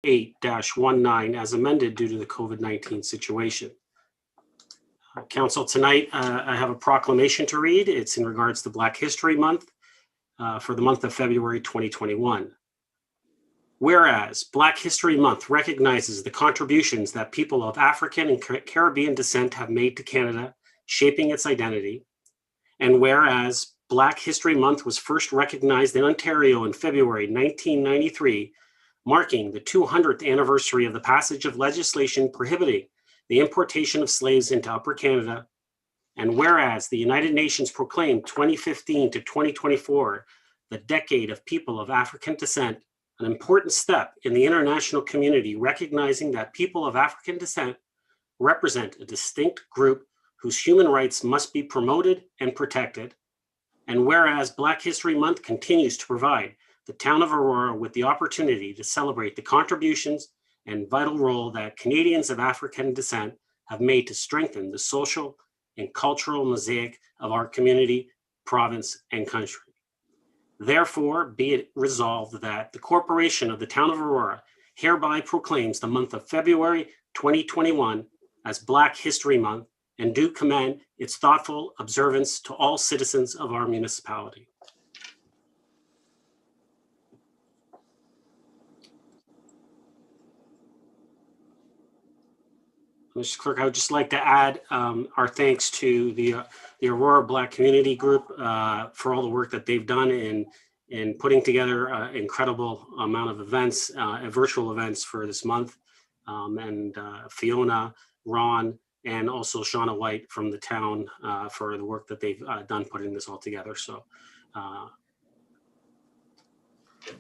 8-19 as amended due to the COVID-19 situation. Council, tonight I have a proclamation to read. It's in regards to Black History Month for the month of February 2021. Whereas Black History Month recognizes the contributions that people of African and Caribbean descent have made to Canada, shaping its identity. And whereas Black History Month was first recognized in Ontario in February 1993, marking the 200th anniversary of the passage of legislation prohibiting the importation of slaves into Upper Canada. And whereas the United Nations proclaimed 2015 to 2024 the decade of people of African descent, an important step in the international community recognizing that people of African descent represent a distinct group whose human rights must be promoted and protected. And whereas Black History Month continues to provide the town of Aurora with the opportunity to celebrate the contributions and vital role that Canadians of African descent have made to strengthen the social and cultural mosaic of our community, province, and country. Therefore, be it resolved that the Corporation of the Town of Aurora hereby proclaims the month of February 2021 as Black History Month and do commend its thoughtful observance to all citizens of our municipality. Mr. Clerk, I would just like to add our thanks to the Aurora Black Community Group for all the work that they've done in putting together an incredible amount of events, virtual events for this month. And Fiona, Ron, and also Shauna White from the town for the work that they've done putting this all together. So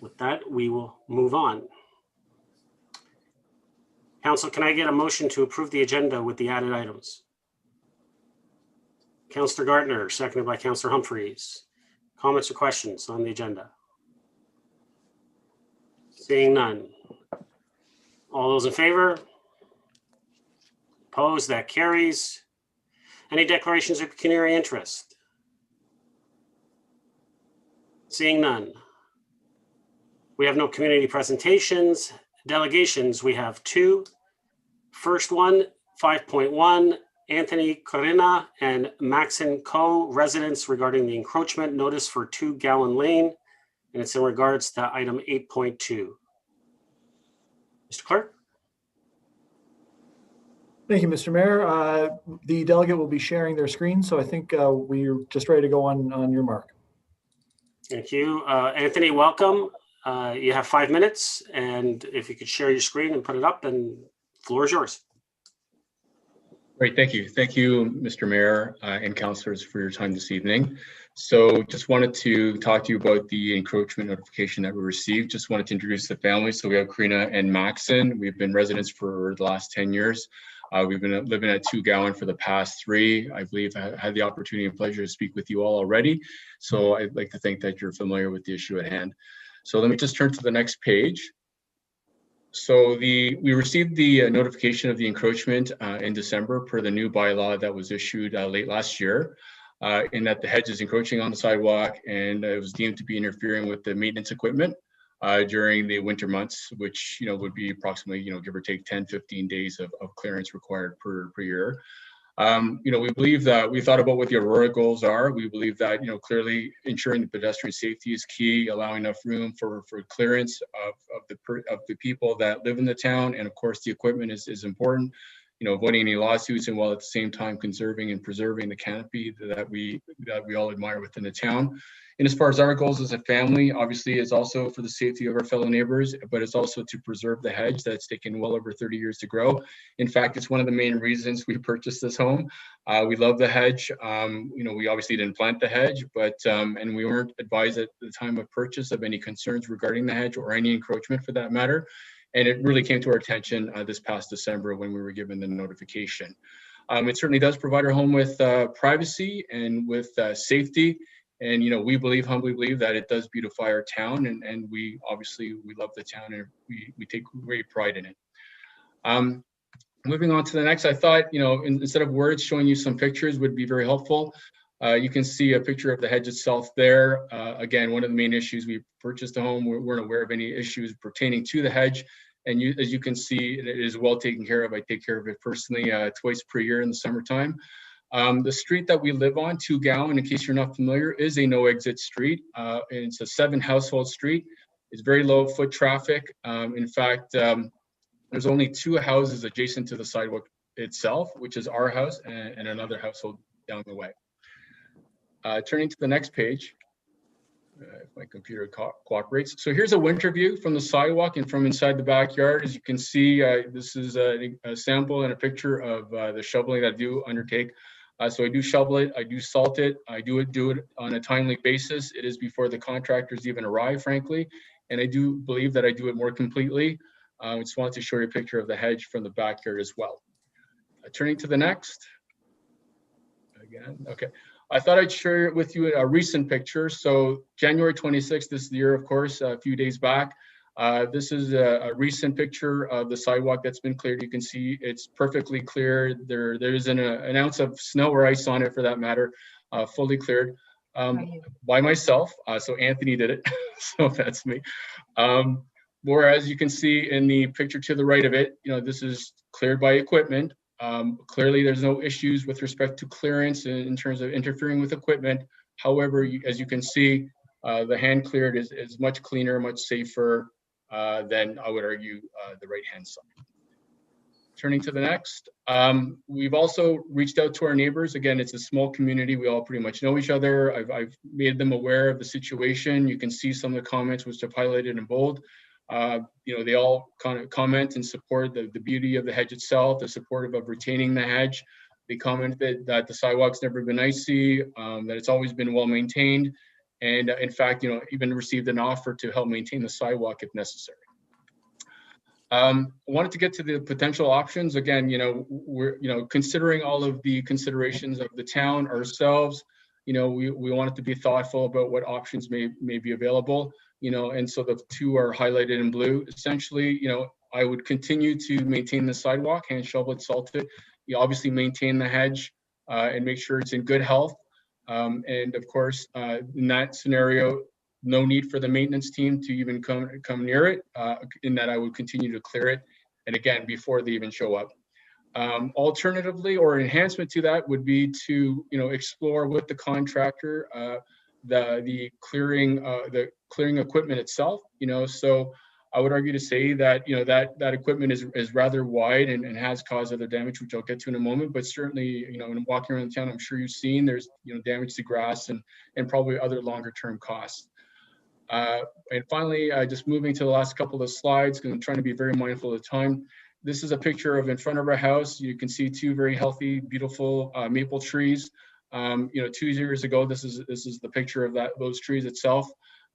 with that, we will move on. Council, can I get a motion to approve the agenda with the added items? Councillor Gardner, seconded by Councillor Humphreys. Comments or questions on the agenda? Seeing none. All those in favor? Opposed? That carries. Any declarations of pecuniary interest? Seeing none. We have no community presentations. Delegations, we have two. First one, 5.1, Anthony Corrina and Maxson residents regarding the encroachment notice for 2 Gowan Lane, and it's in regards to item 8.2. Mr. Clerk. Thank you, Mr. Mayor. The delegate will be sharing their screen, so I think we're just ready to go on your mark. Thank you. Anthony, welcome. You have 5 minutes, and if you could share your screen and put it up, and the floor is yours. Great, thank you. Thank you, Mr. Mayor and councillors for your time this evening. So just wanted to talk to you about the encroachment notification that we received. Just wanted to introduce the family. So we have Corrina and Maxson. We've been residents for the last 10 years. We've been living at 2 Gowan for the past 3. I believe I had the opportunity and pleasure to speak with you all already. So I'd like to think that you're familiar with the issue at hand. So let me just turn to the next page. So we received the notification of the encroachment in December per the new bylaw that was issued late last year, in that the hedge is encroaching on the sidewalk and it was deemed to be interfering with the maintenance equipment during the winter months, which would be approximately give or take 10-15 days of clearance required per year. We believe that we thought about what the Aurora goals are. We believe that, clearly ensuring the pedestrian safety is key, allowing enough room for clearance of the people that live in the town. And of course, the equipment is important, avoiding any lawsuits, and while at the same time conserving and preserving the canopy that we all admire within the town. And as far as our goals as a family, obviously is also for the safety of our fellow neighbors, but it's also to preserve the hedge that's taken well over 30 years to grow. In fact, it's one of the main reasons we purchased this home. We love the hedge. We obviously didn't plant the hedge, but and we weren't advised at the time of purchase of any concerns regarding the hedge or any encroachment for that matter. And it really came to our attention this past December when we were given the notification. It certainly does provide our home with privacy and with safety. And, we humbly believe that it does beautify our town, and we love the town, and we take great pride in it. Moving on to the next, I thought, instead of words, showing you some pictures would be very helpful. You can see a picture of the hedge itself there. Again, one of the main issues, we purchased the home, we weren't aware of any issues pertaining to the hedge. And as you can see, it is well taken care of. I take care of it personally twice per year in the summertime. The street that we live on, 2 Gowan, in case you're not familiar, is a no exit street. And it's a 7 household street. It's very low foot traffic. In fact, there's only 2 houses adjacent to the sidewalk itself, which is our house and another household down the way. Turning to the next page, if my computer cooperates. So here's a winter view from the sidewalk and from inside the backyard. As you can see, this is a sample and a picture of the shoveling that I do undertake. So I do shovel it, I do salt it, I do it on a timely basis. It is before the contractors even arrive, frankly. And I do believe that I do it more completely. I just wanted to show you a picture of the hedge from the backyard as well. Turning to the next. Again, okay. I thought I'd share with you a recent picture. So January 26th this year, of course, a few days back. This is a recent picture of the sidewalk that's been cleared. You can see it's perfectly clear. There isn't an ounce of snow or ice on it, for that matter, fully cleared by myself. So Anthony did it, so that's me. Whereas you can see in the picture to the right of it, this is cleared by equipment. Clearly, there's no issues with respect to clearance in terms of interfering with equipment. However, as you can see, the hand cleared is much cleaner, much safer than, I would argue, the right-hand side. Turning to the next, we've also reached out to our neighbors. Again, it's a small community. We all pretty much know each other. I've made them aware of the situation. You can see some of the comments which I've highlighted in bold. They all kind of comment and support the beauty of the hedge itself, the supportive of retaining the hedge. They commented that the sidewalk's never been icy, that it's always been well maintained, and in fact, even received an offer to help maintain the sidewalk if necessary. I wanted to get to the potential options. Again, we're considering all of the considerations of the town, ourselves. We wanted to be thoughtful about what options may be available. And so the 2 are highlighted in blue. Essentially, I would continue to maintain the sidewalk, hand shovel it, salt it. You obviously maintain the hedge and make sure it's in good health. And of course, in that scenario, no need for the maintenance team to even come near it, in that I would continue to clear it. And again, before they even show up. Alternatively, or enhancement to that would be to, explore with the contractor the clearing equipment itself. So I would argue to say that that equipment is rather wide and has caused other damage, which I'll get to in a moment. But certainly, when walking around town, I'm sure you've seen there's damage to grass and probably other longer term costs. And finally, just moving to the last couple of slides, because I'm trying to be very mindful of the time. This is a picture of in front of our house. You can see 2 very healthy, beautiful maple trees. 2 years ago, this is the picture of those trees itself.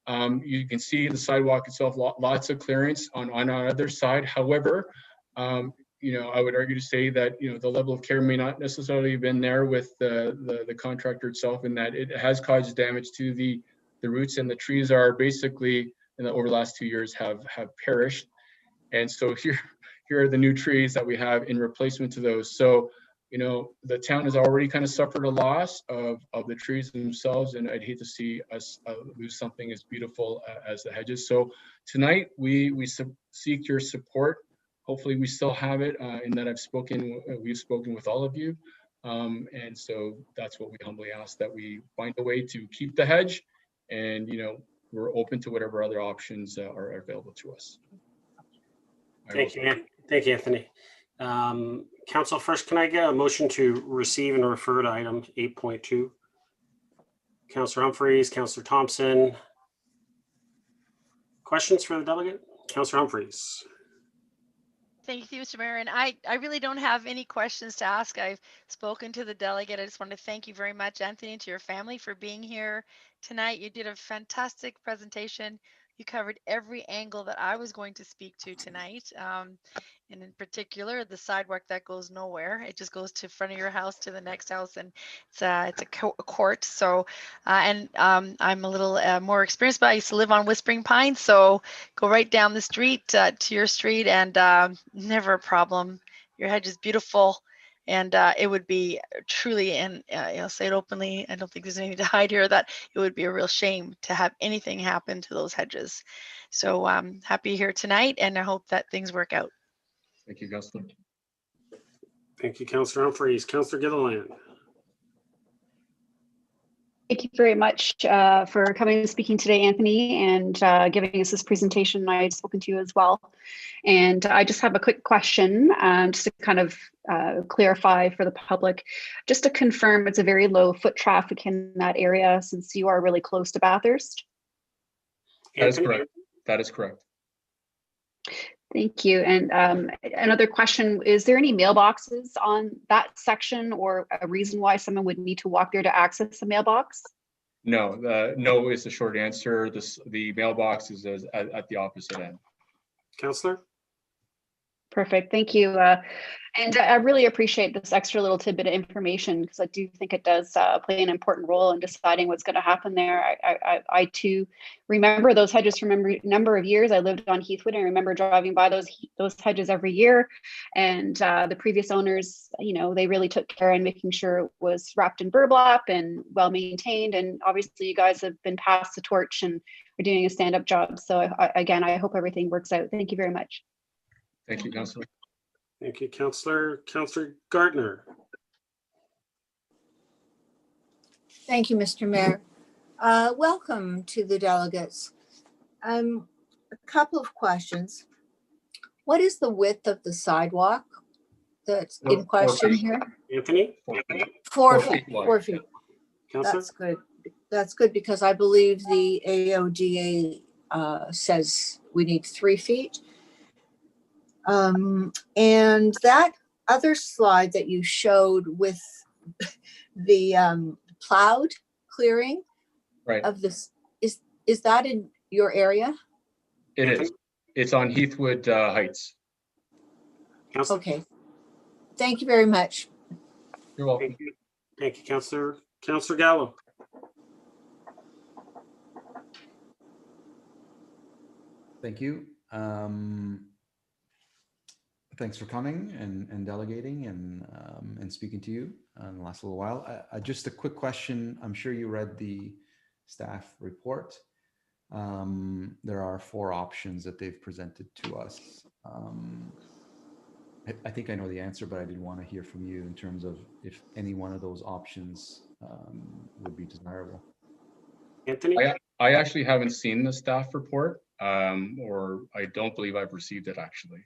You can see the sidewalk itself, lots of clearance on our other side. However, I would argue to say that the level of care may not necessarily have been there with the contractor itself, in that it has caused damage to the roots, and the trees are basically over the last 2 years have perished. And so here are the new trees that we have in replacement to those. So the town has already kind of suffered a loss of the trees themselves, and I'd hate to see us lose something as beautiful as the hedges. So tonight we seek your support. Hopefully we still have it, in that we've spoken with all of you. And so that's what we humbly ask, that we find a way to keep the hedge, and we're open to whatever other options are available to us. Thank you, Anthony. Council, first, can I get a motion to receive and refer to item 8.2? Councillor Humphreys, Councillor Thompson. Questions for the delegate? Councillor Humphreys. Thank you, Mr. Mayor. And I really don't have any questions to ask. I've spoken to the delegate. I just want to thank you very much, Anthony, and to your family for being here tonight. You did a fantastic presentation. You covered every angle that I was going to speak to tonight. And in particular, the sidewalk that goes nowhere. It just goes to front of your house to the next house, and it's a court. So, I'm a little more experienced, but I used to live on Whispering Pines, so go right down the street to your street, and never a problem. Your hedge is beautiful, And it would be truly, and I'll say it openly, I don't think there's anything to hide here, that it would be a real shame to have anything happen to those hedges. So I'm happy here tonight, and I hope that things work out. Thank you, Councillor. Thank you, Councillor Humphreys. Councillor Gilliland. Thank you very much for coming and speaking today, Anthony, and giving us this presentation. I've spoken to you as well. And I just have a quick question, just to kind of clarify for the public, just to confirm it's a very low foot traffic in that area since you are really close to Bathurst. That is correct. That is correct. Thank you. And another question, is there any mailboxes on that section or a reason why someone would need to walk there to access a mailbox? No, no is the short answer. The mailbox is at the opposite end. Councillor? Perfect. Thank you. And I really appreciate this extra little tidbit of information because I do think it does play an important role in deciding what's going to happen there. I too remember those hedges from a number of years. I lived on Heathwood and I remember driving by those hedges every year. And the previous owners, you know, they really took care in making sure it was wrapped in burlap and well maintained. And obviously you guys have been passed the torch and are doing a stand-up job. So again, I hope everything works out. Thank you very much. Thank you, Councillor. Thank you, Councillor. Councillor Gardner. Thank you, Mr. Mayor. Welcome to the delegates. A couple of questions. What is the width of the sidewalk that's in question here? Anthony? 4 feet feet. wide. 4 feet. Councillor? That's good. That's good because I believe the AODA says we need 3 feet. And that other slide that you showed with the plowed clearing Right. of this, is that in your area? It is. It's on Heathwood Heights. Councillor? Okay. Thank you very much. You're welcome. Thank you. Thank you, Councillor. Councillor Gallo. Thank you. Thanks for coming and delegating and speaking to you in the last little while. Just a quick question. I'm sure you read the staff report. There are 4 options that they've presented to us. I think I know the answer, but I did want to hear from you in terms of if any one of those options would be desirable. Anthony? I actually haven't seen the staff report, or I don't believe I've received it actually.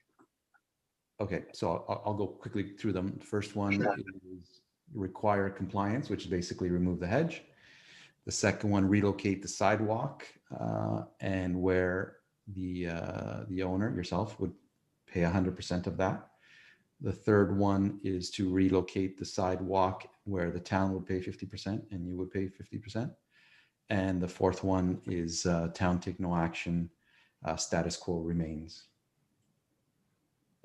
Okay, so I'll go quickly through them. The first one is require compliance, which is basically remove the hedge. The second one, relocate the sidewalk, and where the owner, yourself, would pay 100% of that. The third one is to relocate the sidewalk where the town would pay 50% and you would pay 50%. And the fourth one is town take no action, status quo remains.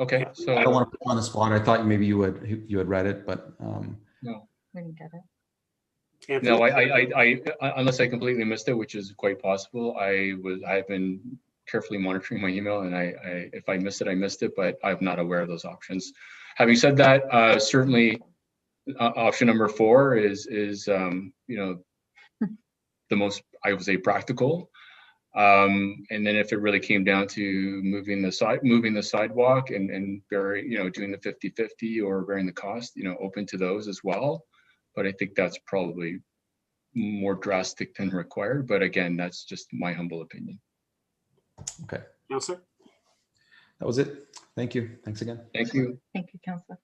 Okay, so I don't want to put you on the spot. I thought maybe you had read it, but no. Anthony? No, I unless I completely missed it, which is quite possible. I've been carefully monitoring my email, and if I missed it, I missed it, but I'm not aware of those options. Having said that, certainly option number 4 is you know, the most, I would say, practical. And then if it really came down to moving the sidewalk and bury, you know, doing the 50-50 or bearing the cost, you know, open to those as well. But I think that's probably more drastic than required. But again, that's just my humble opinion. okay. Councillor? That was it. Thank you. Thanks again. Thank you. Thank you, Councillor.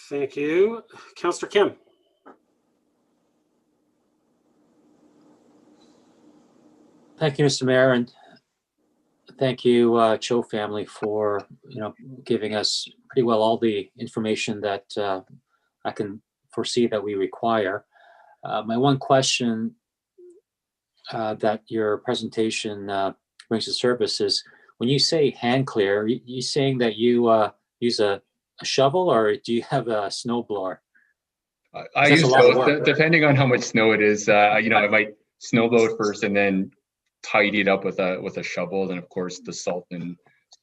Thank you. Councillor Kim? Thank you, Mr. Mayor, and thank you, Choe family, for giving us pretty well all the information that I can foresee that we require. My one question that your presentation brings to surface is, when you say hand clear, you saying that you use a shovel, or do you have a snow blower? I use both, depending on how much snow it is. You know, I might snow blow it first and then tidy it up with a shovel, and of course the salt and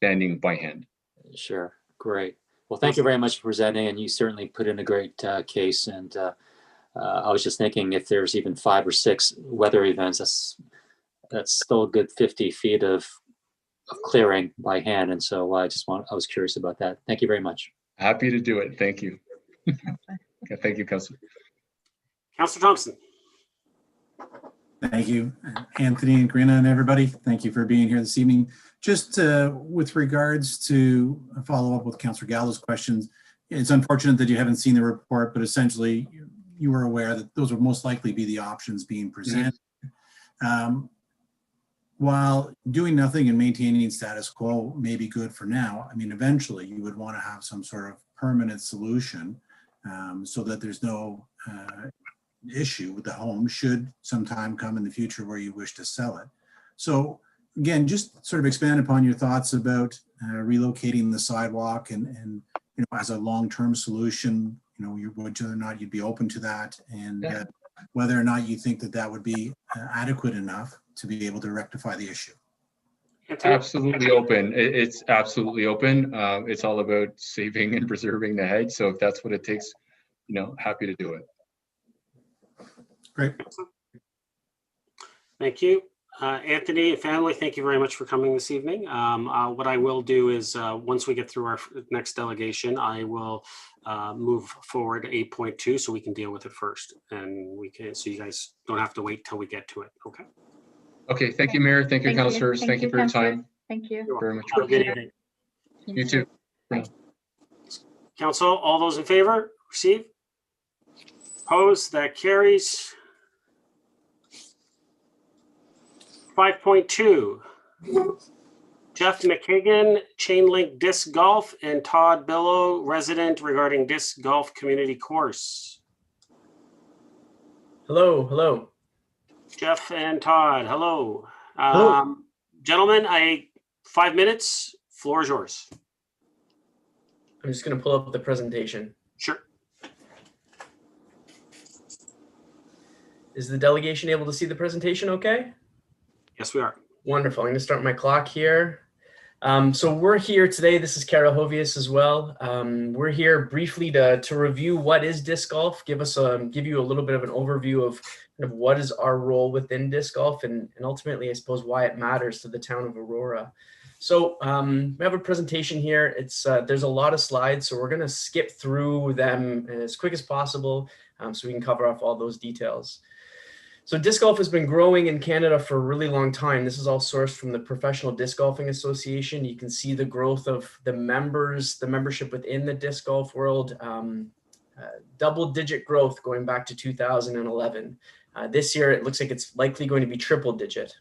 sanding by hand. Sure, great. Well, thank you very much for presenting, and you certainly put in a great case. And I was just thinking, if there's even 5 or 6 weather events, that's still a good 50 feet of clearing by hand. And so I was curious about that. Thank you very much. Happy to do it. Thank you. Okay, thank you, Councillor. Councillor Thompson. Thank you, Anthony and Corrina and everybody. Thank you for being here this evening. Just with regards to follow up with Councillor Gallo's questions, it's unfortunate that you haven't seen the report, but essentially you were aware that those would most likely be the options being presented. While doing nothing and maintaining status quo may be good for now, I mean, eventually you would want to have some sort of permanent solution so that there's no issue with the home should some time come in the future where you wish to sell it. So again, just sort of expand upon your thoughts about relocating the sidewalk and you know, as a long-term solution, you know, whether or not you'd be open to that, and whether or not you think that that would be adequate enough to be able to rectify the issue. Absolutely open. It's absolutely open. It's all about saving and preserving the hedge. So if that's what it takes, you know, happy to do it. Great. Thank you. Anthony and family, thank you very much for coming this evening. What I will do is once we get through our next delegation, I will move forward to 8.2 so we can deal with it first, and we can, so you guys don't have to wait till we get to it. Okay. Okay. Thank you, Mayor. Thank you, councillors. Thank you for your time. Thank you. Very much. Have a good evening. You too. Council, all those in favor, receive. Opposed, that carries. 5.2, Jeff MacKeigan, ChainLink Disc Golf, and Todd Billo, resident, regarding Disc Golf Community Course. Hello, hello. Jeff and Todd, hello. Hello. Gentlemen, 5 minutes, floor is yours. I'm just going to pull up the presentation. Sure. Is the delegation able to see the presentation okay? Yes, we are. Wonderful. I'm going to start my clock here. So we're here today. This is Carol Hovius as well. We're here briefly to review what is disc golf, give you a little bit of an overview of kind of what is our role within disc golf, and ultimately, I suppose, why it matters to the town of Aurora. So we have a presentation here. There's a lot of slides, so we're going to skip through them as quick as possible so we can cover off all those details. So disc golf has been growing in Canada for a really long time. This is all sourced from the Professional Disc Golfing Association. You can see the growth of the membership within the disc golf world, double-digit growth going back to 2011. This year, it looks like it's likely going to be triple-digit.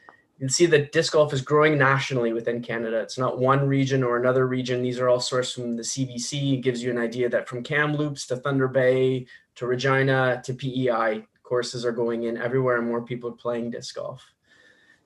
You can see that disc golf is growing nationally within Canada. It's not one region or another region. These are all sourced from the CBC. It gives you an idea that from Kamloops to Thunder Bay to Regina to PEI, courses are going in everywhere and more people are playing disc golf.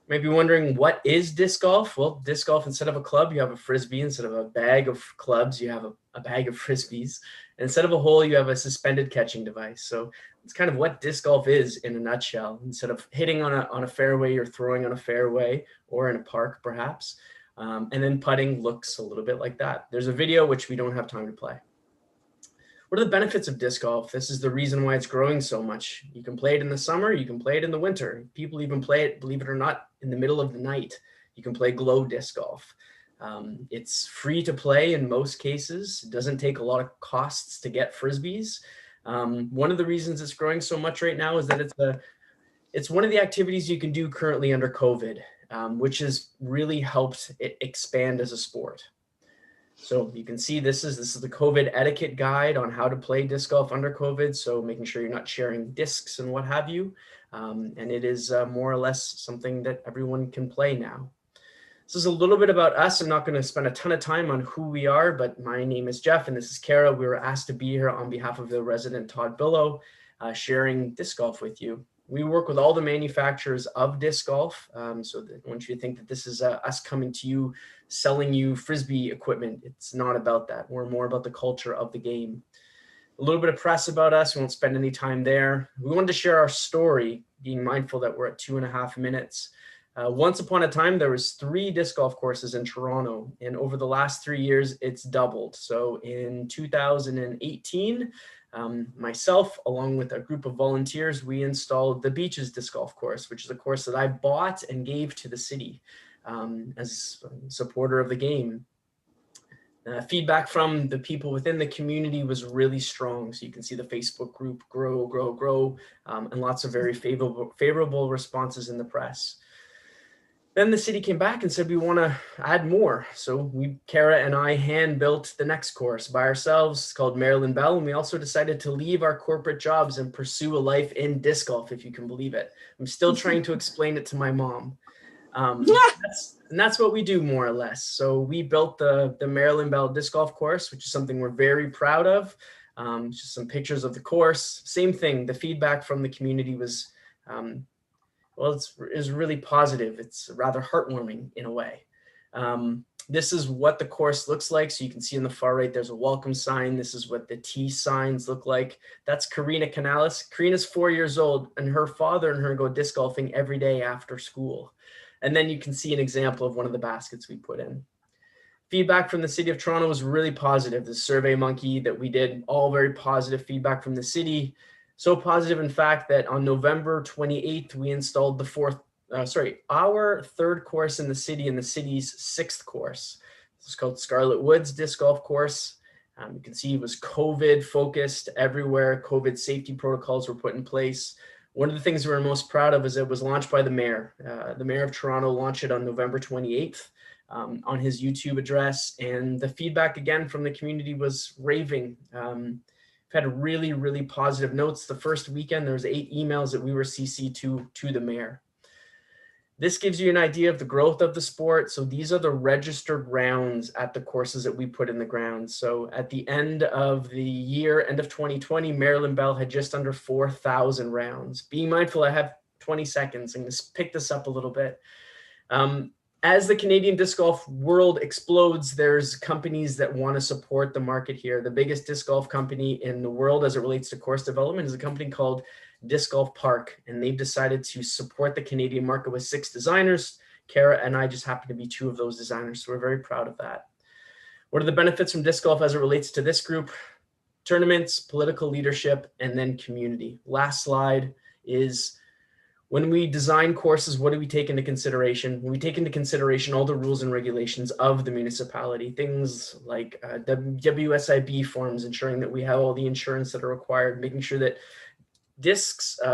You might be wondering, what is disc golf? Well, disc golf, instead of a club, you have a frisbee. Instead of a bag of clubs, you have a bag of frisbees. And instead of a hole, you have a suspended catching device. So it's kind of what disc golf is in a nutshell. Instead of hitting on a fairway, you're throwing on a fairway or in a park perhaps. And then putting looks a little bit like that. There's a video which we don't have time to play. What are the benefits of disc golf? This is the reason why it's growing so much. You can play it in the summer, you can play it in the winter. People even play it, believe it or not, in the middle of the night. You can play glow disc golf. It's free to play in most cases. It doesn't take a lot of costs to get frisbees. One of the reasons it's growing so much right now is that it's one of the activities you can do currently under COVID, which has really helped it expand as a sport. So you can see this is the COVID etiquette guide on how to play disc golf under COVID. So making sure you're not sharing discs and what have you. And it is more or less something that everyone can play now. This is a little bit about us. I'm not going to spend a ton of time on who we are, but my name is Jeff and this is Kara. We were asked to be here on behalf of the resident Todd Billo, sharing disc golf with you. We work with all the manufacturers of disc golf. So that I want you to think that this is us coming to you, selling you frisbee equipment. It's not about that. We're more about the culture of the game. A little bit of press about us. We won't spend any time there. We wanted to share our story, being mindful that we're at 2.5 minutes. Once upon a time, there was 3 disc golf courses in Toronto, and over the last 3 years, it's doubled. So in 2018, myself, along with a group of volunteers, we installed the Beaches disc golf course, which is a course that I bought and gave to the city as a supporter of the game. Feedback from the people within the community was really strong. So you can see the Facebook group grow, and lots of very favorable responses in the press. Then the city came back and said, we want to add more. So Kara and I hand built the next course by ourselves. It's called Marilyn Bell. And we also decided to leave our corporate jobs and pursue a life in disc golf, if you can believe it. I'm still trying to explain it to my mom. That's what we do, more or less. So we built the Marilyn Bell disc golf course, which is something we're very proud of. Just some pictures of the course. Same thing. The feedback from the community was, well, it's really positive. It's rather heartwarming in a way. This is what the course looks like. So you can see in the far right, there's a welcome sign. This is what the T signs look like. That's Corrina Canales. Corrina's 4 years old, and her father and her go disc golfing every day after school. And then you can see an example of one of the baskets we put in. Feedback from the city of Toronto was really positive. The Survey Monkey that we did, all very positive feedback from the city. So positive, in fact, that on November 28th, we installed our 3rd course in the city and the city's 6th course. This is called Scarlet Woods Disc Golf Course. You can see it was COVID focused everywhere. COVID safety protocols were put in place. One of the things we were most proud of is it was launched by the mayor. The mayor of Toronto launched it on November 28th on his YouTube address. And the feedback again from the community was raving. We've had really, really positive notes. The first weekend, there was 8 emails that we were CC'd to the mayor. This gives you an idea of the growth of the sport. So these are the registered rounds at the courses that we put in the ground. So at the end of the year, end of 2020, Marilyn Bell had just under 4,000 rounds. Being mindful, I have 20 seconds. I'm going to pick this up a little bit. As the Canadian disc golf world explodes, there's companies that want to support the market here. The biggest disc golf company in the world as it relates to course development is a company called Disc Golf Park, and they've decided to support the Canadian market with 6 designers. Kara and I just happen to be 2 of those designers, so we're very proud of that. What are the benefits from disc golf as it relates to this group? Tournaments, political leadership, and then community. Last slide is, when we design courses, what do we take into consideration? We take into consideration all the rules and regulations of the municipality, things like WSIB forms, ensuring that we have all the insurance that are required, making sure that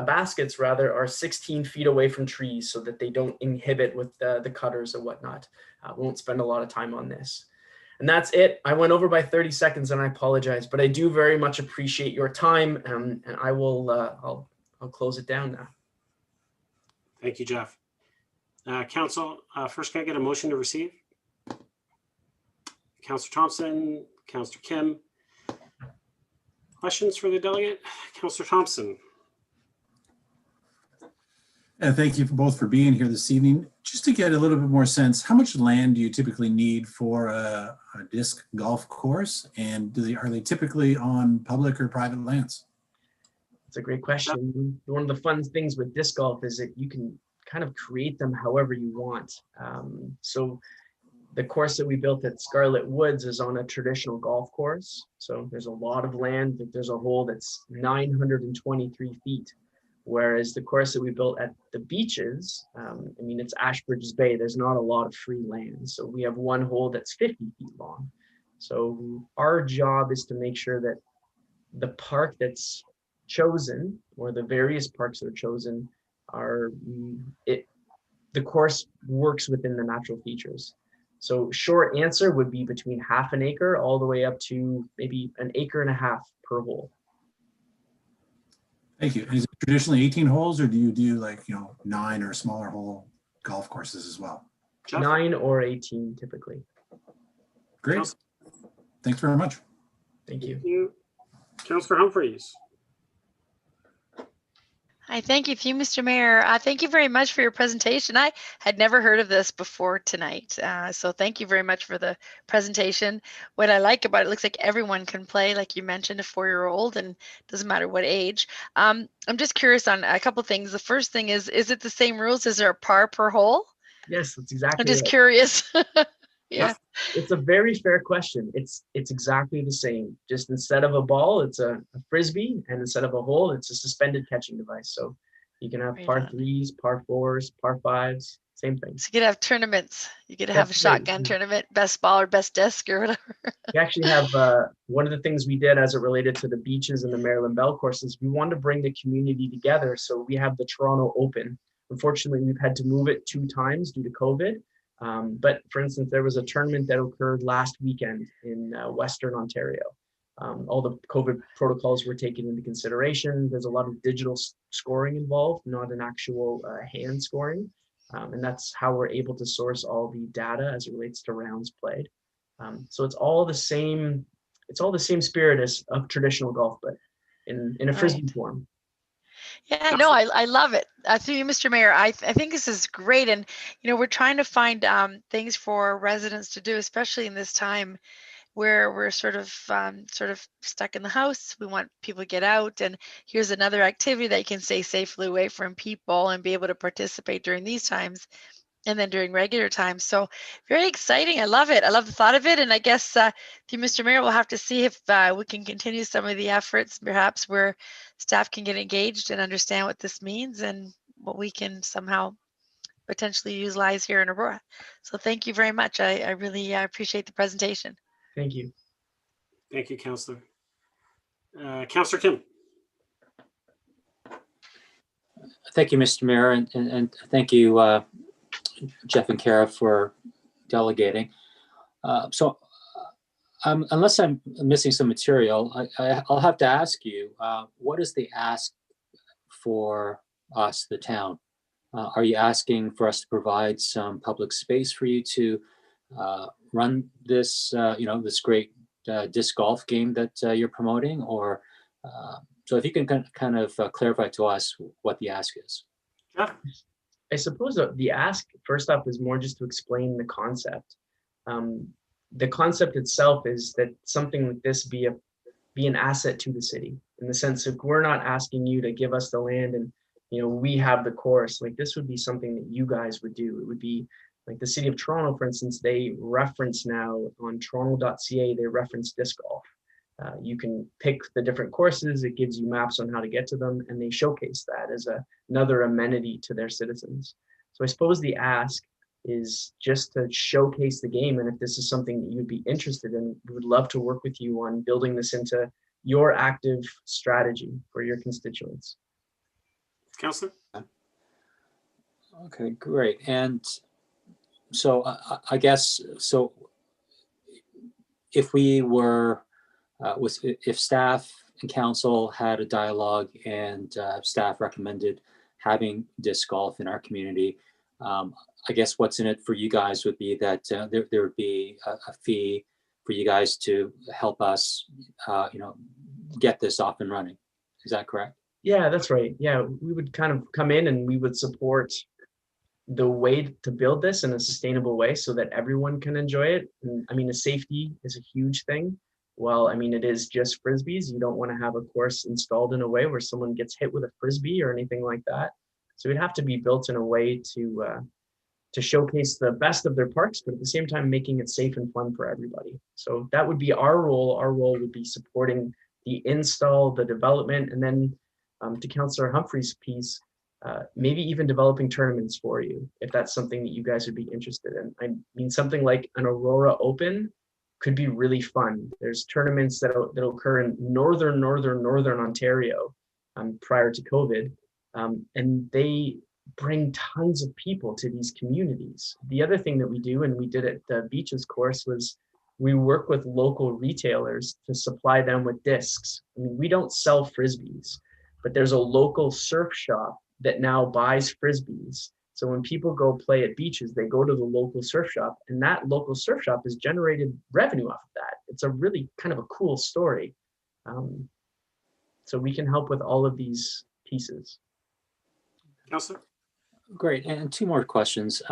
baskets rather, are 16 feet away from trees so that they don't inhibit with the cutters or whatnot. We won't spend a lot of time on this. And that's it. I went over by 30 seconds and I apologize, but I do very much appreciate your time, and I will, I'll close it down now. Thank you, Jeff. Council, first, can I get a motion to receive? Councillor Thompson, Councillor Kim. Questions for the delegate? Councillor Thompson. Thank you both for being here this evening. Just to get a little bit more sense, how much land do you typically need for a disc golf course? And are they typically on public or private lands? That's a great question. One of the fun things with disc golf is that you can kind of create them however you want. So the course that we built at Scarlet Woods is on a traditional golf course. So there's a lot of land. There's a hole that's 923 feet. Whereas the course that we built at the Beaches, I mean, it's Ashbridges Bay. There's not a lot of free land. So we have one hole that's 50 feet long. So our job is to make sure that the park that's chosen, or the various parks that are chosen, the course works within the natural features. So short answer would be between half an acre all the way up to maybe an acre and a half per hole. Thank you. Is it traditionally 18 holes, or do you do 9 or smaller hole golf courses as well? Jeff? 9 or 18 typically. Great. Council. Thanks very much. Thank you. Councillor Humphreys. Hi, thank you, Mr. Mayor. Thank you very much for your presentation. I had never heard of this before tonight, so thank you very much for the presentation. What I like about it, looks like everyone can play, like you mentioned, a 4-year-old, and doesn't matter what age. I'm just curious on a couple things. The first thing is it the same rules? Is there a par per hole? Yes, that's I'm exactly just right. curious. Yeah. It's a very fair question. It's exactly the same. Just instead of a ball, it's a frisbee, and instead of a hole, it's a suspended catching device. So you can have Right par on. 3s, par 4s, par 5s, same thing. So you could have tournaments. You could have a That's right. shotgun tournament, best ball or best disc or whatever. We actually have one of the things we did as it related to the beaches and the Maryland Bell courses, we wanted to bring the community together. So we have the Toronto Open. Unfortunately, we've had to move it 2 times due to COVID. But for instance, there was a tournament that occurred last weekend in Western Ontario. All the COVID protocols were taken into consideration. There's a lot of digital scoring involved, not an actual hand scoring. And that's how we're able to source all the data as it relates to rounds played. So it's all the same spirit as of traditional golf, but in a frisbee Right. form. Yeah, no, I love it. Through you, Mr. Mayor, I think this is great, and we're trying to find things for residents to do, especially in this time where we're sort of stuck in the house. We want people to get out, and here's another activity that you can stay safely away from people and be able to participate during these times, and then during regular times. So very exciting. I love it. I love the thought of it, and I guess through Mr. Mayor, we'll have to see if we can continue some of the efforts, perhaps where staff can get engaged and understand what this means and what we can somehow potentially utilize here in Aurora. So thank you very much. I really appreciate the presentation. Thank you. Thank you, Councillor. Councillor Kim. Thank you, Mr. Mayor, and thank you, Jeff and Kara, for delegating. Unless I'm missing some material, I'll have to ask you, what is the ask for us, the town? Are you asking for us to provide some public space for you to run this, this great disc golf game that you're promoting? Or so if you can kind of clarify to us what the ask is. Yeah. I suppose the ask, first off, is more just to explain the concept. The concept itself is that something like this be an asset to the city, in the sense of we're not asking you to give us the land and we have the course. Like, this would be something that you guys would do. It would be like the city of Toronto, for instance, they reference now on toronto.ca, they reference disc golf. You can pick the different courses, it gives you maps on how to get to them, and they showcase that as another amenity to their citizens. So I suppose the ask is just to showcase the game, and if this is something that you'd be interested in, we would love to work with you on building this into your active strategy for your constituents. Councillor? Okay, great. And so I guess, so if we were, if staff and council had a dialogue and staff recommended having disc golf in our community, I guess what's in it for you guys would be that there would be a fee for you guys to help us, get this off and running. Is that correct? Yeah, that's right. Yeah, we would kind of come in and we would support the way to build this in a sustainable way so that everyone can enjoy it. And I mean, the safety is a huge thing. Well, I mean, it is just frisbees. You don't want to have a course installed in a way where someone gets hit with a frisbee or anything like that. So it'd have to be built in a way to showcase the best of their parks, but at the same time, making it safe and fun for everybody. So that would be our role. Our role would be supporting the install, the development, and then to Councillor Humphrey's piece, maybe even developing tournaments for you, if that's something that you guys would be interested in. I mean, something like an Aurora Open could be really fun. There's tournaments that occur in northern Ontario prior to COVID, and they bring tons of people to these communities. The other thing that we do, and we did at the beaches course, was we work with local retailers to supply them with discs. I mean, we don't sell frisbees, but there's a local surf shop that now buys frisbees. So when people go play at beaches, they go to the local surf shop, and that local surf shop has generated revenue off of that. It's a really kind of a cool story. So we can help with all of these pieces. Counselor? Great. And two more questions.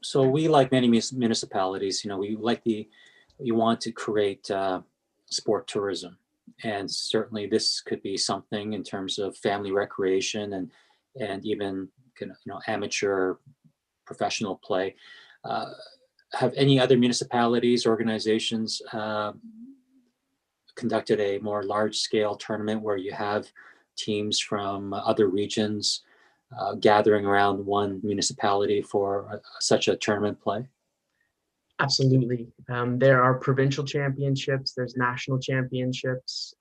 So we, like many municipalities, we want to create sport tourism. And certainly this could be something in terms of family recreation and even amateur professional play. Have any other municipalities, organizations conducted a more large-scale tournament where you have teams from other regions gathering around one municipality for such a tournament play? Absolutely. There are provincial championships, there's national championships,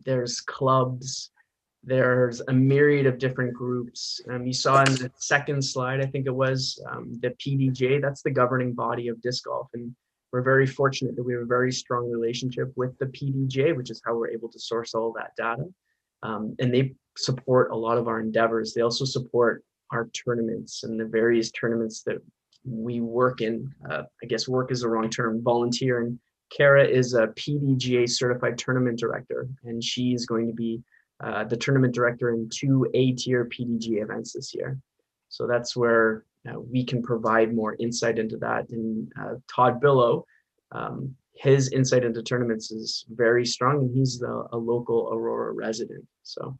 there's clubs, there's a myriad of different groups. You saw in the second slide, I think it was, the PDJ, that's the governing body of disc golf. And we're very fortunate that we have a very strong relationship with the PDJ, which is how we're able to source all that data. And they support a lot of our endeavors. They also support our tournaments and the various tournaments that we work in. I guess work is the wrong term, volunteer. And Kara is a PDGA certified tournament director, and she is going to be the tournament director in 2 A-tier PDGA events this year. So that's where we can provide more insight into that. And Todd Billo, his insight into tournaments is very strong, and he's a local Aurora resident. So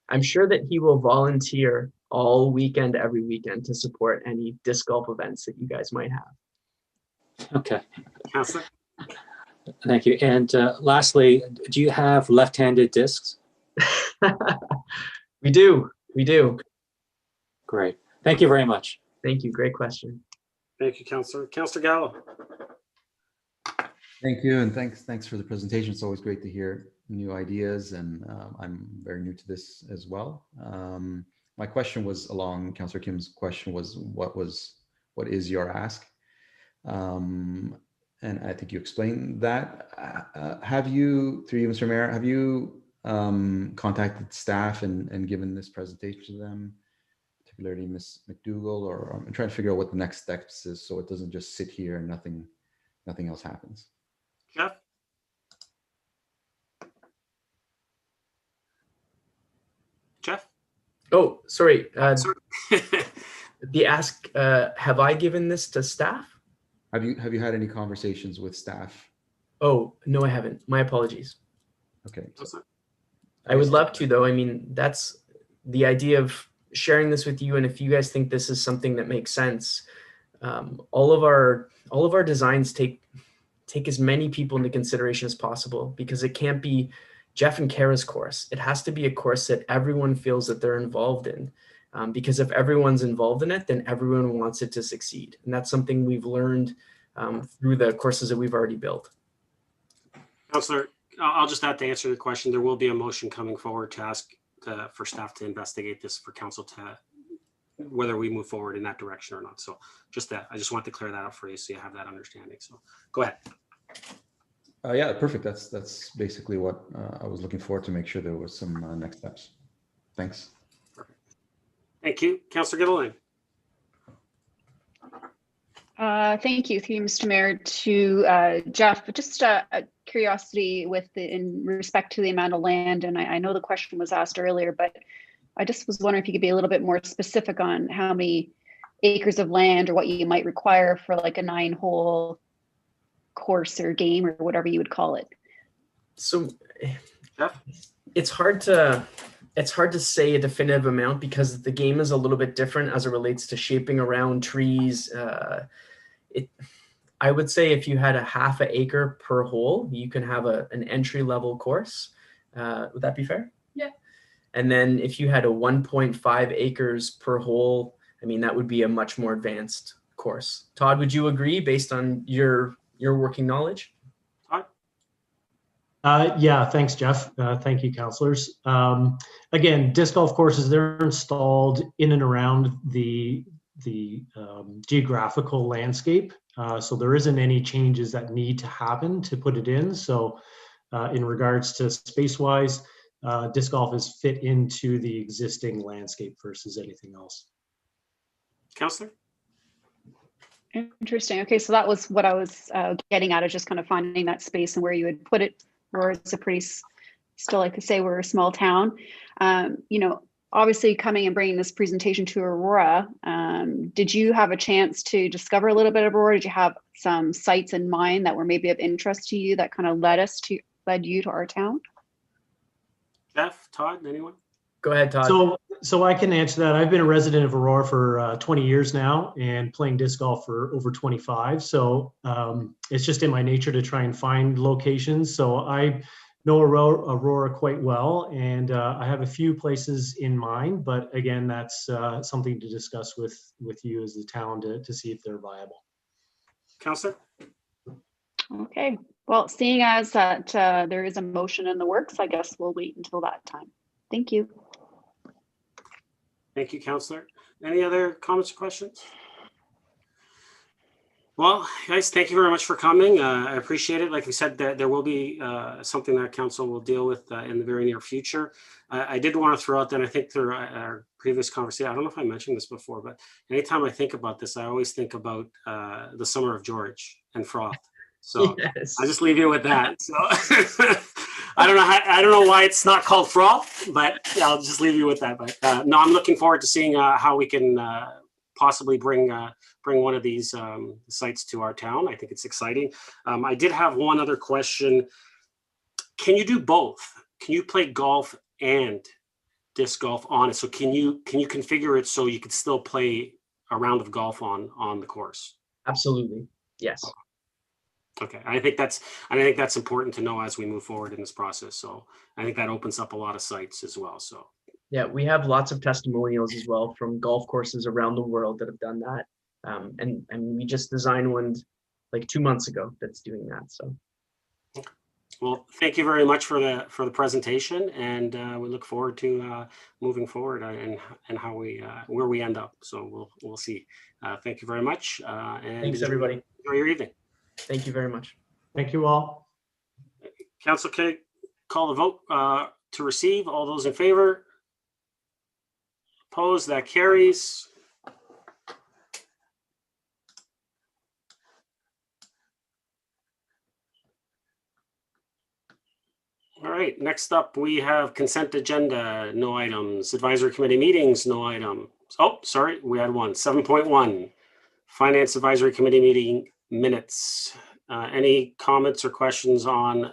I'm sure that he will volunteer all weekend, every weekend, to support any disc golf events that you guys might have. Okay. Counselor? Thank you. And lastly, do you have left-handed discs? We do. Great. Thank you very much. Thank you. Great question. Thank you, Counselor. Counselor Gallo? Thank you, and thanks for the presentation. It's always great to hear new ideas, and I'm very new to this as well. My question was along Councillor Kim's question was what is your ask? And I think you explained that. Have you, through you, Mr. Mayor, have you contacted staff and given this presentation to them, particularly Ms. McDougall, or I'm trying to figure out what the next steps is so it doesn't just sit here and nothing else happens. Jeff? Jeff? Oh, sorry. Sorry. The ask, have I given this to staff? Have you had any conversations with staff? Oh, no, I haven't. My apologies. Okay. I would love to, though. I mean, that's the idea of sharing this with you. And if you guys think this is something that makes sense, all of our designs take as many people into consideration as possible, because it can't be Jeff and Kara's course. It has to be a course that everyone feels that they're involved in. Because if everyone's involved in it, then everyone wants it to succeed. And that's something we've learned through the courses that we've already built. Counselor, I'll just have to answer the question. There will be a motion coming forward to ask for staff to investigate this for council to whether we move forward in that direction or not. So just that, I just want to clear that up for you so you have that understanding. So go ahead. Yeah, perfect. That's basically what I was looking for, to make sure there was some next steps. Thanks. Perfect. Thank you. Councillor Gilliland. Thank you, Mr. Mayor. To Jeff, just a curiosity in respect to the amount of land, and I know the question was asked earlier, but I just was wondering if you could be a little bit more specific on how many acres of land or what you might require for like a 9-hole course or game or whatever you would call it. So it's hard to say a definitive amount, because the game is a little bit different as it relates to shaping around trees. I would say if you had a half an acre per hole, you can have an entry-level course. Would that be fair? Yeah. And then if you had a 1.5 acres per hole, I mean, that would be a much more advanced course. Todd, would you agree based on your working knowledge? Yeah, thanks, Jeff. Thank you, councillors. Again, disc golf courses, they're installed in and around the geographical landscape. So there isn't any changes that need to happen to put it in. So in regards to space-wise, disc golf is fit into the existing landscape versus anything else. Councillor? Interesting. Okay, so that was what I was getting at, is just kind of finding that space and where you would put it. Or it's a pretty, still like to say we're a small town. You know, obviously coming and bringing this presentation to Aurora, did you have a chance to discover a little bit of Aurora? Did you have some sites in mind that were maybe of interest to you that kind of led you to our town? Jeff, Todd, anyone? Go ahead, Todd. So I can answer that. I've been a resident of Aurora for 20 years now and playing disc golf for over 25. So it's just in my nature to try and find locations. So I know Aurora quite well, and I have a few places in mind, but again, that's something to discuss with you as the town to see if they're viable. Councillor? Okay, well, seeing as that there is a motion in the works, I guess we'll wait until that time. Thank you. Thank you, Councillor. Any other comments or questions? Well, guys, thank you very much for coming. I appreciate it. Like we said, there will be something that council will deal with in the very near future. I did want to throw out that I think through our previous conversation, I don't know if I mentioned this before, but anytime I think about this, I always think about the Summer of George and froth. So Yes. I'll just leave you with that. So I don't know why it's not called froth, but I'll just leave you with that. But no, I'm looking forward to seeing how we can possibly bring one of these sites to our town. I think it's exciting. I did have one other question. Can you do both? Can you play golf and disc golf on it? So can you configure it so you could still play a round of golf on the course? Absolutely. Yes. Okay, I think that's important to know as we move forward in this process. So I think that opens up a lot of sites as well. So Yeah, we have lots of testimonials as well from golf courses around the world that have done that. And we just designed one like 2 months ago that's doing that. So well, thank you very much for the presentation, and we look forward to moving forward and how where we end up. So we'll see. Thank you very much. And thanks, everybody. Enjoy your evening. Thank you very much. Thank you all. Council, can I call the vote to receive? All those in favor? Opposed? That carries. All right, next up we have consent agenda, no items. Advisory committee meetings, no items. Oh, sorry, we had one. 7.1, Finance Advisory Committee meeting minutes. Any comments or questions on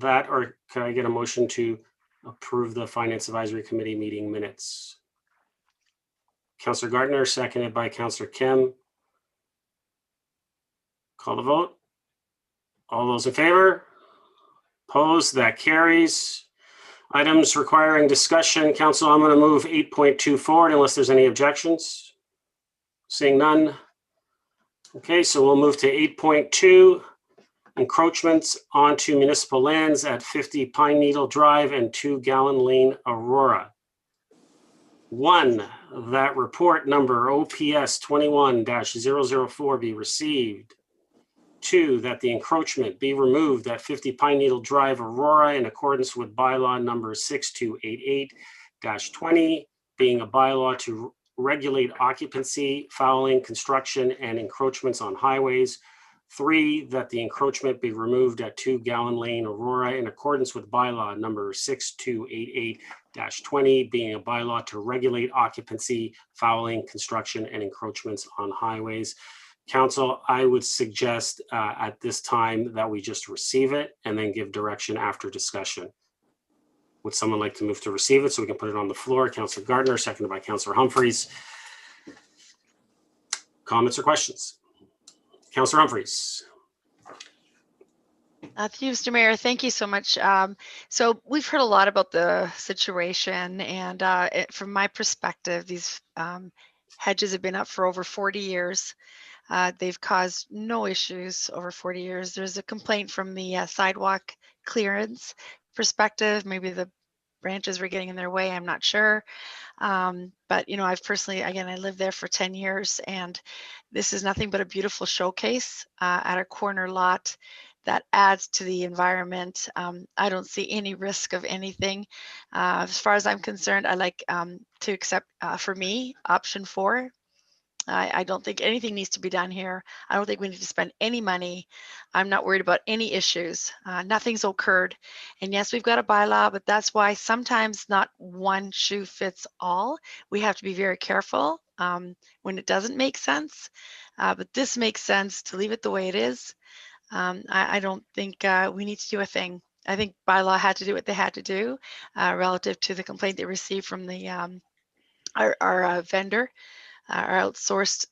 that, or can I get a motion to approve the Finance Advisory Committee meeting minutes? Councillor Gardner, seconded by Councillor Kim. Call the vote. All those in favor? Opposed? That carries. Items requiring discussion. Council, I'm going to move 8.2 forward unless there's any objections. Seeing none. Okay, so we'll move to 8.2, encroachments onto municipal lands at 50 Pineneedle Drive and 2 Gowan Lane, Aurora. 1, that report number OPS 21-004 be received. 2, that the encroachment be removed at 50 Pineneedle Drive, Aurora, in accordance with bylaw number 6288-20, being a bylaw to regulate occupancy, fouling, construction, and encroachments on highways. 3, that the encroachment be removed at 2 Gowan Lane, Aurora, in accordance with bylaw number 6288-20, being a bylaw to regulate occupancy, fouling, construction, and encroachments on highways. Council, I would suggest at this time that we just receive it and then give direction after discussion. Would someone like to move to receive it so we can put it on the floor? Councillor Gardner, seconded by Councillor Humphreys. Comments or questions? Councillor Humphreys. Thank you, Mr. Mayor. Thank you so much. So we've heard a lot about the situation, and from my perspective, these hedges have been up for over 40 years. They've caused no issues over 40 years. There's a complaint from the sidewalk clearance perspective. Maybe the branches were getting in their way, I'm not sure. But, you know, I've personally, again, I lived there for 10 years, and this is nothing but a beautiful showcase at a corner lot that adds to the environment. I don't see any risk of anything. As far as I'm concerned, I like to accept, for me, option 4. I don't think anything needs to be done here. I don't think we need to spend any money. I'm not worried about any issues. Nothing's occurred. And yes, we've got a bylaw, but that's why sometimes not one shoe fits all. We have to be very careful when it doesn't make sense. But this makes sense to leave it the way it is. I don't think we need to do a thing. I think bylaw had to do what they had to do relative to the complaint they received from the our vendor, our outsourced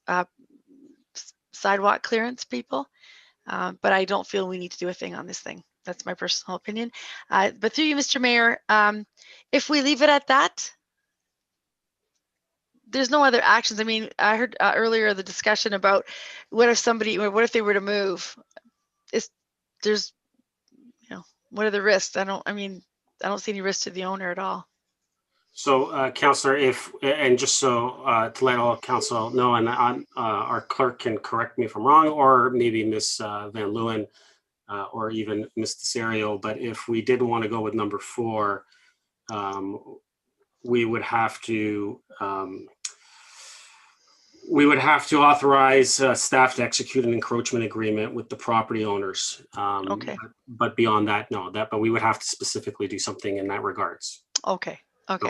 sidewalk clearance people. But I don't feel we need to do a thing on this thing. That's my personal opinion. But through you, Mr. Mayor, if we leave it at that, there's no other actions. I mean, I heard earlier the discussion about what if they were to move? There's, what are the risks? I don't see any risk to the owner at all. So, Councillor, and just so to let all council know, and our clerk can correct me if I'm wrong, or maybe Ms. Van Leeuwen, or even Ms. Desario, but if we did want to go with number 4, we would have to authorize staff to execute an encroachment agreement with the property owners. Okay. But beyond that, no. But we would have to specifically do something in that regards. Okay,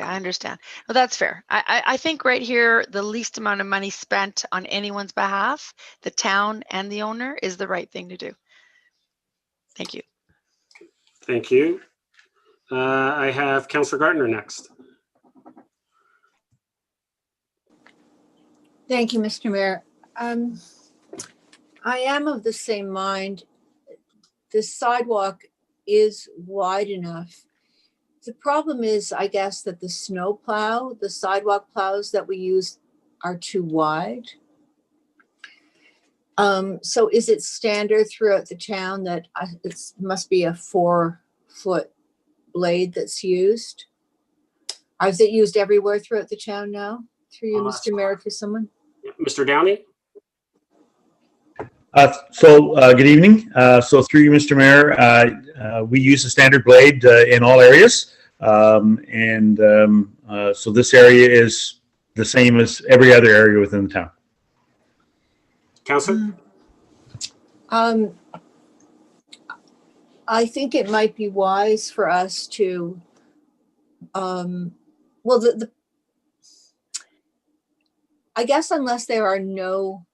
I understand. Well, that's fair. I think right here, the least amount of money spent on anyone's behalf, the town and the owner, is the right thing to do. Thank you. Thank you. I have Councillor Gardner next. Thank you, Mr. Mayor. I am of the same mind. The sidewalk is wide enough. The problem is, I guess, that the sidewalk plows that we use are too wide. So is it standard throughout the town that it must be a 4-foot blade that's used? Is it used everywhere throughout the town now? Through you, Mr. Mayor, to someone? Mr. Downey? Good evening. So through you, Mr. Mayor, we use a standard blade in all areas. So this area is the same as every other area within the town. Councillor? I think it might be wise for us to, I guess unless there are no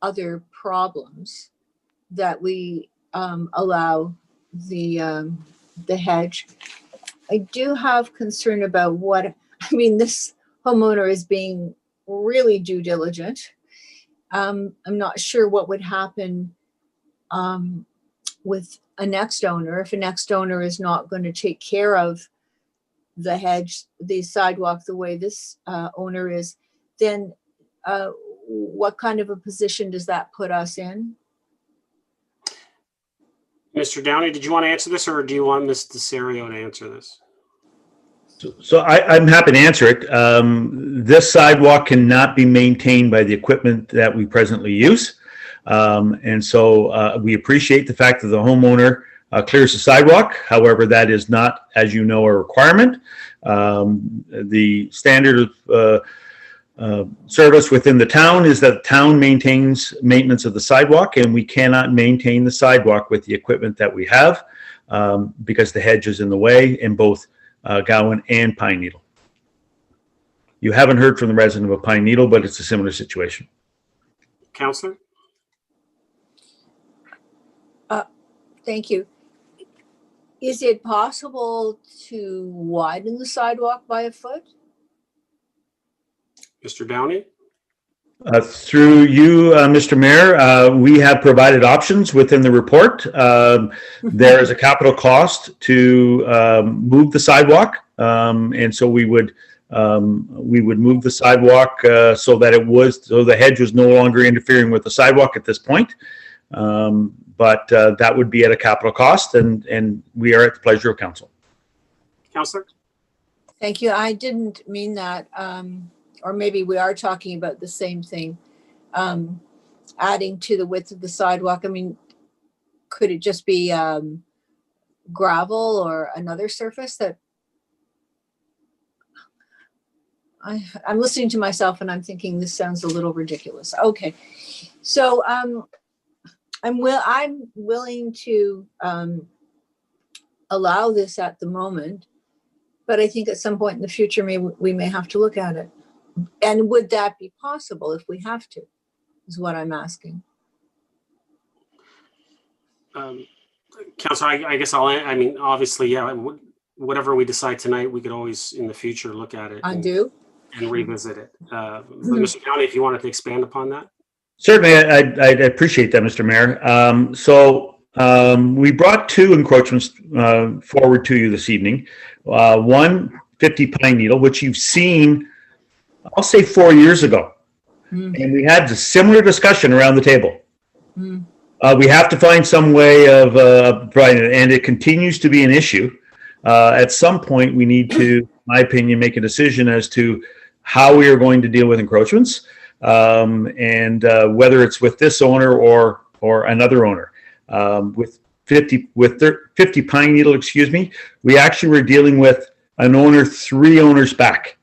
other problems, that we allow the hedge. I do have concern about this homeowner is being really due diligent. I'm not sure what would happen with a next owner. If a next owner is not going to take care of the hedge, the sidewalk, the way this owner is, then what kind of a position does that put us in? Mr. Downey, did you want to answer this, or do you want Ms. Desario to answer this? So I'm happy to answer it. This sidewalk cannot be maintained by the equipment that we presently use. We appreciate the fact that the homeowner clears the sidewalk. However, that is not, as you know, a requirement. The standard of service within the town is that the town maintains maintenance of the sidewalk, and we cannot maintain the sidewalk with the equipment that we have because the hedge is in the way in both Gowan and Pineneedle. You haven't heard from the resident of Pineneedle, but it's a similar situation. Councillor? Thank you. Is it possible to widen the sidewalk by a foot? Mr. Downey? Through you, Mr. Mayor, we have provided options within the report. There is a capital cost to move the sidewalk, and so we would move the sidewalk so the hedge was no longer interfering with the sidewalk at this point. But that would be at a capital cost, and we are at the pleasure of council. Councillor? Thank you. I didn't mean that. Or maybe we are talking about the same thing, adding to the width of the sidewalk. I mean, could it just be gravel or another surface that, I'm listening to myself and I'm thinking this sounds a little ridiculous. Okay, so I'm willing to allow this at the moment, but I think at some point in the future, we may have to look at it. And would that be possible if we have to, is what I'm asking. Councilor, I guess I mean, obviously, yeah, whatever we decide tonight, we could always in the future look at it. And revisit it. But Mr. Downey, if you wanted to expand upon that. Certainly, I appreciate that, Mr. Mayor. We brought two encroachments forward to you this evening. One, 50 Pineneedle, which you've seen, I'll say 4 years ago. And we had a similar discussion around the table. We have to find some way of providing it, and it continues to be an issue. At some point, we need to, in my opinion, make a decision as to how we are going to deal with encroachments, and whether it's with this owner or another owner. With 50 Pineneedle, excuse me, we actually were dealing with an owner 3 owners back.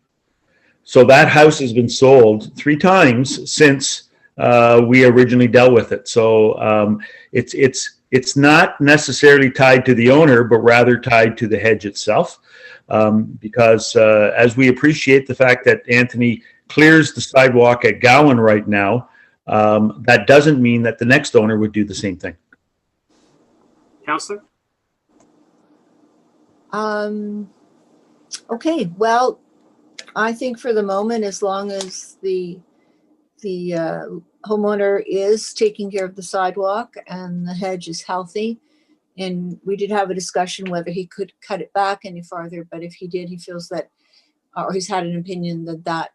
So that house has been sold 3 times since we originally dealt with it. So it's not necessarily tied to the owner, but rather tied to the hedge itself. Because as we appreciate the fact that Anthony clears the sidewalk at Gowan right now, that doesn't mean that the next owner would do the same thing. Councillor? Okay, well, I think for the moment, as long as the homeowner is taking care of the sidewalk and the hedge is healthy, and we did have a discussion whether he could cut it back any farther, but if he did, he feels that, or he's had an opinion that that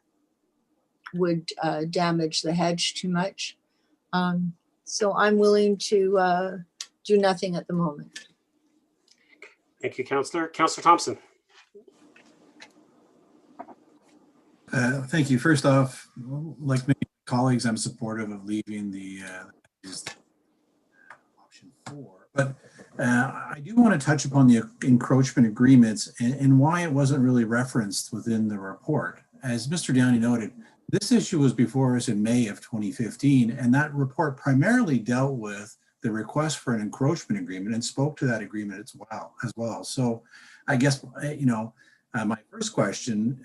would damage the hedge too much. So I'm willing to do nothing at the moment. Thank you, Councillor. Councillor Thompson. Thank you. First off, like many colleagues, I'm supportive of leaving the option 4. But I do want to touch upon the encroachment agreements and why it wasn't really referenced within the report. As Mr. Downey noted, this issue was before us in May of 2015, and that report primarily dealt with the request for an encroachment agreement and spoke to that agreement as well. So I guess, my first question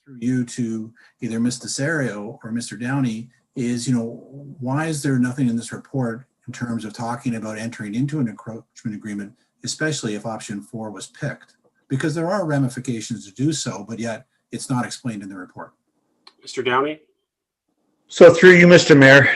through you to either Ms. Desario or Mr. Downey is, why is there nothing in this report in terms of talking about entering into an encroachment agreement, especially if option 4 was picked? Because there are ramifications to do so, but yet it's not explained in the report. Mr. Downey? So through you, Mr. Mayor,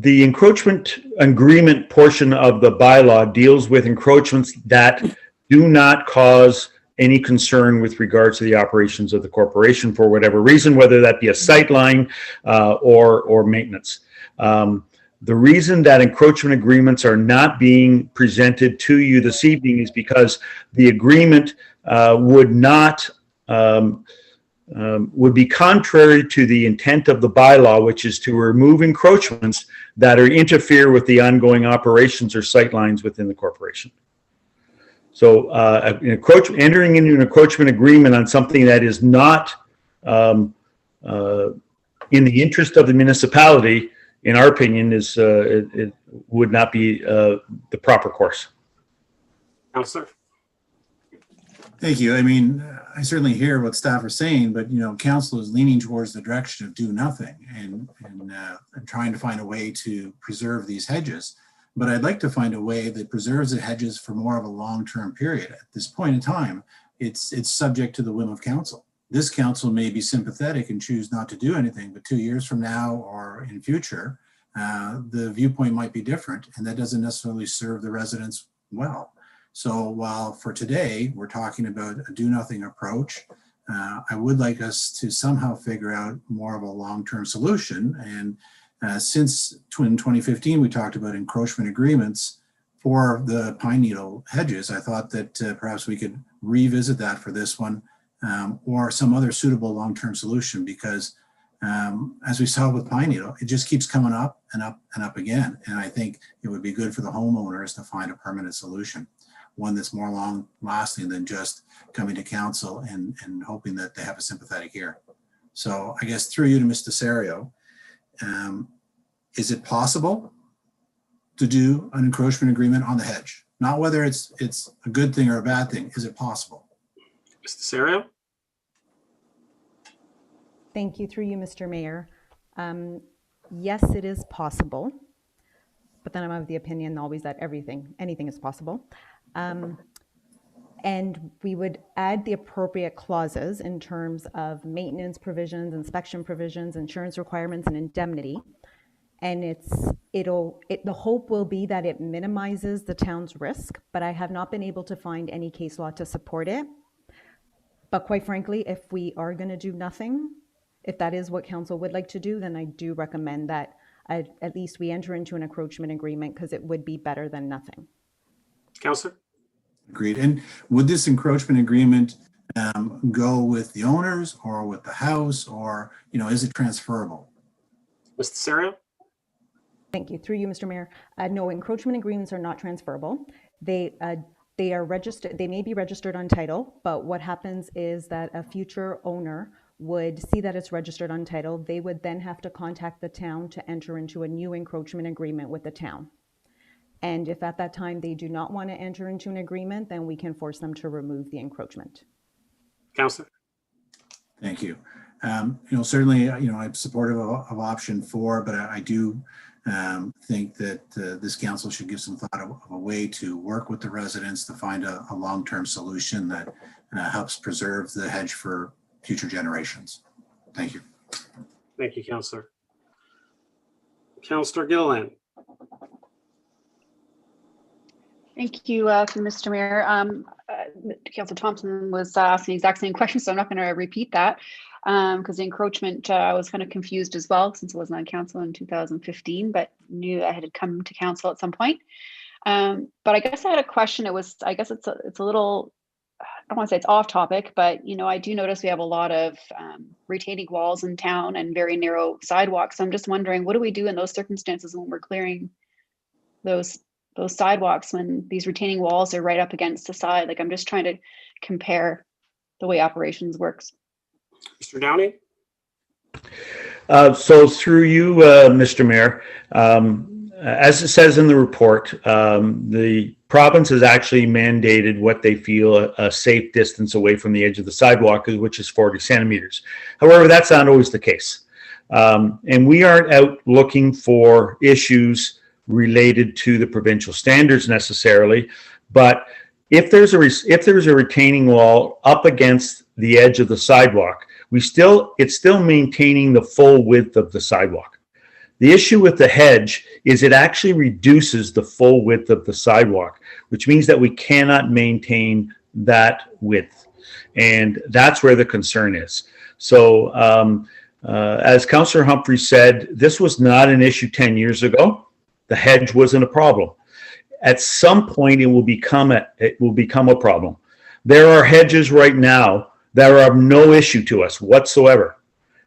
the encroachment agreement portion of the bylaw deals with encroachments that do not cause any concern with regards to the operations of the corporation for whatever reason, whether that be a sight line or maintenance. The reason that encroachment agreements are not being presented to you this evening is because the agreement would be contrary to the intent of the bylaw, which is to remove encroachments that interfere with the ongoing operations or sight lines within the corporation. So entering into an encroachment agreement on something that is not in the interest of the municipality, in our opinion, it would not be the proper course. Councillor? Thank you. I mean, I certainly hear what staff are saying, but council is leaning towards the direction of do nothing and trying to find a way to preserve these hedges. But I'd like to find a way that preserves the hedges for more of a long-term period. At this point in time, it's subject to the whim of council. This council may be sympathetic and choose not to do anything, but 2 years from now or in future, the viewpoint might be different, and that doesn't necessarily serve the residents well. So while for today, we're talking about a do-nothing approach, I would like us to somehow figure out more of a long-term solution. And since in 2015, we talked about encroachment agreements for the Pineneedle hedges. I thought that perhaps we could revisit that for this one or some other suitable long-term solution, because as we saw with Pineneedle, it just keeps coming up and up and up again. And I think it would be good for the homeowners to find a permanent solution, one that's more long lasting than just coming to council and hoping that they have a sympathetic ear. So I guess through you to Mr. Serio, is it possible to do an encroachment agreement on the hedge? Not whether it's a good thing or a bad thing. Is it possible? Mr. Serio? Thank you. Through you, Mr. Mayor. Yes, it is possible, but then I'm of the opinion always that anything is possible. And we would add the appropriate clauses in terms of maintenance provisions, inspection provisions, insurance requirements, and indemnity. And the hope will be that it minimizes the town's risk, but I have not been able to find any case law to support it. But quite frankly, if we are going to do nothing, if that is what council would like to do, then I do recommend that at least we enter into an encroachment agreement, because it would be better than nothing. Councillor? Agreed. And would this encroachment agreement go with the owners or with the house, or, is it transferable? Mr. Serio? Thank you. Through you, Mr. Mayor. No, encroachment agreements are not transferable. They are registered. They may be registered on title, but what happens is that a future owner would see that it's registered on title. They would then have to contact the town to enter into a new encroachment agreement with the town. And if at that time they do not want to enter into an agreement, then we can force them to remove the encroachment. Councillor? Thank you. Certainly, I'm supportive of option 4, but I do think that this council should give some thought of a way to work with the residents to find a long-term solution that helps preserve the hedge for future generations. Thank you. Thank you, Councillor. Councillor Gilliland? Thank you, Mr. Mayor. Councillor Thompson was asking the exact same question, so I'm not going to repeat that, because the encroachment, I was kind of confused as well, since I wasn't on council in 2015, but knew I had come to council at some point. But I guess I had a question. I guess it's a little, I don't want to say it's off topic, but I do notice we have a lot of retaining walls in town and very narrow sidewalks. So I'm just wondering, what do we do in those circumstances when we're clearing those sidewalks, when these retaining walls are right up against the side? Like, I'm just trying to compare the way operations works. Mr. Downey? So through you, Mr. Mayor, as it says in the report, the province has actually mandated what they feel a safe distance away from the edge of the sidewalk, which is 40 centimeters. However, that's not always the case. And we aren't out looking for issues related to the provincial standards necessarily, but if there's a retaining wall up against the edge of the sidewalk, it's still maintaining the full width of the sidewalk. The issue with the hedge is it actually reduces the full width of the sidewalk, which means that we cannot maintain that width, and that's where the concern is. So as Councillor Humphrey said, this was not an issue 10 years ago. The hedge wasn't a problem. At some point, it will become a problem. There are hedges right now that are of no issue to us whatsoever.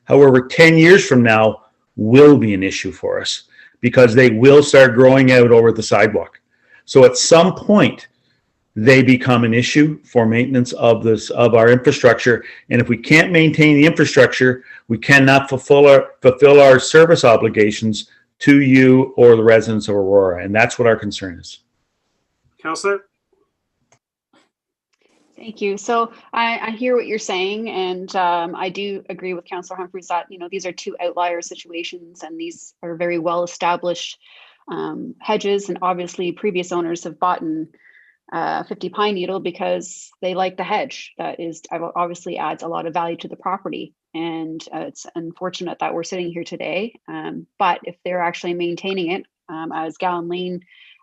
However, 10 years from now will be an issue for us, because they will start growing out over the sidewalk. So at some point, they become an issue for maintenance of our infrastructure. And if we can't maintain the infrastructure, we cannot fulfill our service obligations to you or the residents of Aurora, and that's what our concern is. Councillor? Thank you. So I hear what you're saying, and I do agree with Councillor Humphreys that these are two outlier situations, and these are very well established hedges, and obviously previous owners have bought 50 Pineneedle because they like the hedge. That is obviously adds a lot of value to the property. And it's unfortunate that we're sitting here today. But if they're actually maintaining it, as Gowan Lane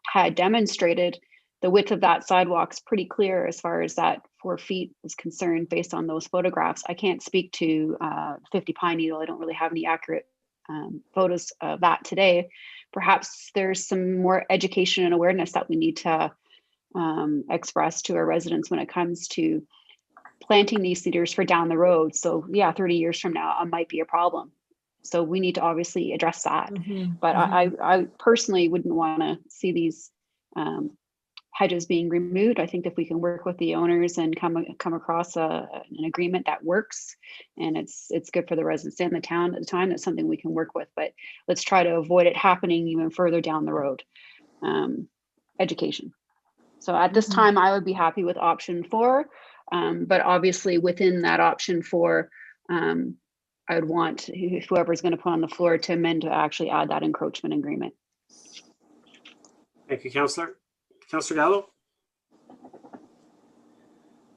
had demonstrated, the width of that sidewalk's pretty clear as far as that 4 feet is concerned based on those photographs. I can't speak to 50 Pineneedle. I don't really have any accurate photos of that today. Perhaps there's some more education and awareness that we need to express to our residents when it comes to planting these cedars for down the road. So yeah, 30 years from now, it might be a problem. So we need to obviously address that. But I personally wouldn't want to see these hedges being removed. I think if we can work with the owners and come across an agreement that works and it's good for the residents and the town at the time, that's something we can work with. But let's try to avoid it happening even further down the road. Education. So at this time, I would be happy with option 4, but obviously within that option 4, I would want whoever's going to put on the floor to amend to actually add that encroachment agreement. Thank you, Councillor. Councillor Gallo?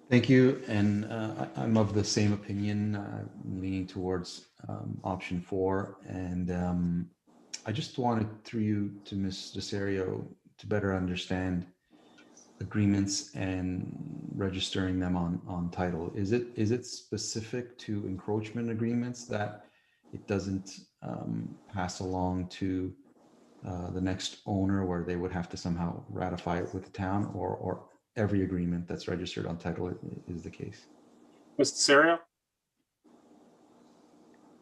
Thank you. And I'm of the same opinion, leaning towards option 4. And I just wanted, through you, to Ms. Desario, to better understand agreements and registering them on title. Is it specific to encroachment agreements that it doesn't pass along to the next owner, where they would have to somehow ratify it with the town, or every agreement that's registered on title is the case? Ms. Desario?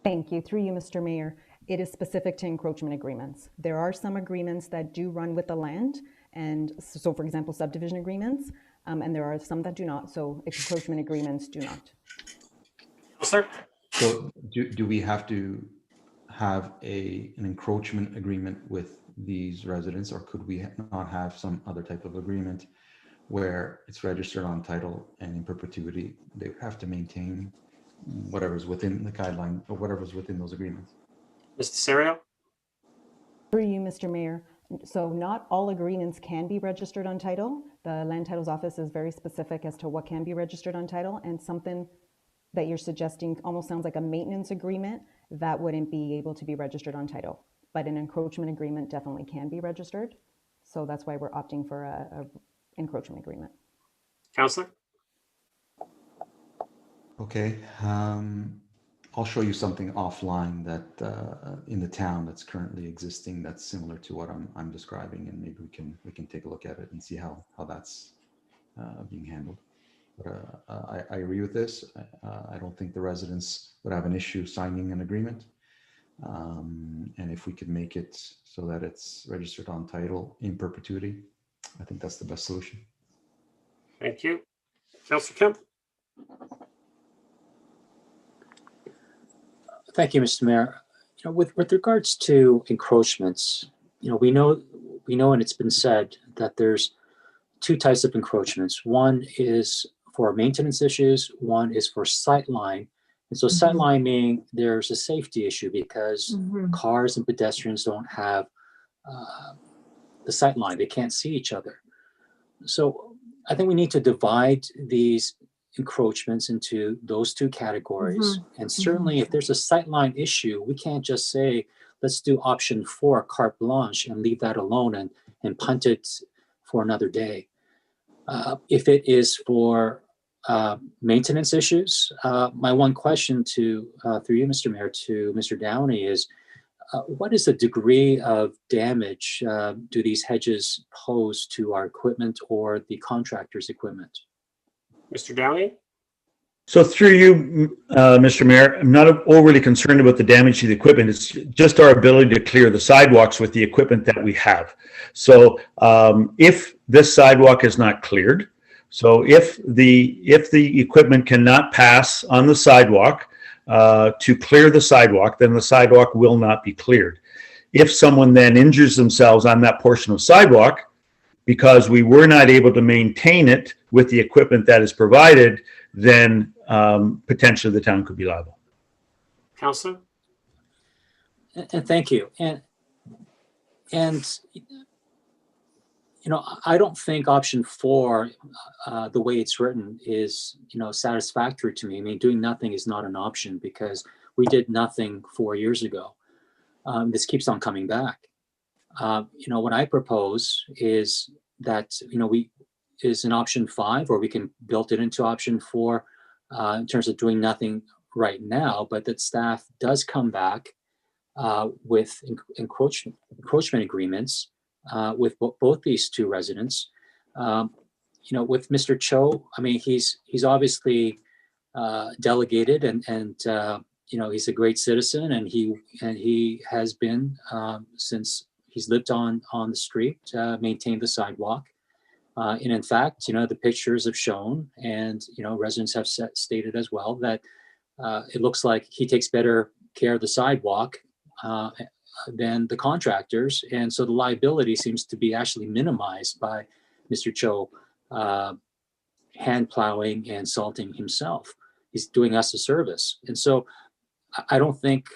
Thank you. Through you, Mr. Mayor. It is specific to encroachment agreements. There are some agreements that do run with the land, and so, for example, subdivision agreements, and there are some that do not. So encroachment agreements do not. Sir? So do we have to have an encroachment agreement with these residents, or could we not have some other type of agreement where it's registered on title and in perpetuity they would have to maintain whatever's within the guideline or whatever's within those agreements? Ms. Desario? Through you, Mr. Mayor. So not all agreements can be registered on title. The Land Titles Office is very specific as to what can be registered on title, and something that you're suggesting almost sounds like a maintenance agreement that wouldn't be able to be registered on title. But an encroachment agreement definitely can be registered. So that's why we're opting for a encroachment agreement. Councillor? Okay. I'll show you something offline that in the town that's currently existing that's similar to what I'm describing, and maybe we can take a look at it and see how that's being handled. But I agree with this. I don't think the residents would have an issue signing an agreement, and if we could make it so that it's registered on title in perpetuity, I think that's the best solution. Thank you. Councillor Kemp? Thank you, Mr. Mayor. With regards to encroachments, we know, and it's been said that there's 2 types of encroachments. One is for maintenance issues. One is for sightline. And so sightline meaning there's a safety issue because cars and pedestrians don't have the sightline. They can't see each other. So I think we need to divide these encroachments into those 2 categories. And certainly if there's a sightline issue, we can't just say, let's do option 4, carte blanche, and leave that alone and punt it for another day. If it is for maintenance issues, my one question through you, Mr. Mayor, to Mr. Downey is, what is the degree of damage do these hedges pose to our equipment or the contractor's equipment? Mr. Downey? So through you, Mr. Mayor, I'm not overly concerned about the damage to the equipment. It's just our ability to clear the sidewalks with the equipment that we have. So if this sidewalk is not cleared, so if the equipment cannot pass on the sidewalk to clear the sidewalk, then the sidewalk will not be cleared. If someone then injures themselves on that portion of sidewalk, because we were not able to maintain it with the equipment that is provided, then potentially the town could be liable. Councillor? And thank you. And I don't think option 4, the way it's written, is satisfactory to me. I mean, doing nothing is not an option because we did nothing 4 years ago. This keeps on coming back. What I propose is that we is an option 5, or we can build it into option 4 in terms of doing nothing right now, but that staff does come back with encroachment agreements with both these 2 residents. With Mr. Choe, I mean, he's obviously delegated and he's a great citizen, and he has been since he's lived on the street, maintained the sidewalk. And in fact, the pictures have shown, and, residents have stated as well, that it looks like he takes better care of the sidewalk than the contractors. And so the liability seems to be actually minimized by Mr. Choe hand plowing and salting himself. He's doing us a service. And so I don't think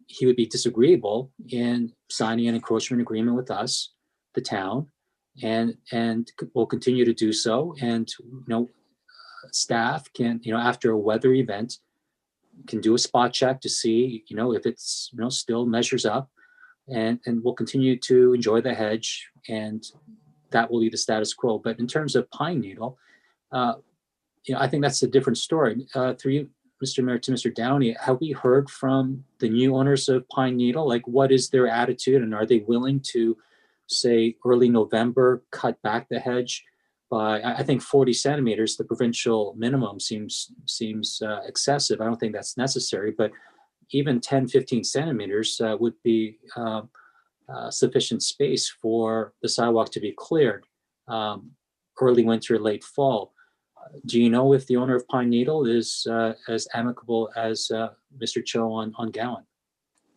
he would be disagreeable in signing an encroachment agreement with us, the town, and will continue to do so. And, staff can, after a weather event, can do a spot check to see, if it's, still measures up, and we'll continue to enjoy the hedge, and that will be the status quo. But in terms of Pineneedle, I think that's a different story. Through you, Mr. Mayor, to Mr. Downey, have we heard from the new owners of Pineneedle? Like, what is their attitude, and are they willing to, say, early November, cut back the hedge by, I think, 40 centimeters? The provincial minimum seems excessive. I don't think that's necessary, but even 10, 15 centimeters would be sufficient space for the sidewalk to be cleared early winter, late fall. Do you know if the owner of Pineneedle is as amicable as Mr. Choe on Gowan?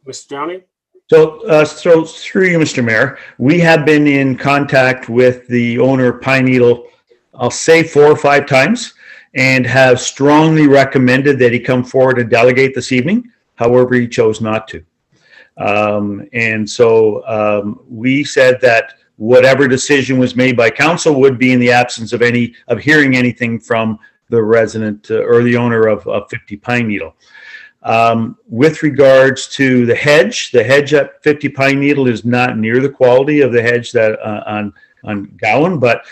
Mr. Downey? So through you, Mr. Mayor, we have been in contact with the owner of Pineneedle, I'll say 4 or 5 times, and have strongly recommended that he come forward and delegate this evening. However, he chose not to. And so we said that whatever decision was made by council would be in the absence of hearing anything from the resident or the owner of 50 Pineneedle. With regards to the hedge at 50 Pineneedle is not near the quality of the hedge that on Gowan, but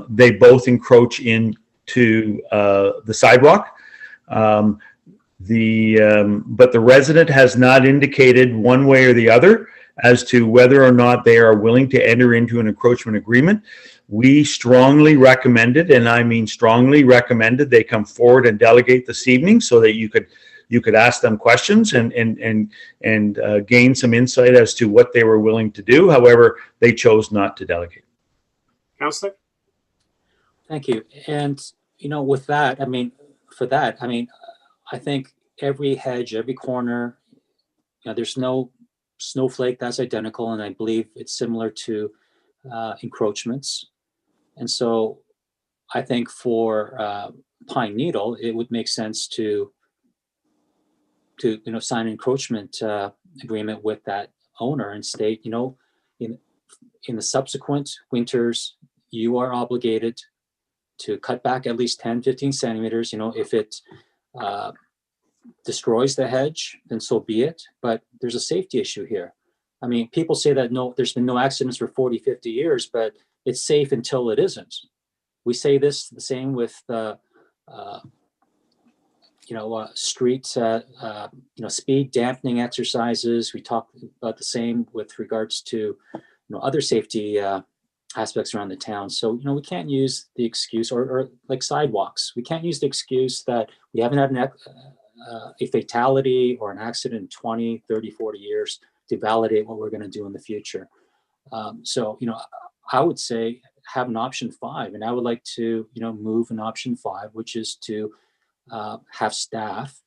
they both encroach into the sidewalk. But the resident has not indicated one way or the other as to whether or not they are willing to enter into an encroachment agreement. We strongly recommended, and I mean strongly recommended, they come forward and delegate this evening so that you could ask them questions and gain some insight as to what they were willing to do. However, they chose not to delegate. Councillor? Thank you. And, with that, I think every hedge, every corner, there's no snowflake that's identical, and I believe it's similar to encroachments. And so I think for Pineneedle, it would make sense to sign an encroachment agreement with that owner and state, in the subsequent winters, you are obligated to cut back at least 10, 15 centimeters. If it destroys the hedge, then so be it. But there's a safety issue here. I mean, people say that there's been no accidents for 40, 50 years, but it's safe until it isn't. We say this the same with street, speed dampening exercises. We talk about the same with regards to, other safety aspects around the town. So, we can't use the excuse, or like sidewalks, we can't use the excuse that we haven't had a fatality or an accident in 20, 30, 40 years to validate what we're going to do in the future. So, I would say have an option 5, and I would like to, move an option 5, which is to have staff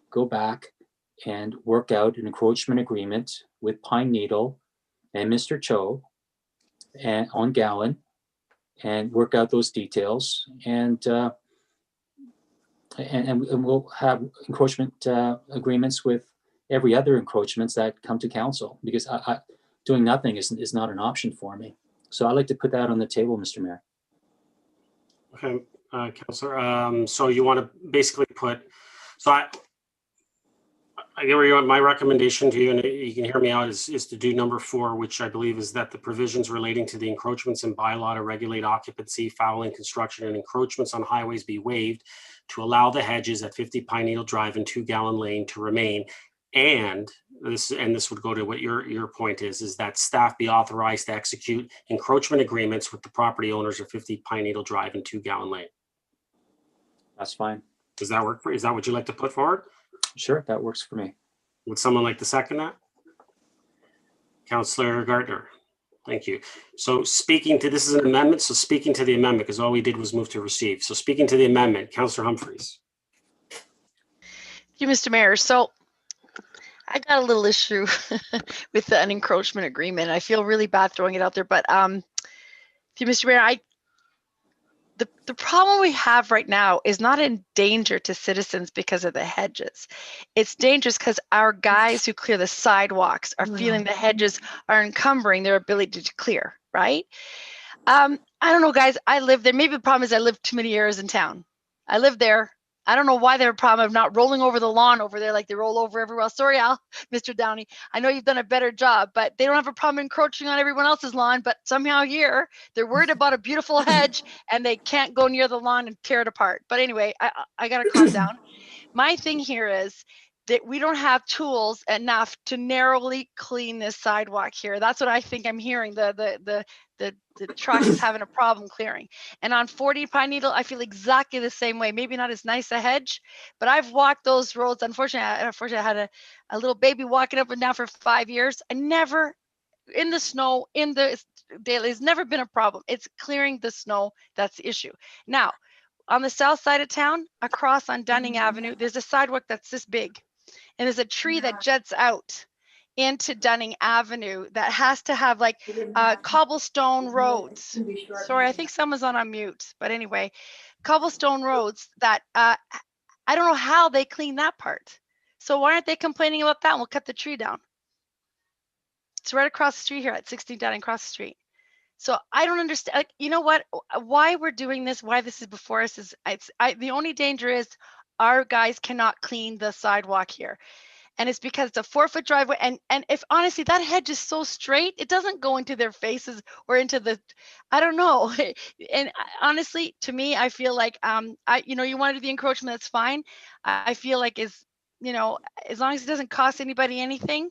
go back and work out an encroachment agreement with Pineneedle and Mr. Choe and on Gowan, and work out those details, and we'll have encroachment agreements with every other encroachments that come to council, because doing nothing is not an option for me. So I'd like to put that on the table, Mr. Mayor. Okay, Councillor. So you want to basically put, so I get where you want. My recommendation to you, and you can hear me out, is to do number 4, which I believe is that the provisions relating to the encroachments in bylaw to regulate occupancy, fouling, construction, and encroachments on highways be waived to allow the hedges at 50 Pineneedle Drive and 2 Gallon Lane to remain. And this would go to what your point is that staff be authorized to execute encroachment agreements with the property owners of 50 Pineneedle Drive and 2 Gallon Lane. That's fine. Does that work for you? Is that what you'd like to put forward? Sure, that works for me. Would someone like to second that? Councillor Gardner. Thank you. So speaking to, this is an amendment, so speaking to the amendment, because all we did was move to receive. So speaking to the amendment, Councillor Humphries. Thank you, Mr. Mayor. So I got a little issue with an encroachment agreement. I feel really bad throwing it out there, but Mr. Mayor, the problem we have right now is not in danger to citizens because of the hedges. It's dangerous because our guys who clear the sidewalks are feeling the hedges are encumbering their ability to clear, right? I don't know, guys. I live there. Maybe the problem is I live too many years in town. I live there. I don't know why they have a problem of not rolling over the lawn over there like they roll over everywhere else. Sorry, Al, Mr. Downey. I know you've done a better job, but they don't have a problem encroaching on everyone else's lawn. But somehow here, they're worried about a beautiful hedge and they can't go near the lawn and tear it apart. But anyway, I got to calm down. My thing here is that we don't have tools enough to narrowly clean this sidewalk here. That's what I think I'm hearing. The truck is having a problem clearing. And on 40 Pineneedle, I feel exactly the same way. Maybe not as nice a hedge, but I've walked those roads. Unfortunately, I had a little baby walking up and down for 5 years. I never, in the snow, in the daily, it's never been a problem. It's clearing the snow that's the issue. Now, on the south side of town, across on Dunning Avenue, there's a sidewalk that's this big. And there's a tree that juts out into Dunning Avenue that has to have like cobblestone roads. Sorry, I think someone's on mute. But anyway, cobblestone roads that I don't know how they clean that part. So why aren't they complaining about that? And we'll cut the tree down. It's right across the street here at 16 Dunning, across the street. So I don't understand. Like, you know what? Why we're doing this? Why this is before us is the only danger is our guys cannot clean the sidewalk here. And it's because it's a 4-foot driveway. And if honestly, that hedge is so straight, it doesn't go into their faces or into the, I don't know. And honestly, to me, I feel like, you want to do the encroachment, that's fine. I feel like as long as it doesn't cost anybody anything,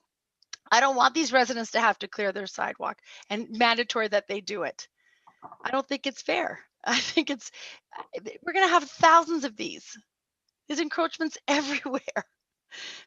I don't want these residents to have to clear their sidewalk and mandatory that they do it. I don't think it's fair. I think we're going to have thousands of these. There's encroachments everywhere.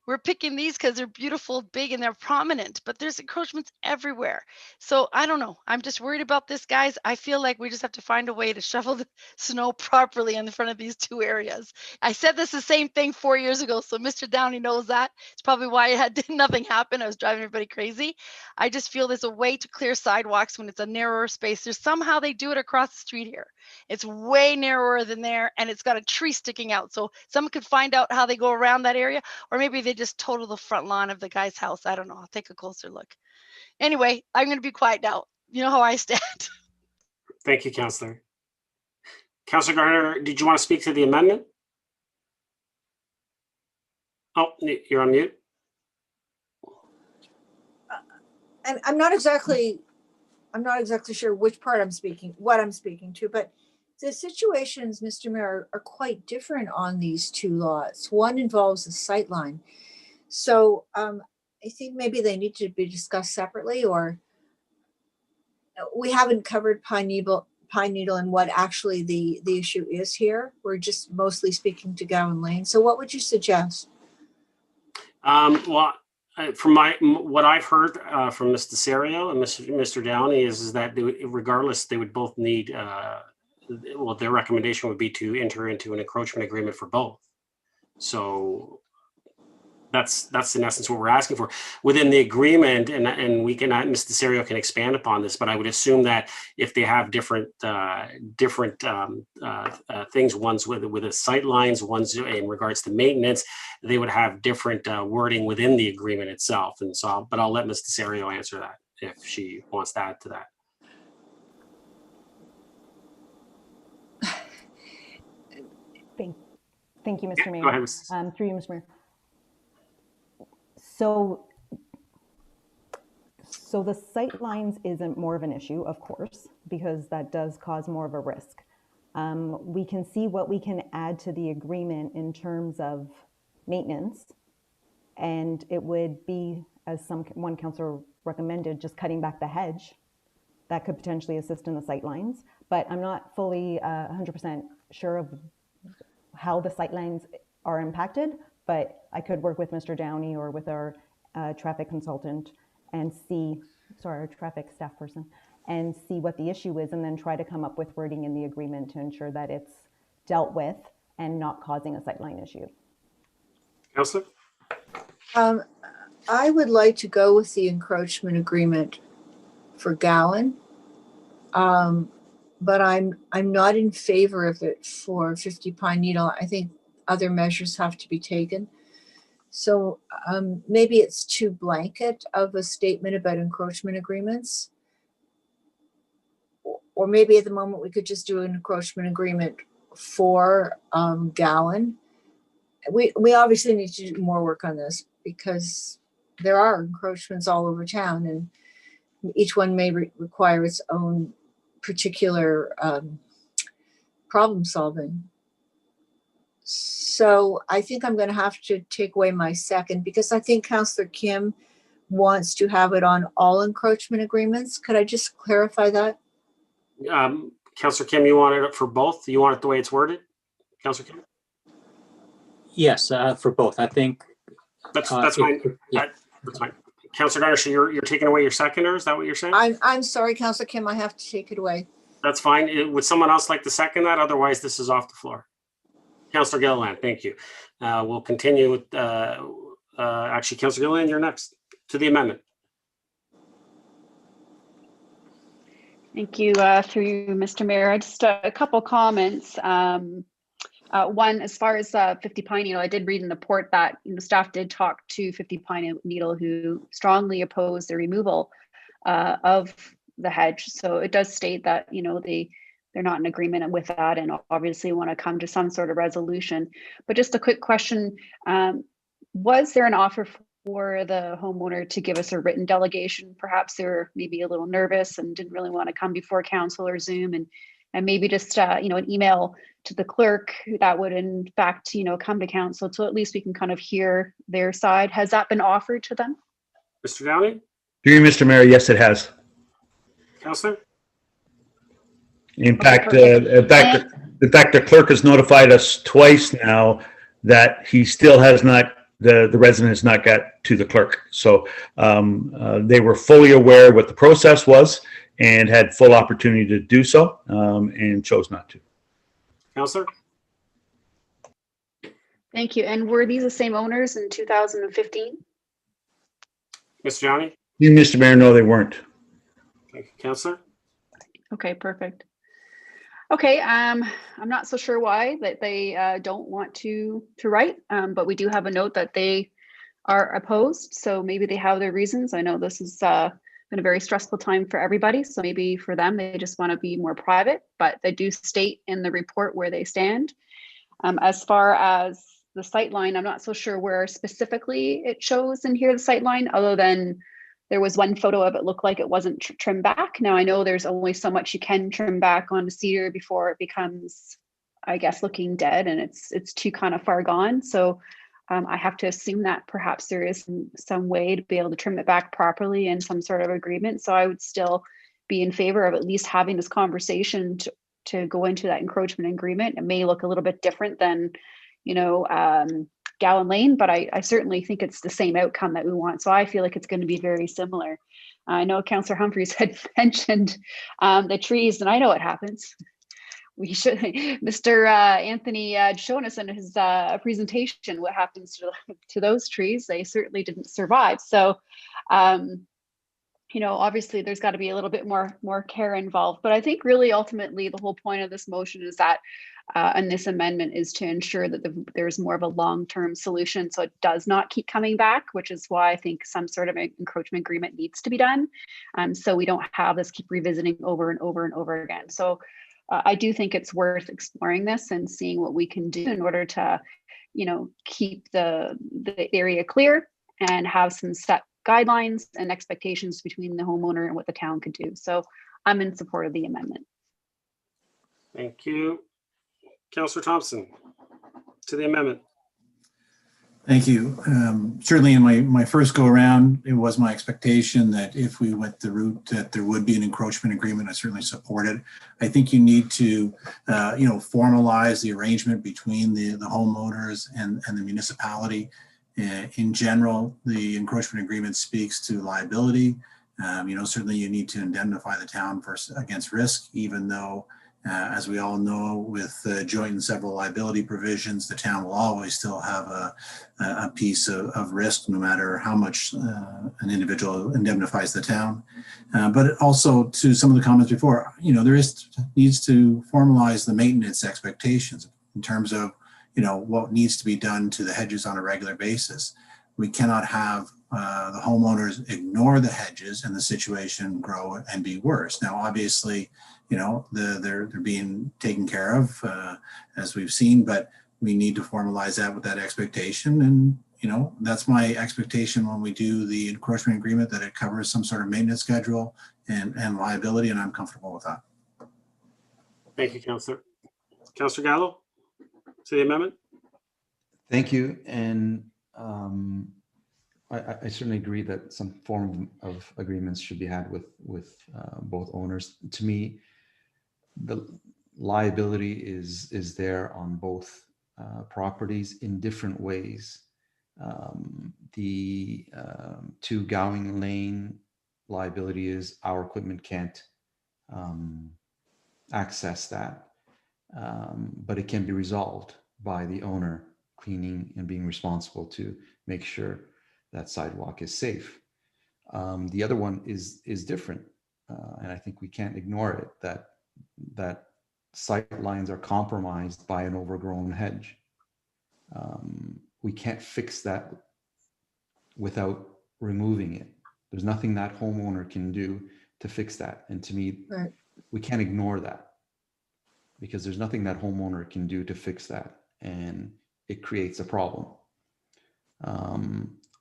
We're picking these because they're beautiful, big, and they're prominent, but there's encroachments everywhere. So I don't know. I'm just worried about this, guys. I feel like we just have to find a way to shovel the snow properly in front of these two areas. I said this the same thing 4 years ago, so Mr. Downey knows that. It's probably why nothing happened. I was driving everybody crazy. I just feel there's a way to clear sidewalks when it's a narrower space. There's somehow they do it across the street here. It's way narrower than there, and it's got a tree sticking out. So someone could find out how they go around that area, or maybe they just total the front lawn of the guy's house. I don't know. I'll take a closer look. Anyway, I'm going to be quiet now. You know how I stand. Thank you, Councillor. Councillor Garner, did you want to speak to the amendment? Oh, you're on mute. And I'm not exactly sure which part what I'm speaking to, but the situations, Mr. Mayor, are quite different on these two lots. One involves a sight line. So I think maybe they need to be discussed separately, or we haven't covered Pineneedle and what actually the issue is here. We're just mostly speaking to Gowan Lane. So what would you suggest? Well, from what I've heard from Mr. Serio and Mr. Downey is that regardless, they would both need, their recommendation would be to enter into an encroachment agreement for both. So that's in essence what we're asking for within the agreement, and we can, Mr. Serio can expand upon this, but I would assume that if they have different things, one's with the sight lines, one's in regards to maintenance, they would have different wording within the agreement itself. And so, but I'll let Mr. Serio answer that if she wants to add to that. Thank you, Mr. Mayor. Go ahead. Through you, Mr. Mayor. So the sight lines isn't more of an issue, of course, because that does cause more of a risk. We can see what we can add to the agreement in terms of maintenance, and it would be, as one councillor recommended, just cutting back the hedge. That could potentially assist in the sight lines, but I'm not fully 100% sure of how the sight lines are impacted, but I could work with Mr. Downey or with our traffic consultant and see sorry, our traffic staff person, and see what the issue is, and then try to come up with wording in the agreement to ensure that it's dealt with and not causing a sightline issue. Councillor? I would like to go with the encroachment agreement for Gowan. But I'm not in favor of it for 50 Pineneedle. I think other measures have to be taken. So maybe it's too blanket of a statement about encroachment agreements. Or maybe at the moment we could just do an encroachment agreement for Gowan. We obviously need to do more work on this because there are encroachments all over town, and each one may require its own particular problem solving. So I think I'm going to have to take away my second because I think Councillor Kim wants to have it on all encroachment agreements. Could I just clarify that? Councillor Kim, you wanted it for both? You want it the way it's worded? Councillor Kim? Yes, for both. I think that's fine. Yeah. That's fine. Councillor Garnish, you're taking away your seconder? Is that what you're saying? I'm sorry, Councillor Kim, I have to take it away. That's fine. Would someone else like to second that? Otherwise, this is off the floor. Councillor Gilliland, thank you. We'll continue with, actually, Councillor Gilliland, you're next to the amendment. Thank you, through you, Mr. Mayor. Just a couple comments. One, as far as 50 Pineneedle, I did read in the report that staff did talk to 50 Pineneedle who strongly opposed the removal of the hedge. So it does state that they're not in agreement with that and obviously want to come to some sort of resolution. But just a quick question, was there an offer for the homeowner to give us a written delegation? Perhaps they were maybe a little nervous and didn't really want to come before council or Zoom, and maybe just an email to the clerk that would in fact come to council, so at least we can kind of hear their side. Has that been offered to them? Mr. Downey? Through you, Mr. Mayor, yes, it has. Councillor? In fact, the clerk has notified us twice now that he still has not, the resident has not got to the clerk. So they were fully aware what the process was and had full opportunity to do so and chose not to. Councillor? Thank you. And were these the same owners in 2015? Mr. Downey? You, Mr. Mayor, no, they weren't. Thank you. Councillor? Okay, perfect. Okay, I'm not so sure why that they don't want to write, but we do have a note that they are opposed. So maybe they have their reasons. I know this has been a very stressful time for everybody. So maybe for them, they just want to be more private, but they do state in the report where they stand. As far as the sight line, I'm not so sure where specifically it shows in here, the sight line, other than there was one photo of it looked like it wasn't trimmed back. Now I know there's only so much you can trim back on the cedar before it becomes, I guess, looking dead and it's too kind of far gone. So I have to assume that perhaps there is some way to be able to trim it back properly in some sort of agreement. So I would still be in favor of at least having this conversation to go into that encroachment agreement. It may look a little bit different than, Gowan Lane, but I certainly think it's the same outcome that we want. So I feel like it's going to be very similar. I know Councillor Humphreys had mentioned the trees, and I know what happens. We should, Mr. Anthony shown us in his presentation what happens to those trees. They certainly didn't survive. So, obviously there's got to be a little bit more care involved. But I think really ultimately the whole point of this motion is that, and this amendment is to ensure that there's more of a long-term solution so it does not keep coming back, which is why I think some sort of encroachment agreement needs to be done. So we don't have this keep revisiting over and over and over again. So I do think it's worth exploring this and seeing what we can do in order to, keep the area clear and have some set guidelines and expectations between the homeowner and what the town could do. So I'm in support of the amendment. Thank you. Councillor Thompson, to the amendment. Thank you. Certainly in my first go around, it was my expectation that if we went the route that there would be an encroachment agreement. I certainly support it. I think you need to, formalize the arrangement between the homeowners and the municipality. In general, the encroachment agreement speaks to liability. Certainly you need to indemnify the town against risk, even though, as we all know, with joint and several liability provisions, the town will always still have a piece of risk, no matter how much an individual indemnifies the town. But also, to some of the comments before, needs to formalize the maintenance expectations in terms of, what needs to be done to the hedges on a regular basis. We cannot have the homeowners ignore the hedges and the situation grow and be worse. Now, obviously, they're being taken care of, as we've seen, but we need to formalize that with that expectation. And, that's my expectation when we do the encroachment agreement, that it covers some sort of maintenance schedule and liability, and I'm comfortable with that. Thank you, Councillor. Councillor Gallo, to the amendment. Thank you. And I certainly agree that some form of agreements should be had with both owners. To me, the liability is there on both properties in different ways. The 2 Gowan Lane liability is our equipment can't access that, but it can be resolved by the owner cleaning and being responsible to make sure that sidewalk is safe. The other one is different, and I think we can't ignore it, that sight lines are compromised by an overgrown hedge. We can't fix that without removing it. There's nothing that homeowner can do to fix that. And to me, right, we can't ignore that, because there's nothing that homeowner can do to fix that, and it creates a problem.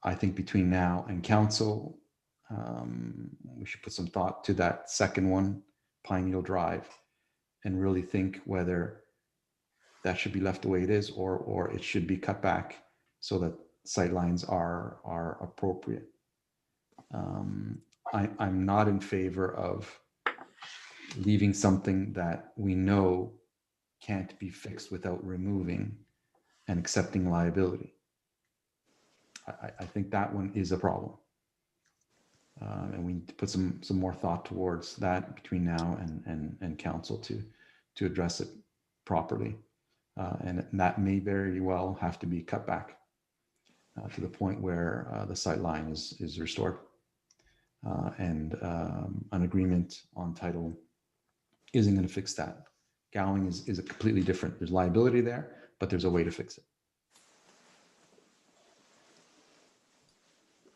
I think between now and council, we should put some thought to that second one, Pineneedle Drive, and really think whether that should be left the way it is, or it should be cut back so that sight lines are appropriate. I'm not in favor of leaving something that we know can't be fixed without removing and accepting liability. I think that one is a problem. And we need to put some more thought towards that between now and council to address it properly. And that may very well have to be cut back to the point where the sight line is restored. And an agreement on title isn't going to fix that. Gowan is a completely different, there's liability there, but there's a way to fix it.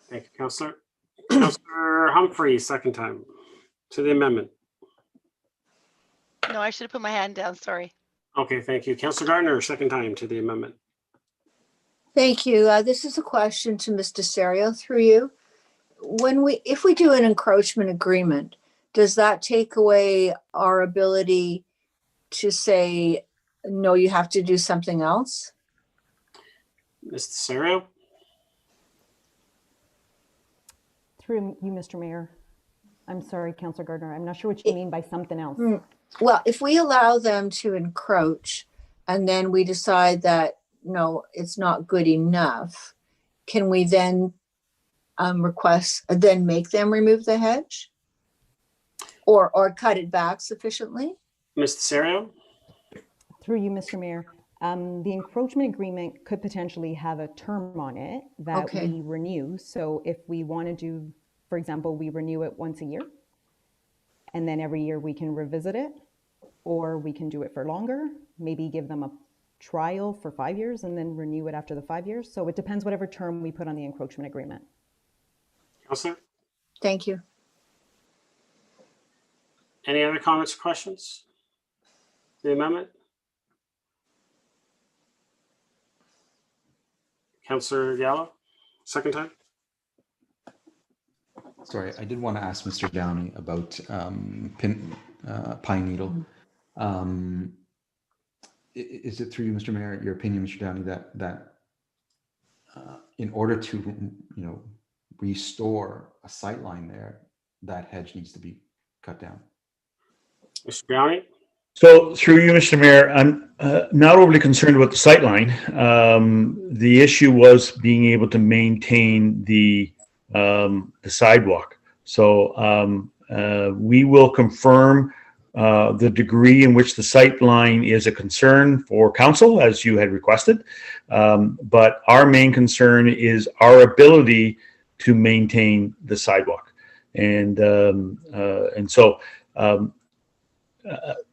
Thank you, Councillor. Councillor Humphrey, second time to the amendment. No, I should have put my hand down, sorry. Okay, thank you. Councillor Gardner, second time to the amendment. Thank you. This is a question to Mr. Serio through you. If we do an encroachment agreement, does that take away our ability to say, no, you have to do something else? Mr. Serio? Through you, Mr. Mayor. I'm sorry, Councillor Gardner. I'm not sure what you mean by something else. Well, if we allow them to encroach and then we decide that, no, it's not good enough, can we then make them remove the hedge or cut it back sufficiently? Mr. Serio? Through you, Mr. Mayor. The encroachment agreement could potentially have a term on it that we renew. So if we want to do, for example, we renew it once a year, and then every year we can revisit it, or we can do it for longer, maybe give them a trial for 5 years and then renew it after the 5 years. So it depends whatever term we put on the encroachment agreement. Councillor? Thank you. Any other comments or questions? The amendment? Councillor Gallo, second time. Sorry, I did want to ask Mr. Downey about Pineneedle. Is it through you, Mr. Mayor, your opinion, Mr. Downey, that in order to restore a sight line there, that hedge needs to be cut down? Mr. Downey? So through you, Mr. Mayor, I'm not overly concerned about the sight line. The issue was being able to maintain the sidewalk. So we will confirm the degree in which the sight line is a concern for council, as you had requested. But our main concern is our ability to maintain the sidewalk. And so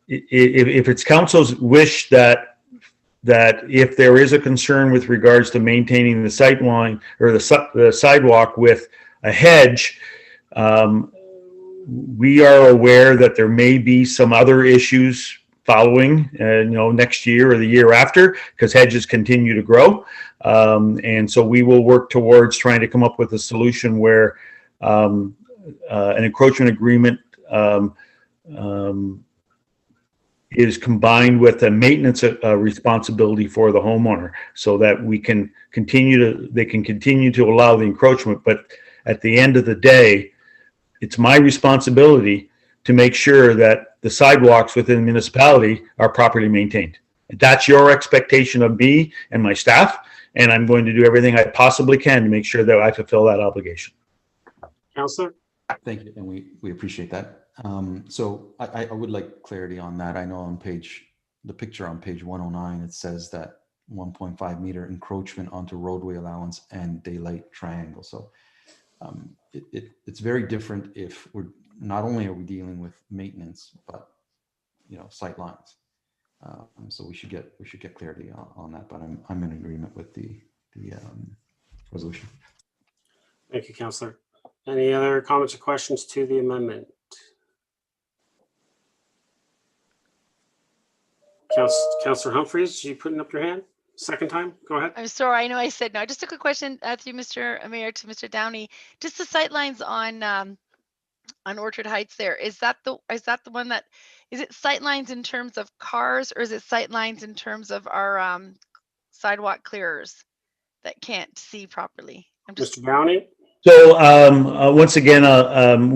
if it's council's wish that if there is a concern with regards to maintaining the sight line or the sidewalk with a hedge, we are aware that there may be some other issues following, next year or the year after, because hedges continue to grow. And so we will work towards trying to come up with a solution where an encroachment agreement is combined with a maintenance responsibility for the homeowner, so that they can continue to allow the encroachment. But at the end of the day, it's my responsibility to make sure that the sidewalks within the municipality are properly maintained. That's your expectation of me and my staff, and I'm going to do everything I possibly can to make sure that I fulfill that obligation. Councillor? Thank you, and we appreciate that. So I would like clarity on that. I know on the picture on page 109, it says that 1.5 meter encroachment onto roadway allowance and daylight triangle. So it's very different if we're not only are we dealing with maintenance, but sight lines. So we should get clarity on that. But I'm in agreement with the resolution. Thank you, Councillor. Any other comments or questions to the amendment? Councillor Humphreys, you putting up your hand? Second time? Go ahead. I'm sorry. I know I said no. Just a quick question through Mr. Mayor to Mr. Downey. Just the sight lines on Orchard Heights there. Is that the one that, is it sight lines in terms of cars, or is it sight lines in terms of our sidewalk clearers that can't see properly? Mr. Downey? So once again,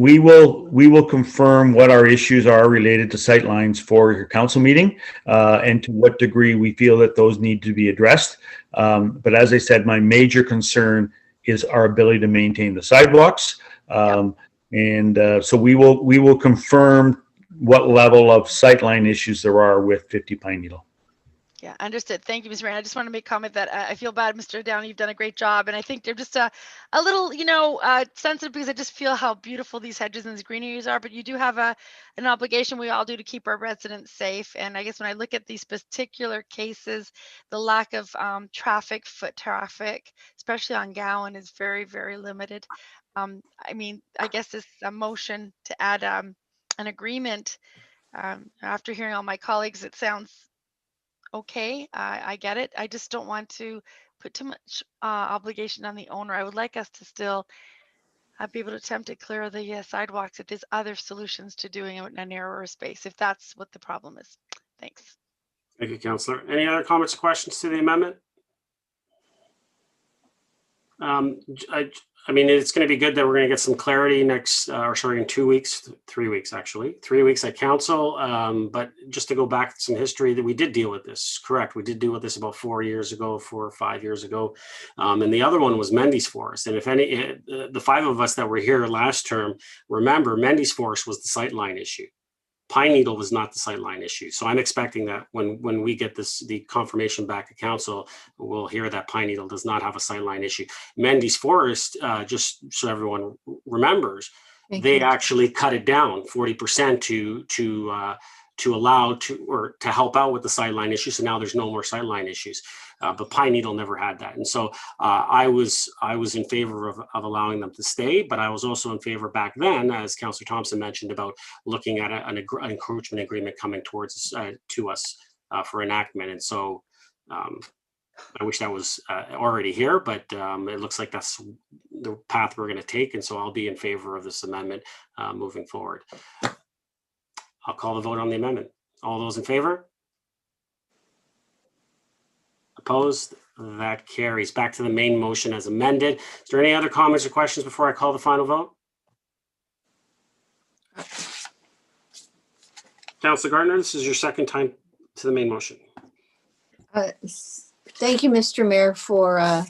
we will confirm what our issues are related to sight lines for your council meeting, and to what degree we feel that those need to be addressed. But as I said, my major concern is our ability to maintain the sidewalks. And so we will confirm what level of sightline issues there are with 50 Pineneedle. Yeah, understood. Thank you, Mr. Mayor. I just want to make comment that I feel bad, Mr. Downey. You've done a great job, and I think they're just a little, sensitive, because I just feel how beautiful these hedges and these greeneries are. But you do have an obligation we all do to keep our residents safe. And I guess when I look at these particular cases, the lack of foot traffic, especially on Gowan, is very, very limited. I guess this motion to add an agreement. After hearing all my colleagues, it sounds okay. I get it. I just don't want to put too much obligation on the owner. I would like us to still be able to attempt to clear the sidewalks if there's other solutions to doing it in a narrower space, if that's what the problem is. Thanks. Thank you, Councillor. Any other comments or questions to the amendment? It's going to be good that we're going to get some clarity in 2 weeks, 3 weeks actually, 3 weeks at council. But just to go back to some history, that we did deal with this, correct? We did deal with this about 4 or 5 years ago. And the other one was Mendes Forest. And if any, the five of us that were here last term, remember Mendes Forest was the sightline issue. Pineneedle was not the sightline issue. So I'm expecting that when we get the confirmation back to council, we'll hear that Pineneedle does not have a sightline issue. Mendes Forest, just so everyone remembers, they actually cut it down 40% to allow to help out with the sightline issue. So now there's no more sightline issues. But Pineneedle never had that. And so I was in favor of allowing them to stay, but I was also in favor back then, as Councillor Thompson mentioned, about looking at an encroachment agreement coming towards to us for enactment. And so I wish that was already here, but it looks like that's the path we're going to take. And so I'll be in favor of this amendment moving forward. I'll call the vote on the amendment. All those in favor? Opposed? That carries. Back to the main motion as amended. Is there any other comments or questions before I call the final vote? Councillor Gardner, this is your second time to the main motion. Thank you, Mr. Mayor, for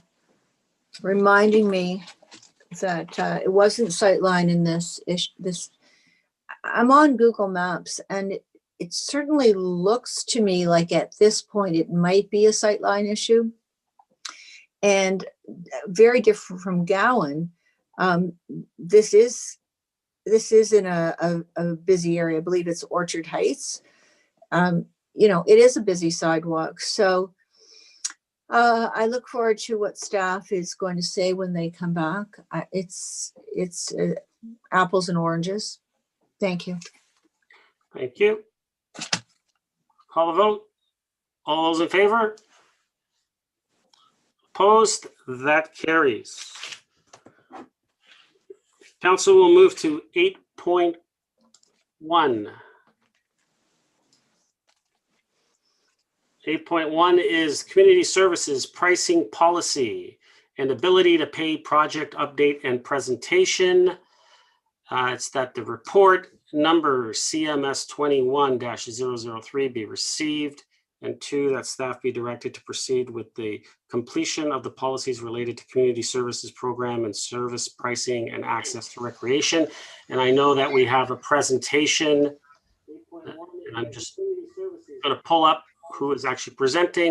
reminding me that it wasn't sightline in this. I'm on Google Maps, and it certainly looks to me like at this point it might be a sightline issue, and very different from Gowan. This is in a busy area. I believe it's Orchard Heights. It is a busy sidewalk. So I look forward to what staff is going to say when they come back. It's apples and oranges. Thank you. Thank you. Call a vote. All those in favor? Opposed? That carries. Council will move to 8.1. 8.1 is community services pricing policy and ability to pay project update and presentation. It's that the report number CMS 21-003 be received, and 2, that staff be directed to proceed with the completion of the policies related to community services program and service pricing and access to recreation. And I know that we have a presentation, and I'm just going to pull up who is actually provided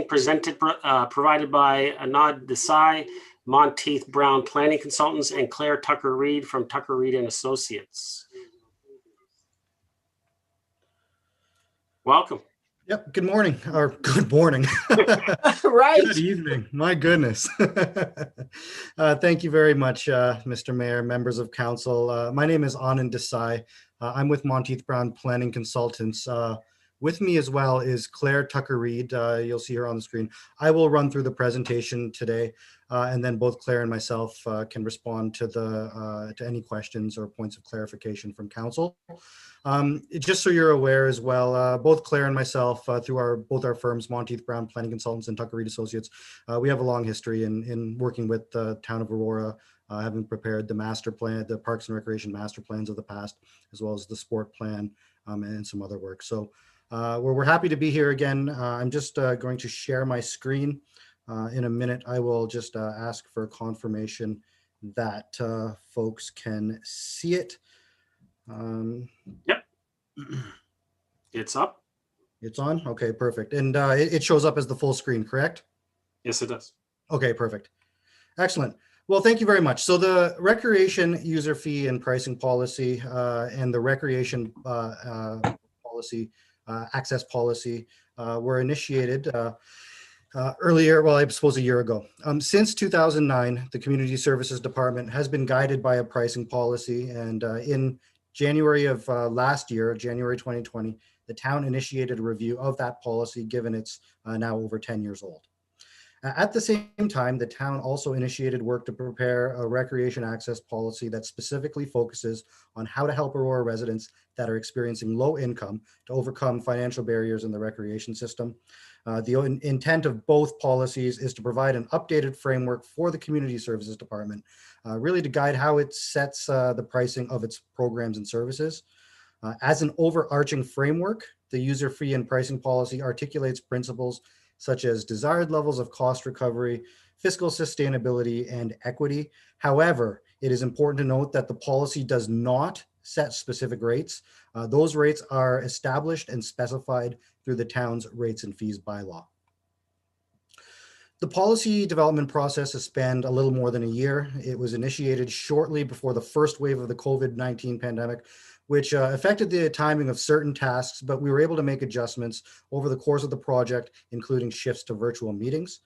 by Anand Desai, Monteith Brown Planning Consultants, and Claire Tucker Reed from Tucker Reed and Associates. Welcome. Yep. Good morning, or good morning. Right. Good evening. My goodness. Thank you very much, Mr. Mayor, members of council. My name is Anand Desai. I'm with Monteith Brown Planning Consultants. With me as well is Claire Tucker Reed. You'll see her on the screen. I will run through the presentation today, and then both Claire and myself can respond to any questions or points of clarification from council. Just so you're aware as well, both Claire and myself, through both our firms, Monteith Brown Planning Consultants and Tucker Reed Associates, we have a long history in working with the town of Aurora, having prepared the master plan, the Parks and Recreation master plans of the past, as well as the sport plan and some other work. So we're happy to be here again. I'm just going to share my screen. In a minute, I will just ask for confirmation that folks can see it. Yep. It's up. It's on? Okay, perfect. And it shows up as the full screen, correct? Yes, it does. Okay, perfect. Excellent. Well, thank you very much. So the recreation user fee and pricing policy and the recreation policy, access policy were initiated earlier, well, I suppose a year ago. Since 2009, the Community Services Department has been guided by a pricing policy, and in January of last year, January 2020, the town initiated a review of that policy, given it's now over 10 years old. At the same time, the town also initiated work to prepare a recreation access policy that specifically focuses on how to help Aurora residents that are experiencing low income to overcome financial barriers in the recreation system. The intent of both policies is to provide an updated framework for the Community Services Department, really to guide how it sets the pricing of its programs and services. As an overarching framework, the user fee and pricing policy articulates principles such as desired levels of cost recovery, fiscal sustainability, and equity. However, it is important to note that the policy does not set specific rates. Those rates are established and specified through the town's rates and fees bylaw. The policy development process has spanned a little more than a year. It was initiated shortly before the first wave of the COVID-19 pandemic, which affected the timing of certain tasks, but we were able to make adjustments over the course of the project, including shifts to virtual meetings.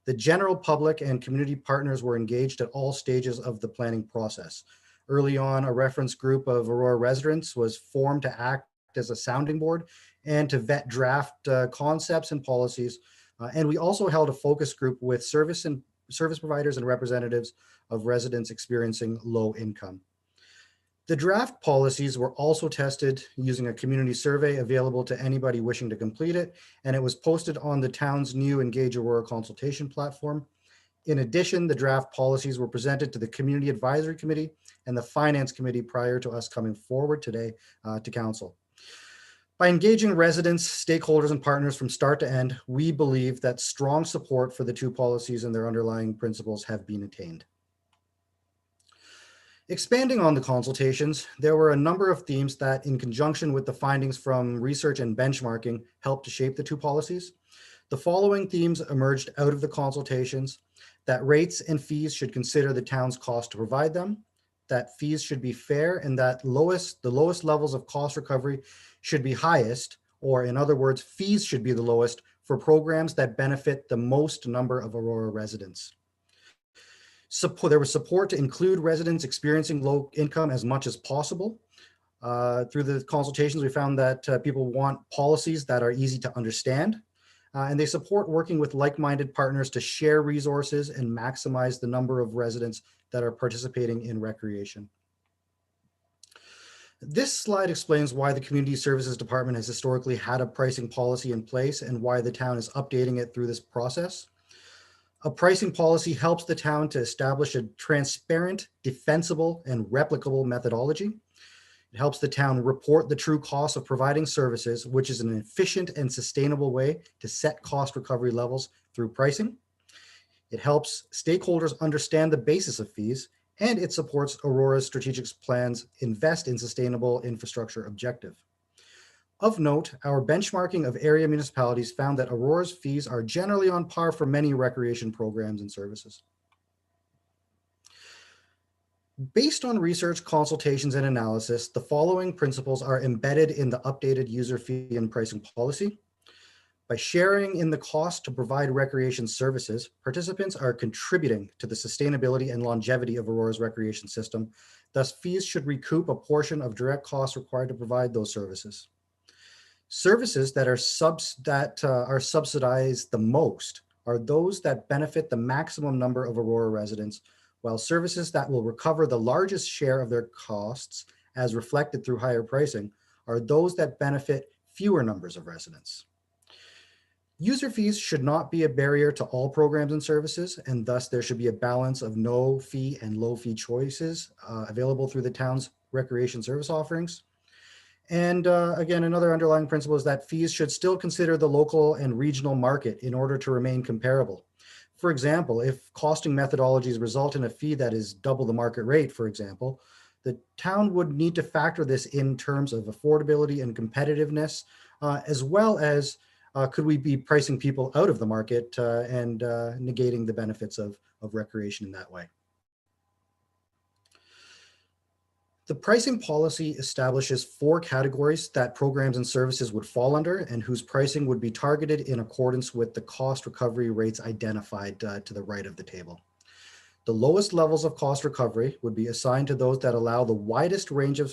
The general public and community partners were engaged at all stages of the planning process. Early on, a reference group of Aurora residents was formed to act as a sounding board and to vet draft concepts and policies. And we also held a focus group with service providers and representatives of residents experiencing low income. The draft policies were also tested using a community survey available to anybody wishing to complete it, and it was posted on the town's new Engage Aurora consultation platform. In addition, the draft policies were presented to the Community Advisory Committee and the Finance Committee prior to us coming forward today to council. By engaging residents, stakeholders, and partners from start to end, we believe that strong support for the two policies and their underlying principles have been attained. Expanding on the consultations, there were a number of themes that, in conjunction with the findings from research and benchmarking, helped to shape the two policies. The following themes emerged out of the consultations: that rates and fees should consider the town's cost to provide them, that fees should be fair, and that the lowest levels of cost recovery should be highest, or in other words, fees should be the lowest for programs that benefit the most number of Aurora residents. There was support to include residents experiencing low income as much as possible. Through the consultations, we found that people want policies that are easy to understand, and they support working with like-minded partners to share resources and maximize the number of residents that are participating in recreation. This slide explains why the Community Services Department has historically had a pricing policy in place and why the town is updating it through this process. A pricing policy helps the town to establish a transparent, defensible, and replicable methodology. It helps the town report the true cost of providing services, which is an efficient and sustainable way to set cost recovery levels through pricing. It helps stakeholders understand the basis of fees, and it supports Aurora's strategic plans invest in sustainable infrastructure objective. Of note, our benchmarking of area municipalities found that Aurora's fees are generally on par for many recreation programs and services. Based on research, consultations, and analysis, the following principles are embedded in the updated user fee and pricing policy. By sharing in the cost to provide recreation services, participants are contributing to the sustainability and longevity of Aurora's recreation system. Thus, fees should recoup a portion of direct costs required to provide those services. Services that are subsidized the most are those that benefit the maximum number of Aurora residents, while services that will recover the largest share of their costs, as reflected through higher pricing, are those that benefit fewer numbers of residents. User fees should not be a barrier to all programs and services, and thus there should be a balance of no fee and low fee choices available through the town's recreation service offerings. And again, another underlying principle is that fees should still consider the local and regional market in order to remain comparable. For example, if costing methodologies result in a fee that is double the market rate, for example, the town would need to factor this in terms of affordability and competitiveness, as well as could we be pricing people out of the market and negating the benefits of recreation in that way. The pricing policy establishes 4 categories that programs and services would fall under and whose pricing would be targeted in accordance with the cost recovery rates identified to the right of the table. The lowest levels of cost recovery would be assigned to those that allow the widest range of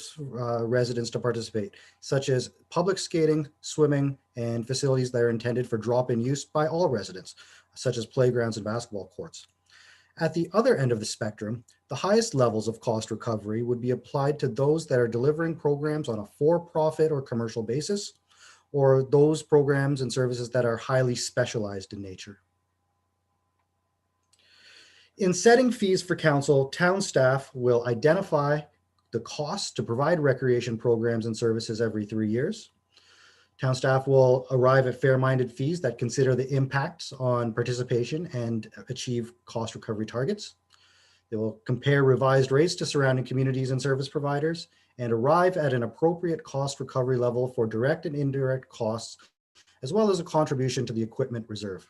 residents to participate, such as public skating, swimming, and facilities that are intended for drop-in use by all residents, such as playgrounds and basketball courts. At the other end of the spectrum, the highest levels of cost recovery would be applied to those that are delivering programs on a for-profit or commercial basis, or those programs and services that are highly specialized in nature. In setting fees for council, town staff will identify the cost to provide recreation programs and services every 3 years. Town staff will arrive at fair-minded fees that consider the impacts on participation and achieve cost recovery targets. They will compare revised rates to surrounding communities and service providers and arrive at an appropriate cost recovery level for direct and indirect costs, as well as a contribution to the equipment reserve.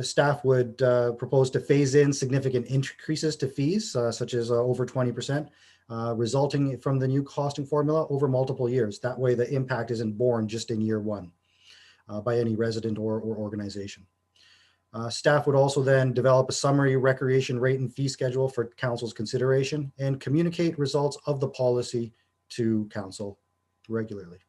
Staff would propose to phase in significant increases to fees, such as over 20%, resulting from the new costing formula over multiple years. That way the impact isn't borne just in year 1 by any resident or organization. Staff would also then develop a summary recreation rate and fee schedule for council's consideration and communicate results of the policy to council regularly.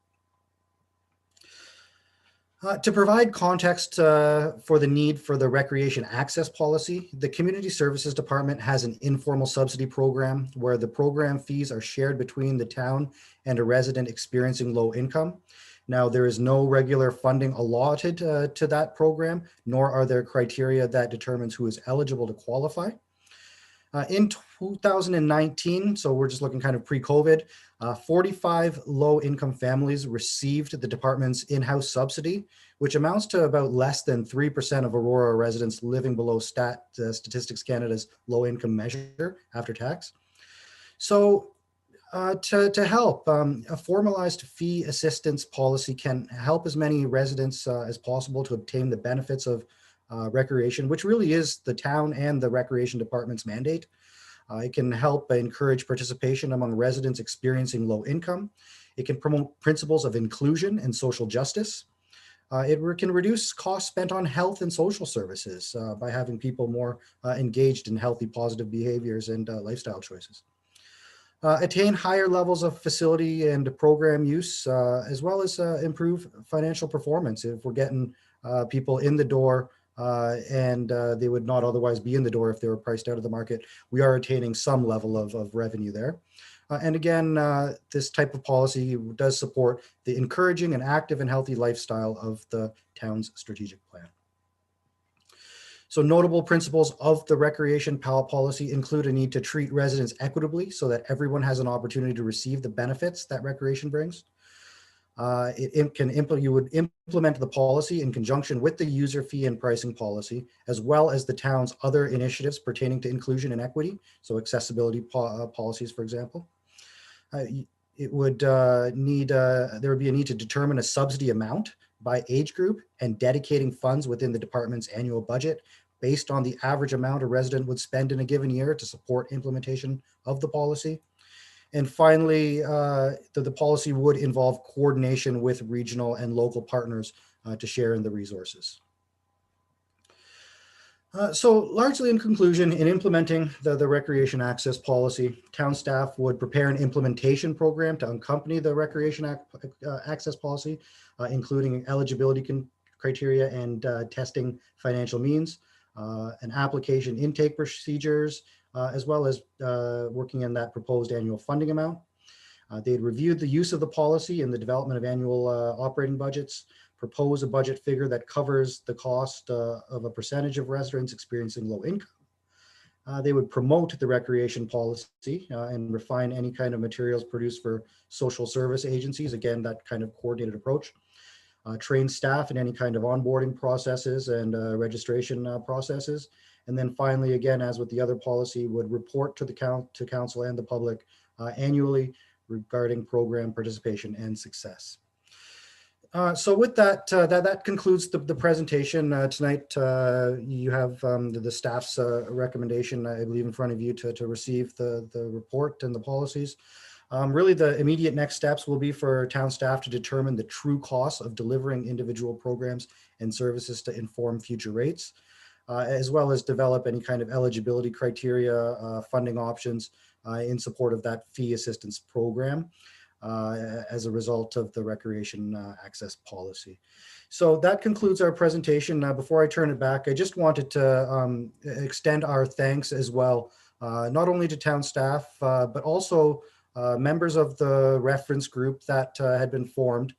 To provide context for the need for the recreation access policy, the Community Services Department has an informal subsidy program where the program fees are shared between the town and a resident experiencing low income. Now, there is no regular funding allotted to that program, nor are there criteria that determines who is eligible to qualify. In 2019, so we're just looking kind of pre-COVID, 45 low-income families received the department's in-house subsidy, which amounts to about less than 3% of Aurora residents living below Statistics Canada's low-income measure after tax. So to help, a formalized fee assistance policy can help as many residents as possible to obtain the benefits of recreation, which really is the town and the recreation department's mandate. It can help encourage participation among residents experiencing low income. It can promote principles of inclusion and social justice. It can reduce costs spent on health and social services by having people more engaged in healthy, positive behaviors and lifestyle choices. Attain higher levels of facility and program use, as well as improve financial performance. If we're getting people in the door and they would not otherwise be in the door if they were priced out of the market, we are attaining some level of revenue there. And again, this type of policy does support the encouraging and active and healthy lifestyle of the town's strategic plan. So notable principles of the recreation policy include a need to treat residents equitably so that everyone has an opportunity to receive the benefits that recreation brings. You would implement the policy in conjunction with the user fee and pricing policy, as well as the town's other initiatives pertaining to inclusion and equity, so accessibility policies, for example. It would there would be a need to determine a subsidy amount by age group and dedicating funds within the department's annual budget based on the average amount a resident would spend in a given year to support implementation of the policy. And finally, the policy would involve coordination with regional and local partners to share in the resources. So largely in conclusion, in implementing the recreation access policy, town staff would prepare an implementation program to accompany the recreation access policy, including eligibility criteria and testing financial means, an application intake procedures, as well as working in that proposed annual funding amount. They'd reviewed the use of the policy in the development of annual operating budgets, propose a budget figure that covers the cost of a percentage of residents experiencing low income. They would promote the recreation policy and refine any kind of materials produced for social service agencies. Again, that kind of coordinated approach. Train staff in any kind of onboarding processes and registration processes. And then finally, again, as with the other policy, would report to the council and the public annually regarding program participation and success. So with that, that concludes the presentation tonight. You have the staff's recommendation, I believe, in front of you to receive the report and the policies. Really, the immediate next steps will be for town staff to determine the true costs of delivering individual programs and services to inform future rates, as well as develop any kind of eligibility criteria, funding options in support of that fee assistance program as a result of the recreation access policy. So that concludes our presentation. Before I turn it back, I just wanted to extend our thanks as well, not only to town staff, but also members of the reference group that had been formed.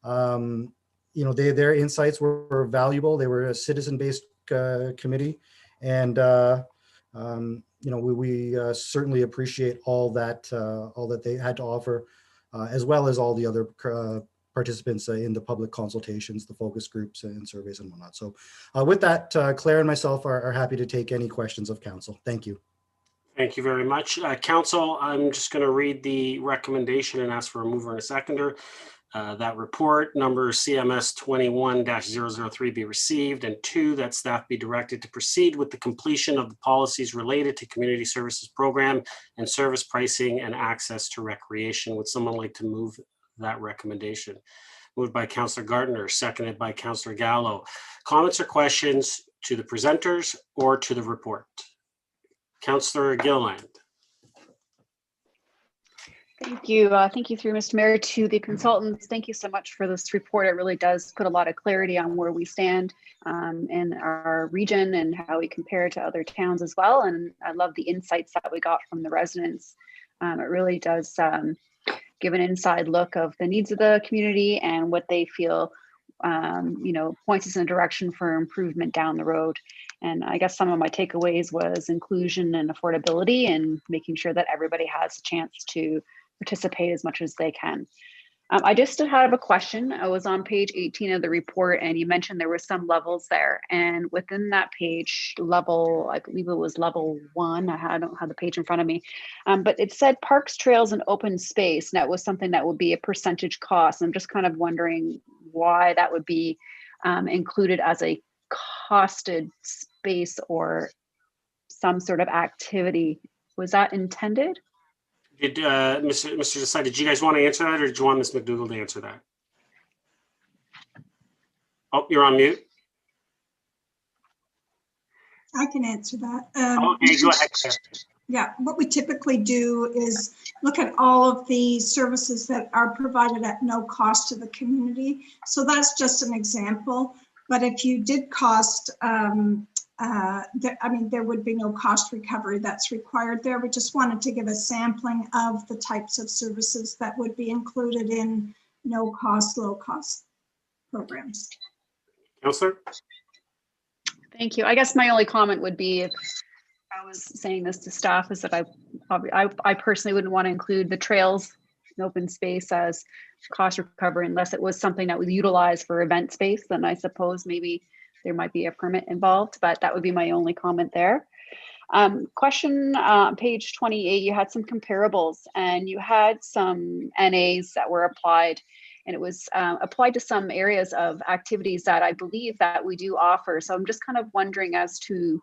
You know, their insights were valuable. They were a citizen-based committee, and you know, we certainly appreciate all that they had to offer, as well as all the other participants in the public consultations, the focus groups and surveys and whatnot. So with that, Claire and myself are happy to take any questions of council. Thank you. Thank you very much. Council, I'm just going to read the recommendation and ask for a mover and a seconder. That report number CMS 21-003 be received, and 2, that staff be directed to proceed with the completion of the policies related to community services program and service pricing and access to recreation. Would someone like to move that recommendation? Moved by Councillor Gardner, seconded by Councillor Gallo. Comments or questions to the presenters or to the report? Councillor Gilland. Thank you. Thank you through Mr. Mayor to the consultants. Thank you so much for this report. It really does put a lot of clarity on where we stand in our region and how we compare to other towns as well. And I love the insights that we got from the residents. It really does give an inside look of the needs of the community and what they feel points us in a direction for improvement down the road. And I guess some of my takeaways was inclusion and affordability and making sure that everybody has a chance to participate as much as they can. I just have a question. I was on page 18 of the report, and you mentioned there were some levels there. And within that page level, I believe it was level 1. I don't have the page in front of me, but it said parks, trails, and open space. And that was something that would be a percentage cost. I'm just kind of wondering why that would be included as a costed space or some sort of activity. Was that intended? Did Mr. Desai, did you guys want to answer that, or did you want Ms. McDougall to answer that? Oh, you're on mute. I can answer that. Okay, go ahead, Claire. Yeah, what we typically do is look at all of the services that are provided at no cost to the community. So that's just an example. But if you did cost, there would be no cost recovery that's required there. We just wanted to give a sampling of the types of services that would be included in no cost, low cost programs. Councillor? Thank you. I guess my only comment would be, if I was saying this to staff, is that I personally wouldn't want to include the trails and open space as cost recovery unless it was something that was utilized for event space. Then I suppose maybe there might be a permit involved, but that would be my only comment there. Question page 28, you had some comparables and you had some NAs that were applied, and it was applied to some areas of activities that I believe that we do offer. So I'm just kind of wondering as to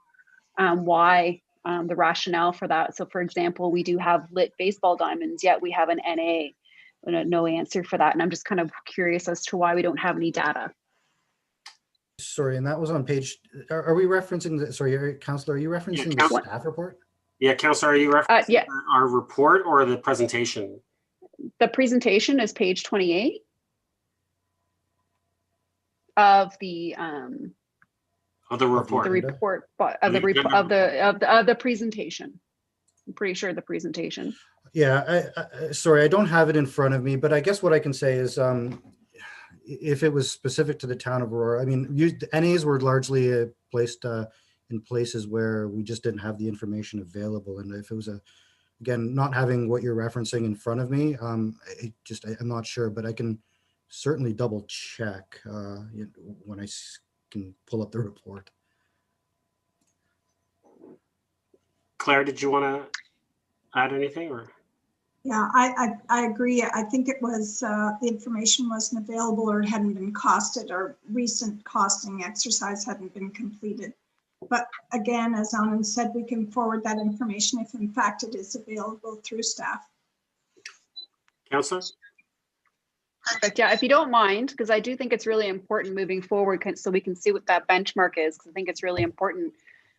why the rationale for that. So for example, we do have lit baseball diamonds, yet we have an NA, no answer for that. And I'm just kind of curious as to why we don't have any data. Sorry, and that was on page, are we referencing the, sorry, Councillor, are you referencing the staff report? Yeah, Councillor, are you referencing our report or the presentation? The presentation is page 28 of the report. The report of the presentation. I'm pretty sure the presentation. Yeah, sorry, I don't have it in front of me, but I guess what I can say is, if it was specific to the town of Aurora, I mean, NAs were largely placed in places where we just didn't have the information available. And if it was again, not having what you're referencing in front of me, I'm not sure, but I can certainly double check when I can pull up the report. Claire, did you want to add anything or? Yeah, I agree. I think it was the information wasn't available or it hadn't been costed, or recent costing exercise hadn't been completed. But again, as Anand said, we can forward that information if in fact it is available through staff. Councillor? Perfect. Yeah, if you don't mind, because I do think it's really important moving forward so we can see what that benchmark is, because I think it's really important.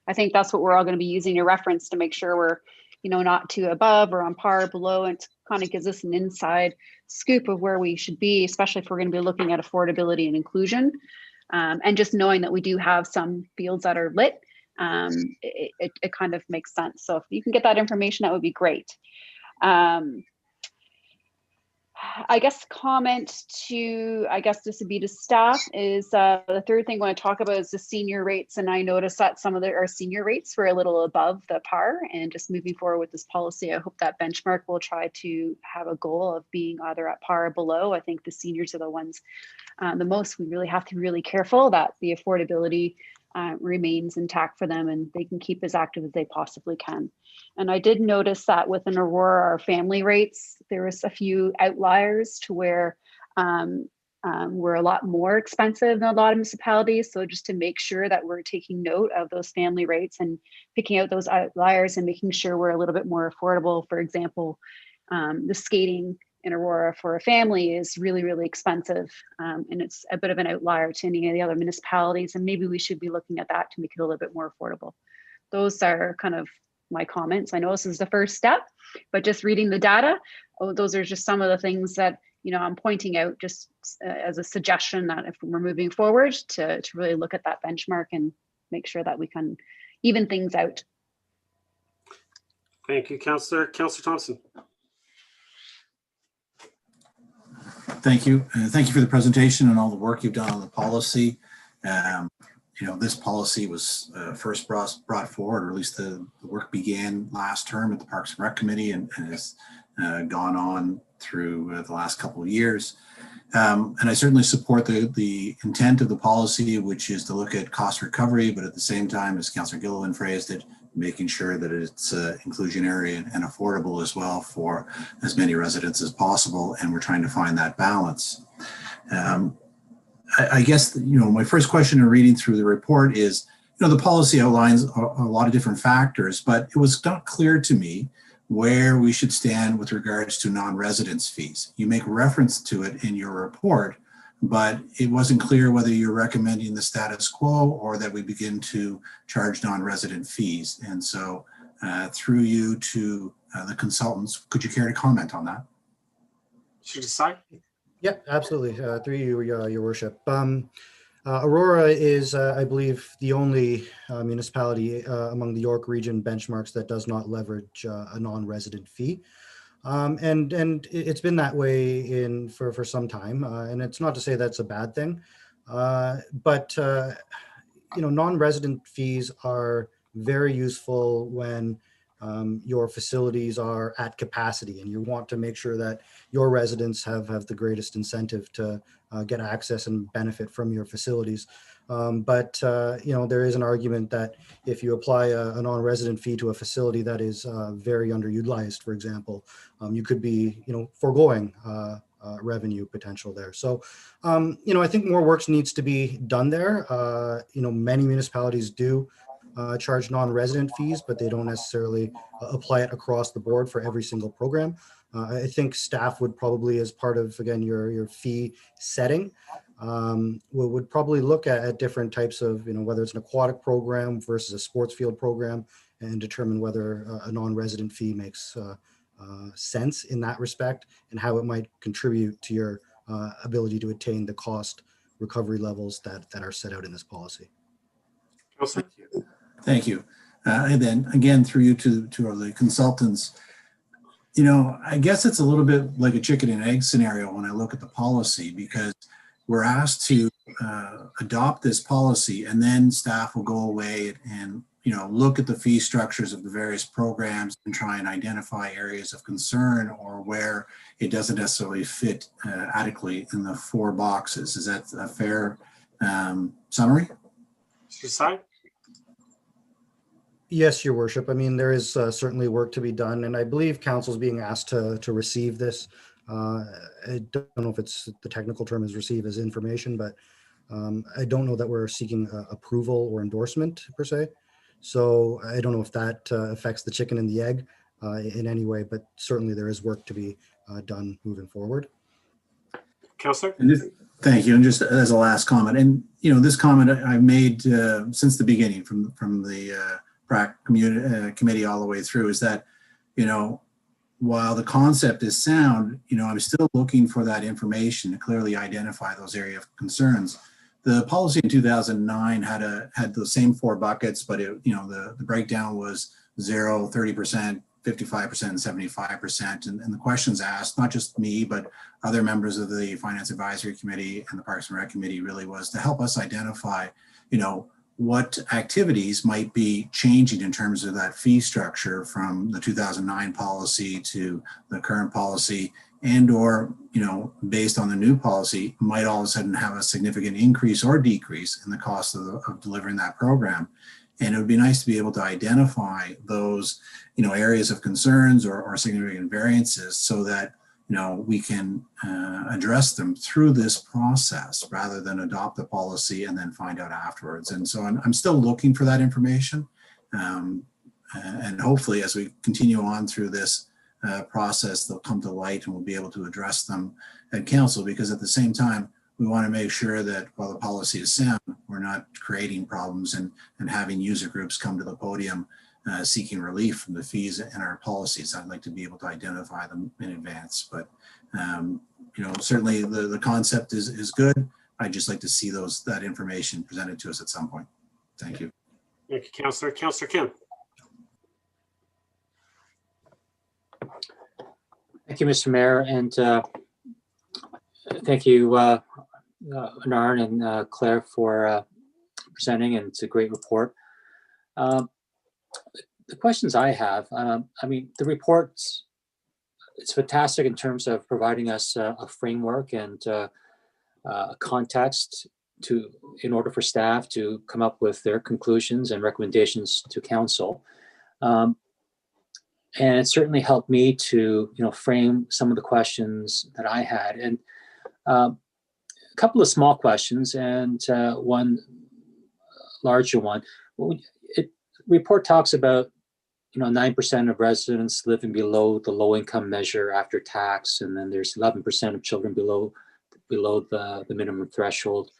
I think that's what we're all going to be using to reference to make sure we're not too above or on par or below. And it kind of gives us an inside scoop of where we should be, especially if we're going to be looking at affordability and inclusion. And just knowing that we do have some fields that are lit, it kind of makes sense. So if you can get that information, that would be great. I guess comment to, I guess this would be to staff, is the third thing I want to talk about is the senior rates. And I noticed that some of our senior rates were a little above the par, and just moving forward with this policy, I hope that benchmark will try to have a goal of being either at par or below. I think the seniors are the ones the most, we really have to be really careful that the affordability remains intact for them and they can keep as active as they possibly can. And I did notice that within Aurora, our family rates, there was a few outliers to where we're a lot more expensive than a lot of municipalities. So just to make sure that we're taking note of those family rates and picking out those outliers and making sure we're a little bit more affordable. For example, the skating in Aurora for a family is really, really expensive. And it's a bit of an outlier to any of the other municipalities. And maybe we should be looking at that to make it a little bit more affordable. Those are kind of my comments. I know this is the first step, but just reading the data, those are just some of the things that, I'm pointing out just as a suggestion that if we're moving forward to really look at that benchmark and make sure that we can even things out. Thank you, Councillor. Councillor Thompson. Thank you. Thank you for the presentation and all the work you've done on the policy. This policy was first brought forward, or at least the work began last term at the Parks and Rec Committee and has gone on through the last couple of years. And I certainly support the intent of the policy, which is to look at cost recovery, but at the same time, as Councillor Gilliland phrased it, making sure that it's inclusionary and affordable as well for as many residents as possible. And we're trying to find that balance. I guess, my first question in reading through the report is, the policy outlines a lot of different factors, but it was not clear to me where we should stand with regards to non-residence fees. You make reference to it in your report, but it wasn't clear whether you're recommending the status quo or that we begin to charge non-resident fees. And so through you to the consultants, could you care to comment on that? Should decide? Yeah, absolutely. Through you, Your Worship. Aurora is, I believe, the only municipality among the York region benchmarks that does not leverage a non-resident fee. And it's been that way for some time. And it's not to say that's a bad thing. But non-resident fees are very useful when your facilities are at capacity, and you want to make sure that your residents have the greatest incentive to get access and benefit from your facilities. But there is an argument that if you apply a non-resident fee to a facility that is very underutilized, for example, you could be foregoing revenue potential there. So I think more work needs to be done there. Many municipalities do charge non-resident fees, but they don't necessarily apply it across the board for every single program. I think staff would probably, as part of, again, your fee setting, would probably look at different types of, whether it's an aquatic program versus a sports field program, and determine whether a non-resident fee makes sense in that respect, and how it might contribute to your ability to attain the cost recovery levels that are set out in this policy. Thank you. And then again, through you to the consultants, I guess it's a little bit like a chicken and egg scenario when I look at the policy, because we're asked to adopt this policy, and then staff will go away and look at the fee structures of the various programs and try and identify areas of concern or where it doesn't necessarily fit adequately in the 4 boxes. Is that a fair summary? Decide? Yes, Your Worship. I mean, there is certainly work to be done, and I believe council is being asked to receive this. I don't know if it's the technical term is receive as information, but I don't know that we're seeking approval or endorsement per se. So I don't know if that affects the chicken and the egg in any way, but certainly there is work to be done moving forward. Councillor? Thank you. And just as a last comment, and this comment I've made since the beginning from the PRAC committee all the way through, is that, while the concept is sound, I'm still looking for that information to clearly identify those areas of concerns. The policy in 2009 had the same 4 buckets, but the breakdown was 0, 30%, 55%, and 75%. And the questions asked, not just me, but other members of the Finance Advisory Committee and the Parks and Rec Committee, really was to help us identify, what activities might be changing in terms of that fee structure from the 2009 policy to the current policy, and or, based on the new policy, might all of a sudden have a significant increase or decrease in the cost of delivering that program. And it would be nice to be able to identify those, areas of concerns or significant variances, so that, we can address them through this process rather than adopt the policy and then find out afterwards. And so I'm still looking for that information. And hopefully, as we continue on through this process, they'll come to light and we'll be able to address them at council, because at the same time, we want to make sure that while the policy is sound, we're not creating problems and having user groups come to the podium seeking relief from the fees in our policies. I'd like to be able to identify them in advance, but certainly the concept is good. I'd just like to see that information presented to us at some point. Thank you. Thank you, Councillor. Councillor Kim. Thank you, Mr. Mayor. And Thank you, Narn and Claire, for presenting, and it's a great report. The questions I have, I mean, the report's it's fantastic in terms of providing us a framework and context in order for staff to come up with their conclusions and recommendations to council. And it certainly helped me to frame some of the questions that I had. And a couple of small questions and one larger one. Report talks about 9% of residents living below the low income measure after tax, and then there's 11% of children below the minimum threshold.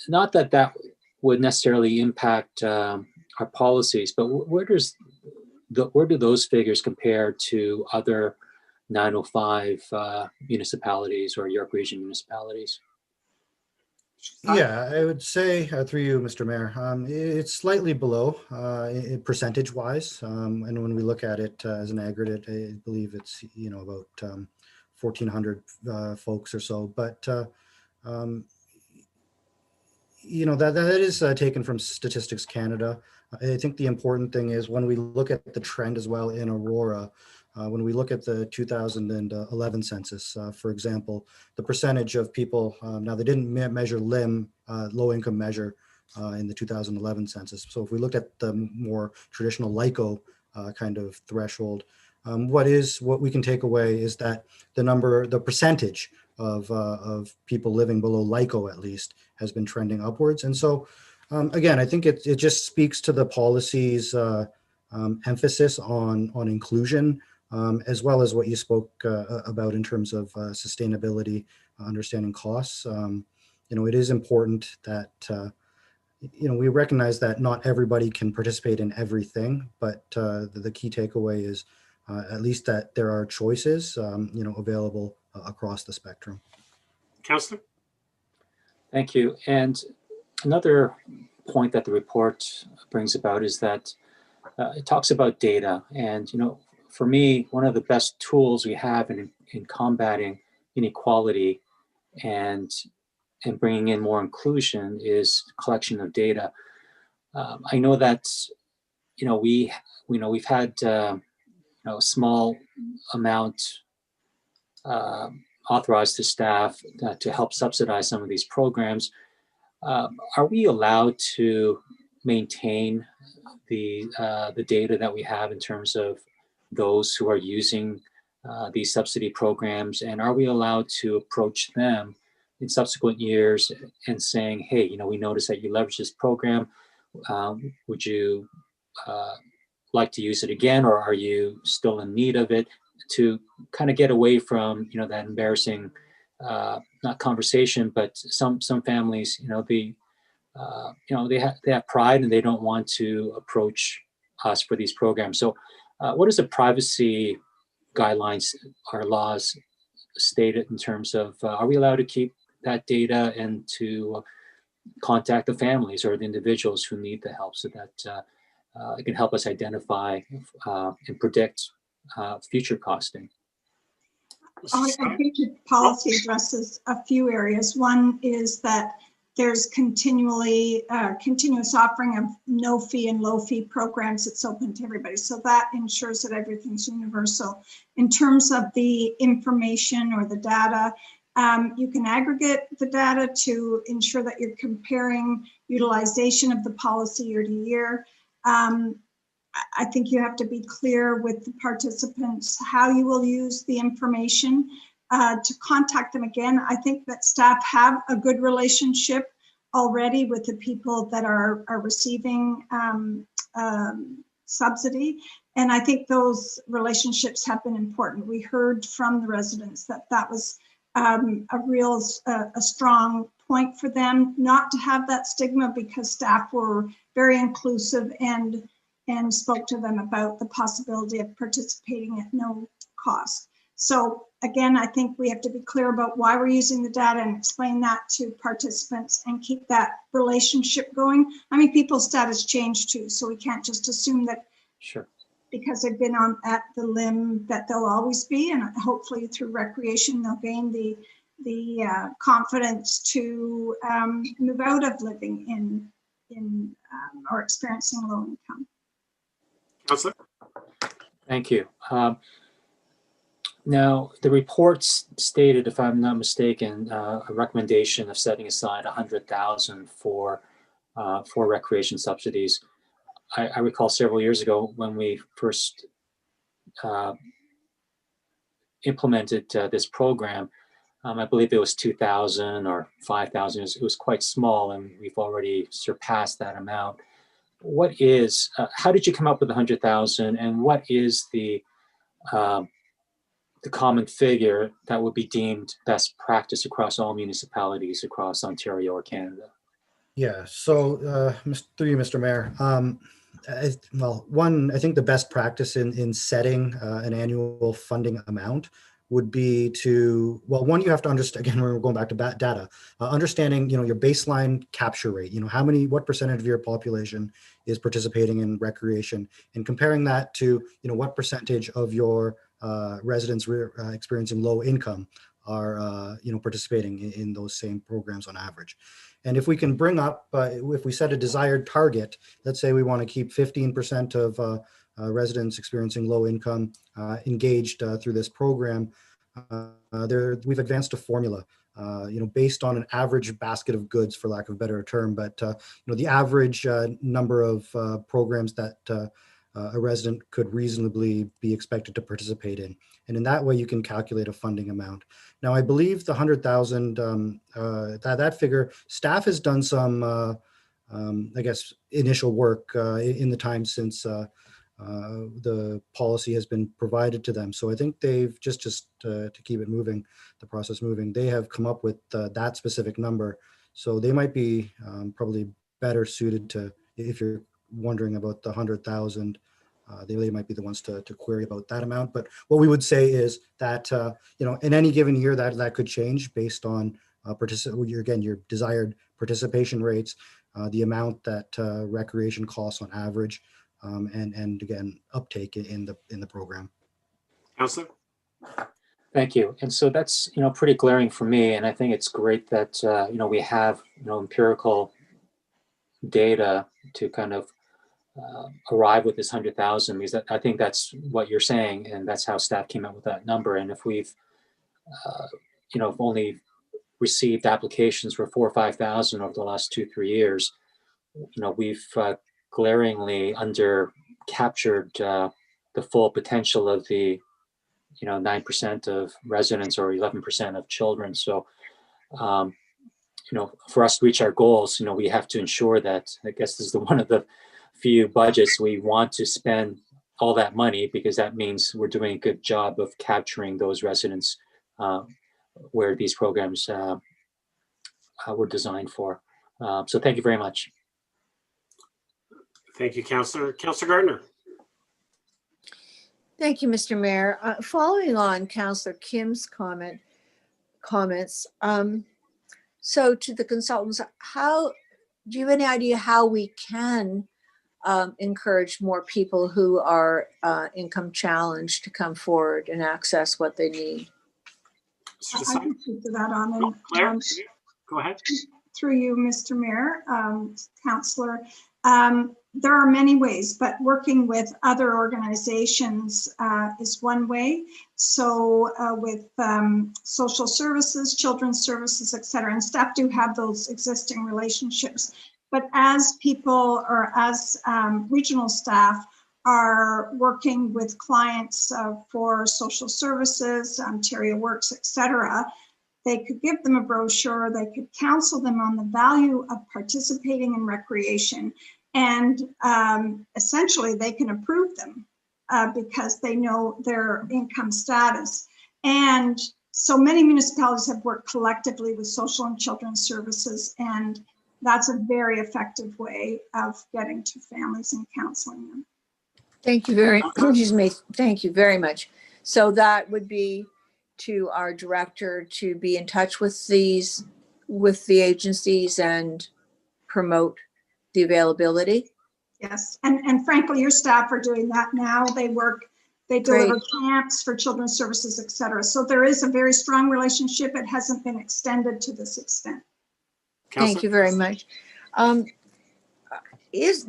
Not that that would necessarily impact our policies, but where do those figures compare to other 905 municipalities or York Region municipalities? Yeah, I would say through you, Mr. Mayor, it's slightly below percentage-wise, and when we look at it as an aggregate, I believe it's about 1,400 folks or so. But that is taken from Statistics Canada. I think the important thing is when we look at the trend as well in Aurora. When we look at the 2011 census, for example, the percentage of people, now they didn't measure LIM, low income measure in the 2011 census. So if we looked at the more traditional LICO kind of threshold, what we can take away is that the percentage of people living below LICO at least has been trending upwards. And so again, I think it just speaks to the policy's emphasis on inclusion. As well as what you spoke about in terms of sustainability, understanding costs. It is important that, we recognize that not everybody can participate in everything, but the key takeaway is at least that there are choices, available across the spectrum. Councillor? Thank you. And another point that the report brings about is that it talks about data. And, for me, one of the best tools we have in combating inequality and bringing in more inclusion is collection of data. I know that we've had a small amount authorized to staff to help subsidize some of these programs. Are we allowed to maintain the data that we have in terms of those who are using these subsidy programs, and are we allowed to approach them in subsequent years and saying, hey, we noticed that you leverage this program, would you like to use it again, or are you still in need of it, to kind of get away from that embarrassing not conversation, but some families they have pride and they don't want to approach us for these programs. So what is the privacy guidelines or laws stated in terms of are we allowed to keep that data and to contact the families or the individuals who need the help, so that it can help us identify and predict future costing? I think your policy addresses a few areas. One is that there's continuous offering of no fee and low fee programs that's open to everybody. So that ensures that everything's universal. In terms of the information or the data, you can aggregate the data to ensure that you're comparing utilization of the policy year to year. I think you have to be clear with the participants how you will use the information. To contact them again. I think that staff have a good relationship already with the people that are receiving subsidy. And I think those relationships have been important. We heard from the residents that was a strong point for them not to have that stigma, because staff were very inclusive and spoke to them about the possibility of participating at no cost. So again, I think we have to be clear about why we're using the data and explain that to participants and keep that relationship going. I mean, people's status change too, so we can't just assume that sure because they've been on at the limb that they'll always be, and hopefully through recreation they'll gain the confidence to move out of living in or experiencing low income. Councillor? Thank you. Now, the reports stated, if I'm not mistaken, a recommendation of setting aside 100,000 for recreation subsidies. I recall several years ago when we first implemented this program, I believe it was 2,000 or 5,000. It was quite small, and we've already surpassed that amount. What is, how did you come up with 100,000, and what is the common figure that would be deemed best practice across all municipalities across Ontario or Canada? Yeah, so through you, Mr. Mayor. Well, one, I think the best practice in setting an annual funding amount would be to, well, one, you have to understand, again, we're going back to data, understanding, your baseline capture rate, what percentage of your population is participating in recreation, and comparing that to, what percentage of your residents experiencing low income are, participating in those same programs on average. And if we can bring up, if we set a desired target, let's say we want to keep 15% of residents experiencing low income engaged through this program, we've advanced a formula, based on an average basket of goods, for lack of a better term, but the average number of programs that a resident could reasonably be expected to participate in. And in that way, you can calculate a funding amount. Now, I believe the 100,000, that figure, staff has done some, I guess, initial work in the time since the policy has been provided to them. So I think they've just to keep it moving, the process moving, they have come up with that specific number. So they might be probably better suited to, if you're wondering about the 100,000, they might be the ones to query about that amount. But what we would say is that, in any given year that could change based on your desired participation rates, the amount that recreation costs on average, and again, uptake in the program. Councillor? Thank you. And so that's, pretty glaring for me. And I think it's great that, we have, empirical data to kind of arrive with this 100,000, because I think that's what you're saying, and that's how staff came up with that number. And if we've, only received applications for 4,000 or 5,000 over the last 2-3 years, we've glaringly under captured the full potential of the 9% of residents or 11% of children. So for us to reach our goals, we have to ensure that, I guess this is one of the few budgets we want to spend all that money, because that means we're doing a good job of capturing those residents where these programs were designed for. So thank you very much. Thank you, Councillor. Councillor Gardner? Thank you, Mr. Mayor. Following on Councillor Kim's comments, so to the consultants, do you have any idea how we can encourage more people who are income challenged to come forward and access what they need? I can speak to that on Claire, go ahead. Through you, Mr. Mayor, Councillor. There are many ways, but working with other organizations is one way. So with social services, children's services, et cetera, and staff do have those existing relationships. But as people or as regional staff are working with clients for social services, Ontario Works, et cetera, they could give them a brochure, they could counsel them on the value of participating in recreation, and essentially they can approve them because they know their income status. And so many municipalities have worked collectively with social and children's services, and that's a very effective way of getting to families and counseling them. Thank you Thank you very much. So that would be to our director to be in touch with the agencies and promote the availability. Yes, and frankly, your staff are doing that now. They deliver camps for children's services, et cetera. So there is a very strong relationship. It hasn't been extended to this extent. Thank you very much.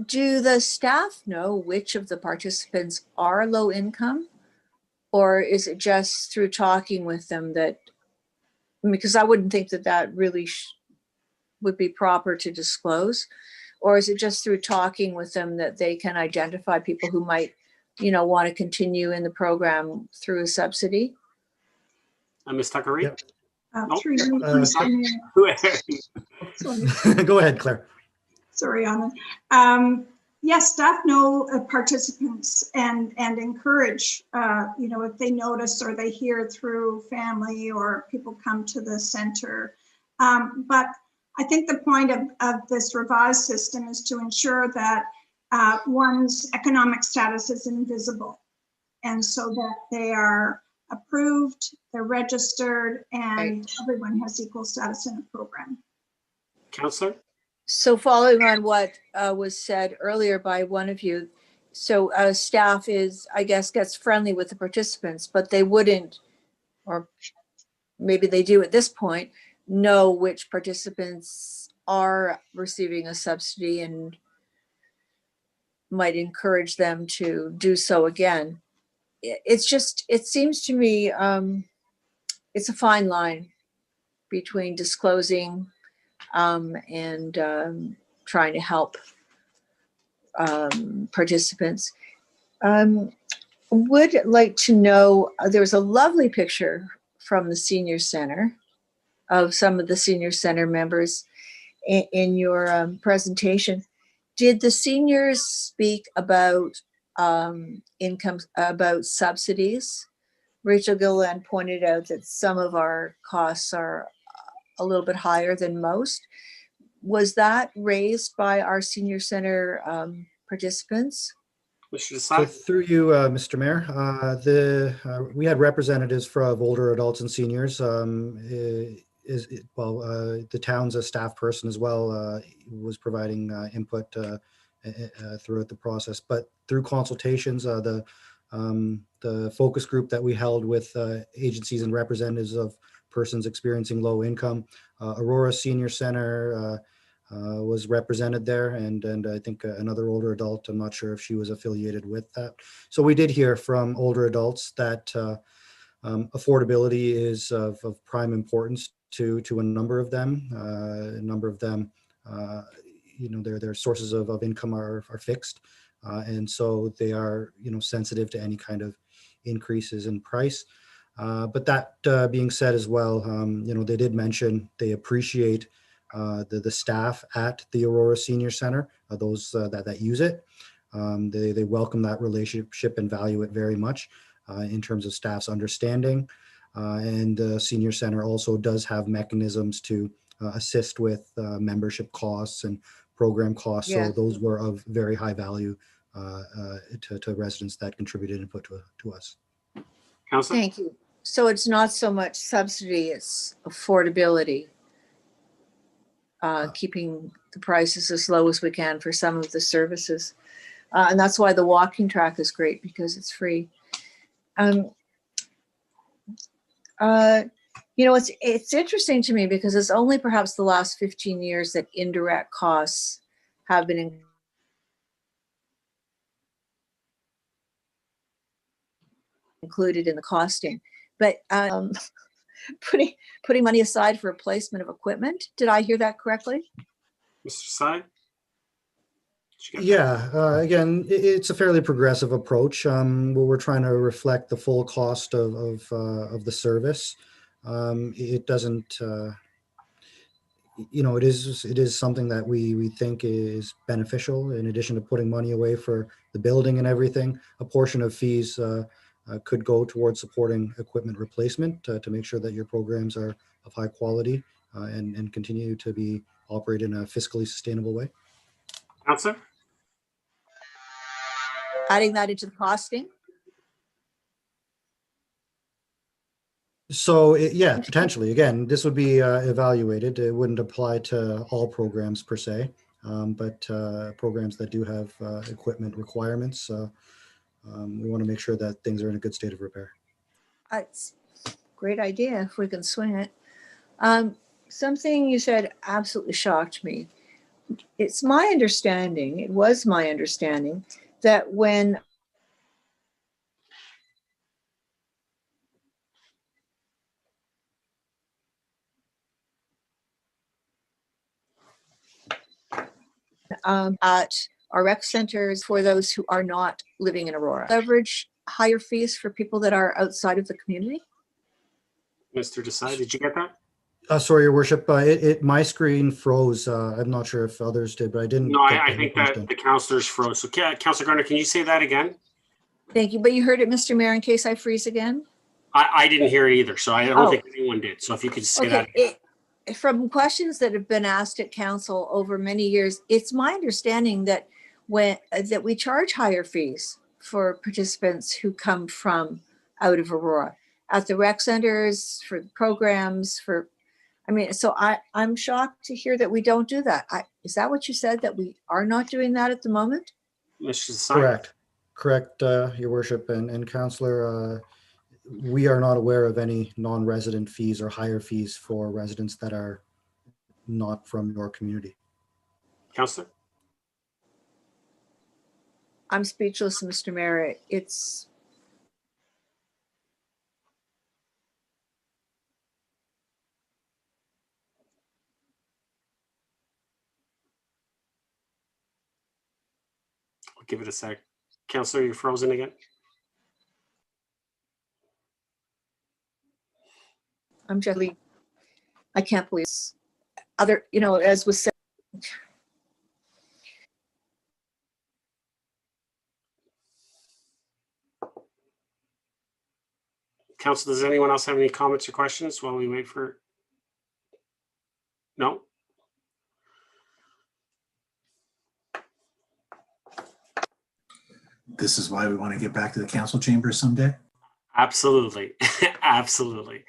Do the staff know which of the participants are low income? Or is it just through talking with them that, because I wouldn't think that that really would be proper to disclose? Or is it just through talking with them that they can identify people who might, want to continue in the program through a subsidy? Ms. Tucker-Reid? Through you, Mr. Mayor. Go ahead, Claire. Sorry, Anna. Yes, staff know participants and encourage, if they notice or they hear through family or people come to the center. But I think the point of this revised system is to ensure that one's economic status is invisible, and so that they are approved, they're registered, and everyone has equal status in the program. Counselor? So following on what was said earlier by one of you, so staff gets friendly with the participants, but they wouldn't, or maybe they do at this point, know which participants are receiving a subsidy and might encourage them to do so again. It seems to me it's a fine line between disclosing and trying to help participants. Would like to know, there's a lovely picture from the senior center of some of the senior center members in your presentation. Did the seniors speak about income, about subsidies? Rachel Gilliland pointed out that some of our costs are a little bit higher than most. Was that raised by our senior center participants? So through you, Mr. Mayor, we had representatives from older adults and seniors. The town's a staff person as well was providing input throughout the process. But through consultations, the focus group that we held with agencies and representatives of persons experiencing low income, Aurora Senior Center was represented there, and I think another older adult. I'm not sure if she was affiliated with that. So we did hear from older adults that affordability is of prime importance to a number of them. Their sources of income are fixed, and so they are sensitive to any kind of increases in price. But that being said as well, they did mention they appreciate the staff at the Aurora Senior Center, those that use it. They welcome that relationship and value it very much in terms of staff's understanding. And the Senior Center also does have mechanisms to assist with membership costs and program costs. Yeah. So those were of very high value to residents that contributed input to us. Counselor? Thank you. So it's not so much subsidy, it's affordability. Keeping the prices as low as we can for some of the services. And that's why the walking track is great, because it's free. It's interesting to me because it's only perhaps the last 15 years that indirect costs have been included in the costing. But putting money aside for replacement of equipment, did I hear that correctly? Mr. Sy? Yeah, again, it's a fairly progressive approach where we're trying to reflect the full cost of the service. It doesn't, it is something that we think is beneficial. In addition to putting money away for the building and everything, a portion of fees could go towards supporting equipment replacement to make sure that your programs are of high quality and continue to be operated in a fiscally sustainable way. Counselor? Adding that into the costing? So yeah, potentially. Again, this would be evaluated. It wouldn't apply to all programs per se, but programs that do have equipment requirements, we want to make sure that things are in a good state of repair. It's a great idea if we can swing it. Something you said absolutely shocked me. It was my understanding that when at our rec centers for those who are not living in Aurora, leverage higher fees for people that are outside of the community? Mr. Desai, did you get that? Sorry, Your Worship, my screen froze. I'm not sure if others did, but I didn't. No, I think that the councillors froze. So, Councillor Gardner, can you say that again? Thank you. But you heard it, Mr. Mayor, in case I freeze again? I didn't hear it either, so I don't think anyone did. So if you could say that again. From questions that have been asked at council over many years, it's my understanding that that we charge higher fees for participants who come from out of Aurora at the rec centers, for programs, so I'm shocked to hear that we don't do that. Is that what you said, that we are not doing that at the moment? Mr. Desai? Correct, Your Worship and Councillor. We are not aware of any non-resident fees or higher fees for residents that are not from your community. Councillor? I'm speechless, Mr. Mayor. It's I'll give it a sec. Councillor, you're frozen again. I can't believe as was said. Council, does anyone else have any comments or questions while we wait for? No? This is why we want to get back to the council chambers someday. Absolutely. Absolutely.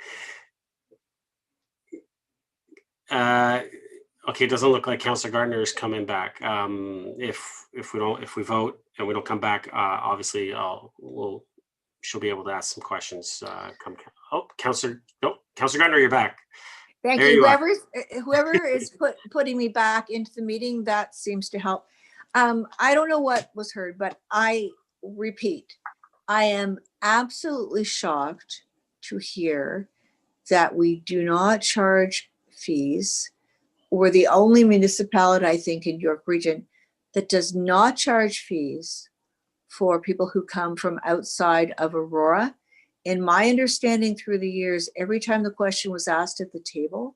Okay, it doesn't look like Councillor Gardner is coming back. If we vote and we don't come back, obviously she'll be able to ask some questions. Councillor Gardner, you're back. Thank you. Whoever is putting me back into the meeting, that seems to help. I don't know what was heard, but I repeat, I am absolutely shocked to hear that we do not charge fees. We're the only municipality, I think, in York Region that does not charge fees for people who come from outside of Aurora. In my understanding through the years, every time the question was asked at the table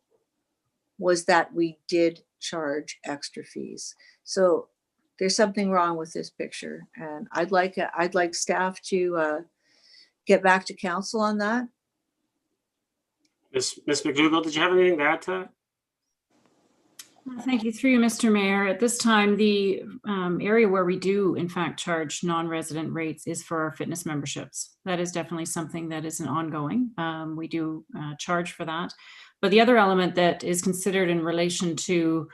was that we did charge extra fees. So there's something wrong with this picture, and I'd like staff to get back to council on that. Ms. McDougall, did you have anything to add to that? Thank you. Through you, Mr. Mayor. At this time, the area where we do, in fact, charge non-resident rates is for our fitness memberships. That is definitely something that is an ongoing. We do charge for that. But the other element that is considered in relation to,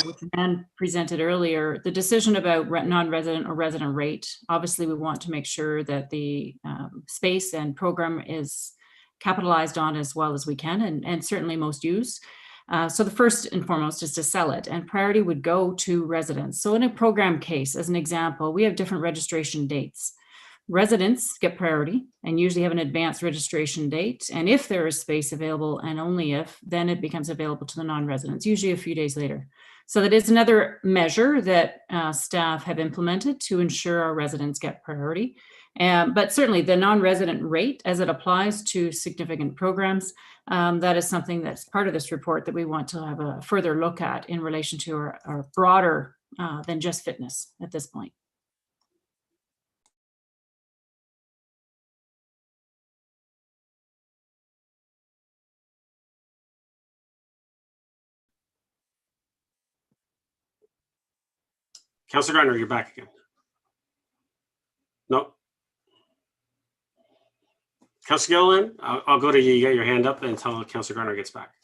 which Anne presented earlier, the decision about non-resident or resident rate, obviously we want to make sure that the space and program is capitalized on as well as we can, and certainly most used. So the first and foremost is to sell it, and priority would go to residents. So in a program case, as an example, we have different registration dates. Residents get priority and usually have an advanced registration date. And if there is space available, and only if, then it becomes available to the non-residents, usually a few days later. So that is another measure that staff have implemented to ensure our residents get priority. But certainly the non-resident rate, as it applies to significant programs, that is something that's part of this report that we want to have a further look at in relation to our broader than just fitness at this point. Councillor Gardner, you're back again. No. Councillor Gilliland, I'll go to you. You got your hand up until Councillor Gardner gets back.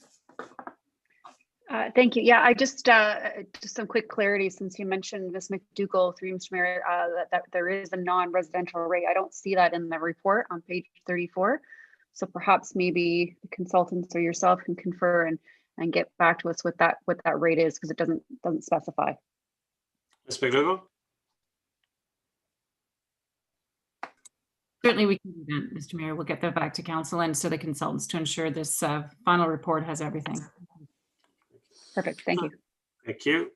Thank you. Yeah, I just some quick clarity since you mentioned Ms. McDougall through Mr. Mayor, that there is a non-residential rate. I don't see that in the report on page 34. So perhaps maybe the consultants or yourself can confer and get back to us what that rate is, because it doesn't specify. Ms. McDougall? Certainly we can do that, Mr. Mayor. We'll get that back to council and to the consultants to ensure this final report has everything. Perfect. Thank you. Thank you.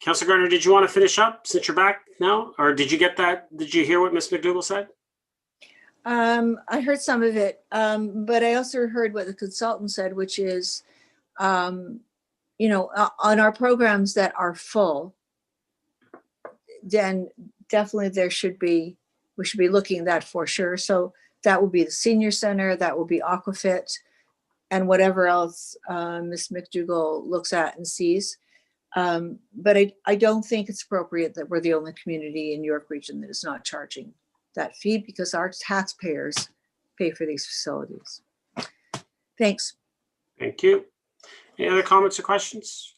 Councilor Gardner, did you want to finish up since you're back now? Or did you get that? Did you hear what Ms. McDougall said? I heard some of it, but I also heard what the consultant said, which is, on our programs that are full, then definitely we should be looking at that for sure. So that will be the senior center, that will be Aquafit, and whatever else Ms. McDougall looks at and sees. But I don't think it's appropriate that we're the only community in York Region that is not charging that fee, because our taxpayers pay for these facilities. Thanks. Thank you. Any other comments or questions?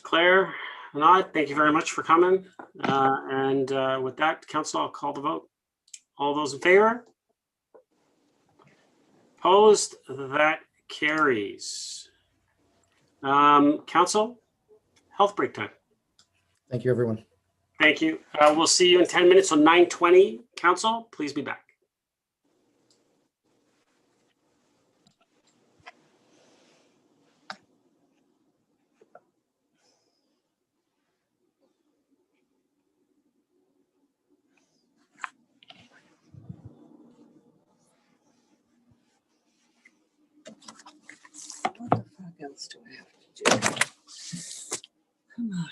Claire, Nod, thank you very much for coming. With that, council, I'll call the vote. All those in favor? Opposed? That carries. Council, health break time. Thank you, everyone. Thank you. We'll see you in 10 minutes on 9:20. Council, please be back. What the fuck else do I have to do? Come on.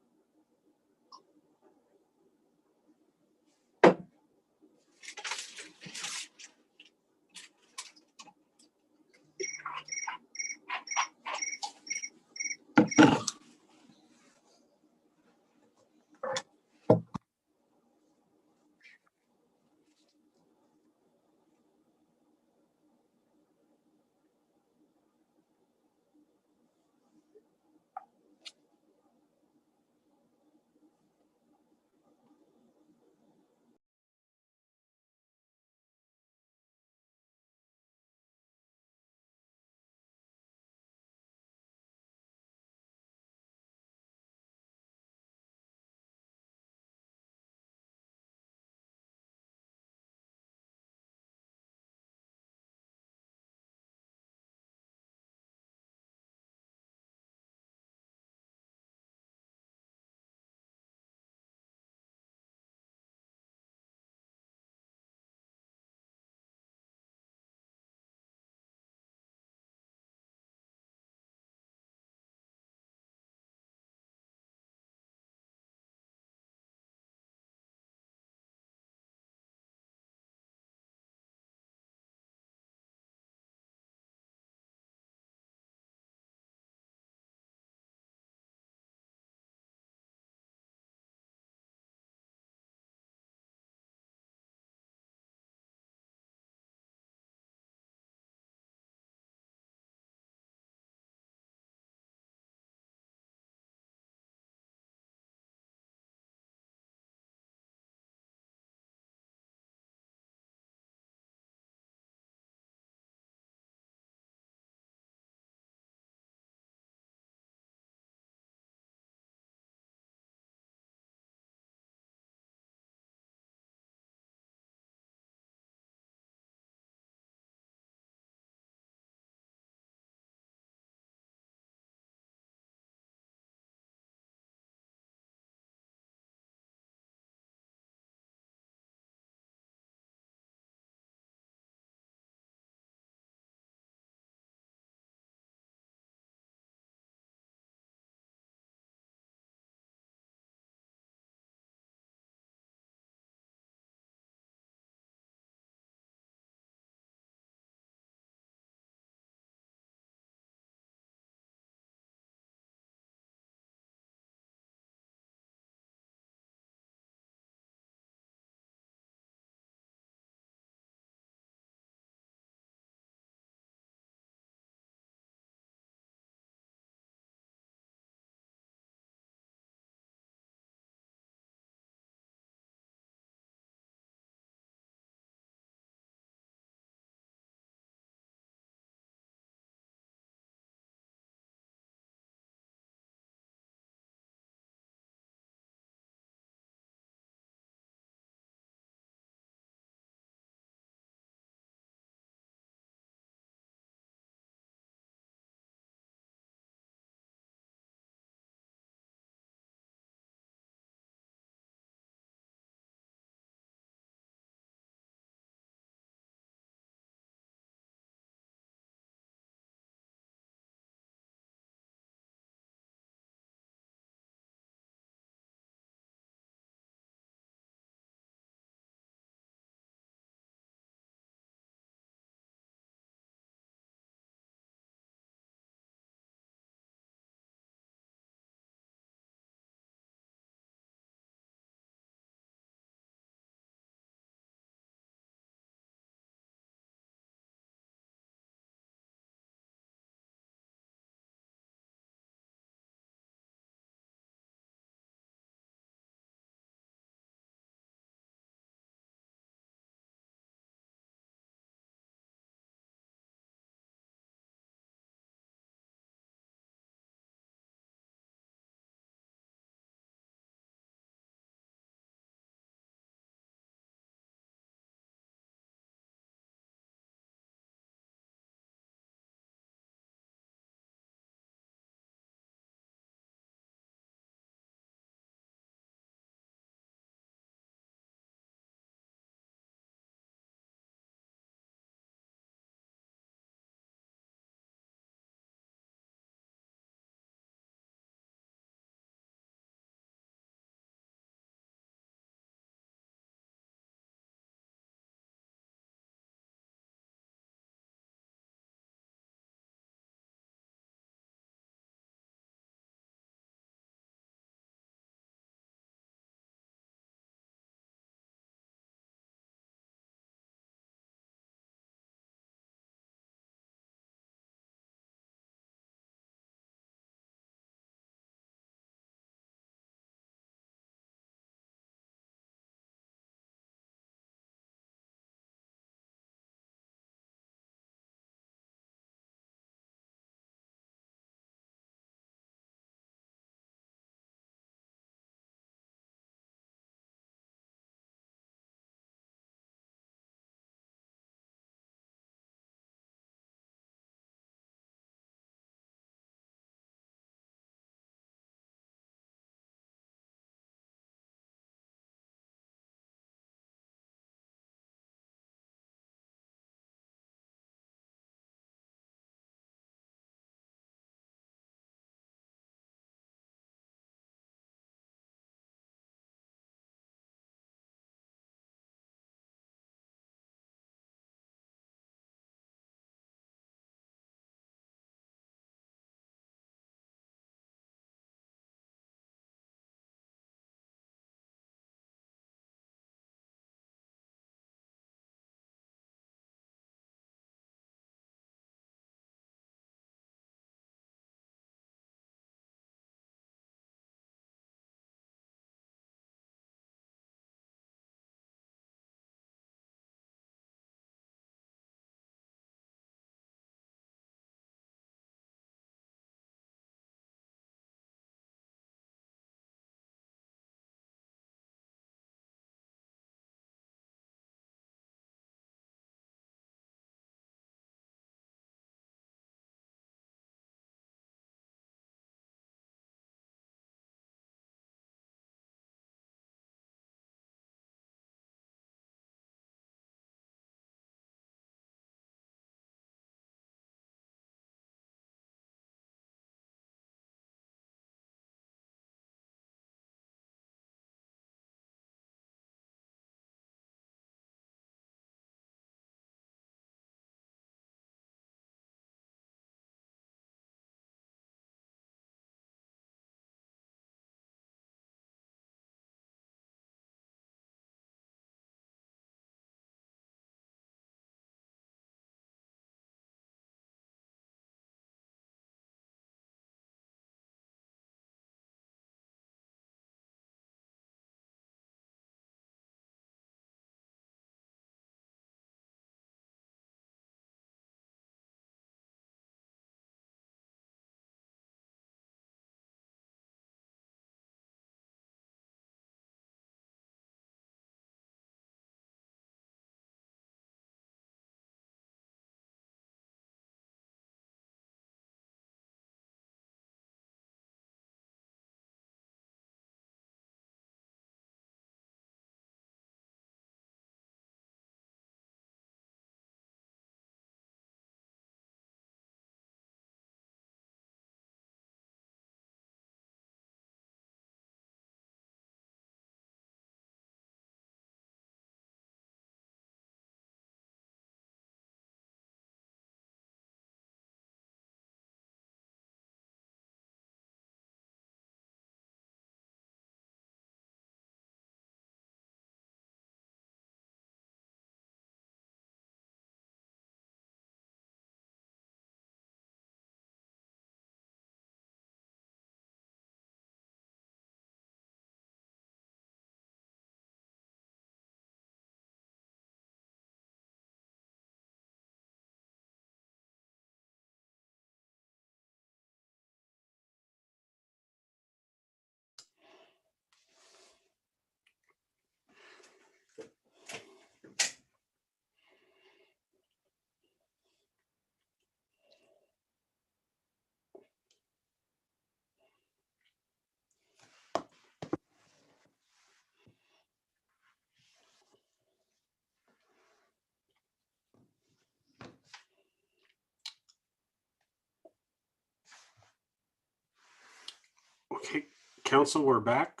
Council, we're back.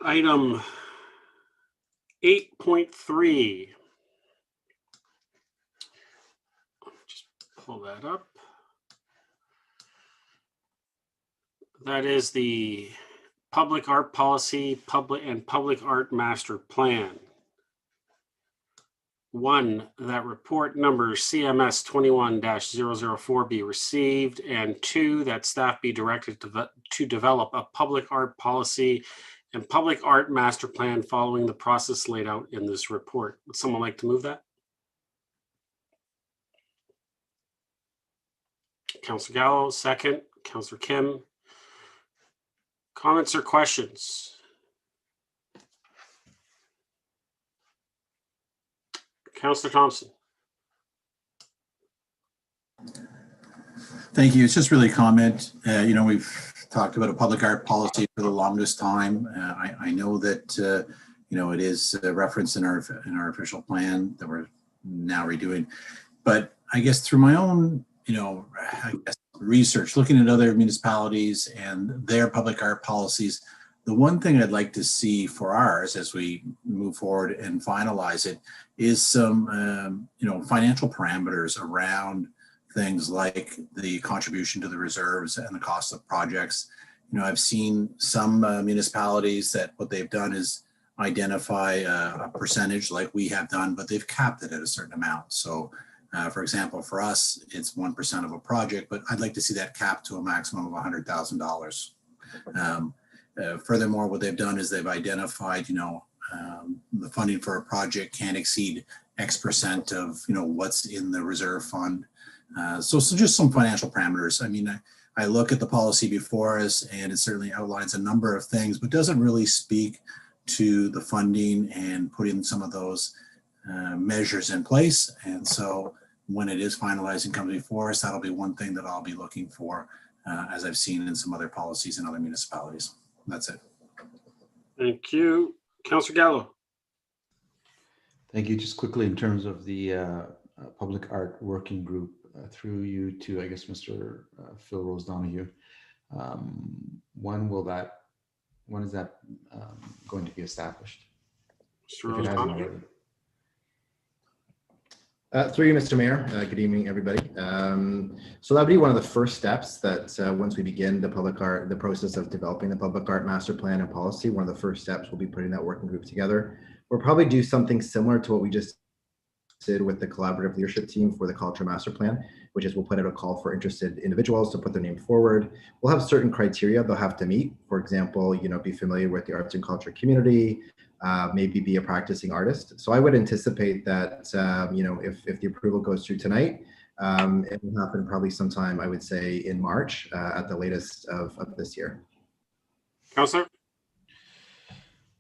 Item 8.3. Just pull that up. That is the public art policy, public art master plan. 1, that report number CMS 21-004 be received, and 2, that staff be directed to develop a public art policy and public art master plan following the process laid out in this report. Would someone like to move that? Councilor Gallo, second. Councilor Kim. Comments or questions? Councilor Thompson. Thank you. It's just really a comment. We've talked about a public art policy for the longest time. I know that it is referenced in our official plan that we're now redoing. But I guess through my own research, looking at other municipalities and their public art policies, the one thing I'd like to see for ours as we move forward and finalize it is some, financial parameters around things like the contribution to the reserves and the cost of projects. I've seen some municipalities that what they've done is identify a percentage like we have done, but they've capped it at a certain amount. So for example, for us, it's 1% of a project, but I'd like to see that capped to a maximum of $100,000. Furthermore, what they've done is they've identified, the funding for a project can't exceed X percent of, what's in the reserve fund. So just some financial parameters. I mean, I look at the policy before us and it certainly outlines a number of things, but doesn't really speak to the funding and putting some of those measures in place. And so when it is finalized and comes before us, that'll be one thing that I'll be looking for, as I've seen in some other policies in other municipalities. That's it. Thank you. Councilor Gallo. Thank you. Just quickly, in terms of the public art working group, through you to, I guess, Mr. Phil Rose Donahue, when is that going to be established? Mr. Rose Donahue. Through you, Mr. Mayor. Good evening, everybody. So that'll be one of the first steps that once we begin the process of developing the public art master plan and policy, one of the first steps will be putting that working group together. We'll probably do something similar to what we just did with the collaborative leadership team for the culture master plan, which is we'll put out a call for interested individuals to put their name forward. We'll have certain criteria they'll have to meet. For example, be familiar with the arts and culture community, maybe be a practicing artist. So I would anticipate that, if the approval goes through tonight, it will happen probably sometime, I would say, in March at the latest of this year. Councilor?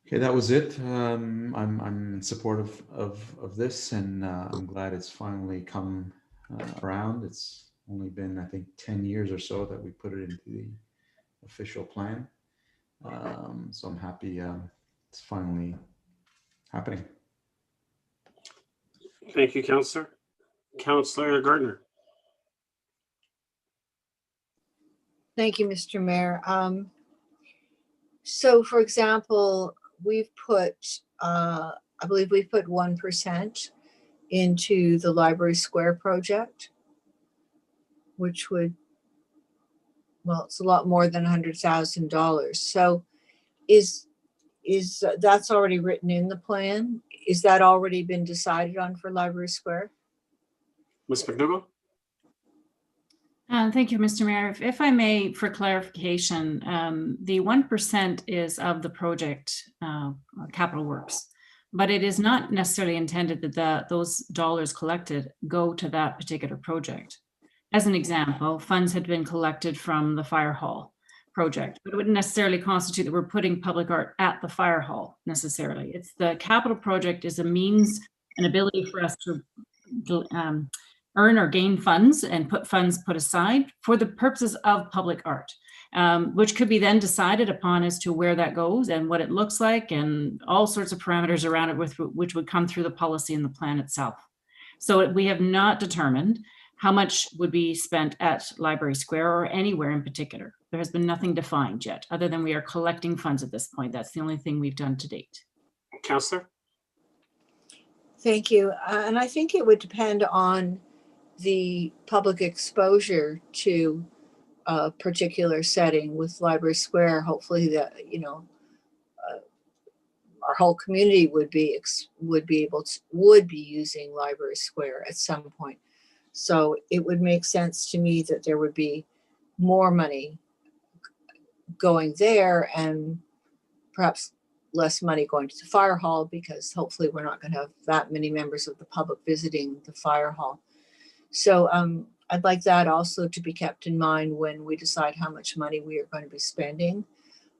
Okay, that was it. I'm in support of this, and I'm glad it's finally come around. It's only been, I think, 10 years or so that we put it into the official plan. So I'm happy it's finally happening. Thank you, Councilor. Councilor Gardner. Thank you, Mr. Mayor. So for example, we've put, I believe we've put 1% into the Library Square project, which would, well, it's a lot more than $100,000. So is that's already written in the plan? Is that already been decided on for Library Square? Ms. McDougall? Thank you, Mr. Mayor. If I may, for clarification, the 1% is of the project capital works, but it is not necessarily intended that those dollars collected go to that particular project. As an example, funds had been collected from the fire hall project, but it wouldn't necessarily constitute that we're putting public art at the fire hall necessarily. It's the capital project is a means, an ability for us to earn or gain funds and funds put aside for the purposes of public art, which could be then decided upon as to where that goes and what it looks like and all sorts of parameters around it, which would come through the policy and the plan itself. So we have not determined how much would be spent at Library Square or anywhere in particular? There has been nothing defined yet, other than we are collecting funds at this point. That's the only thing we've done to date. Councillor? Thank you. And I think it would depend on the public exposure to a particular setting with Library Square. Hopefully that, our whole community would be using Library Square at some point. So it would make sense to me that there would be more money going there and perhaps less money going to the fire hall, because hopefully we're not going to have that many members of the public visiting the fire hall. So I'd like that also to be kept in mind when we decide how much money we are going to be spending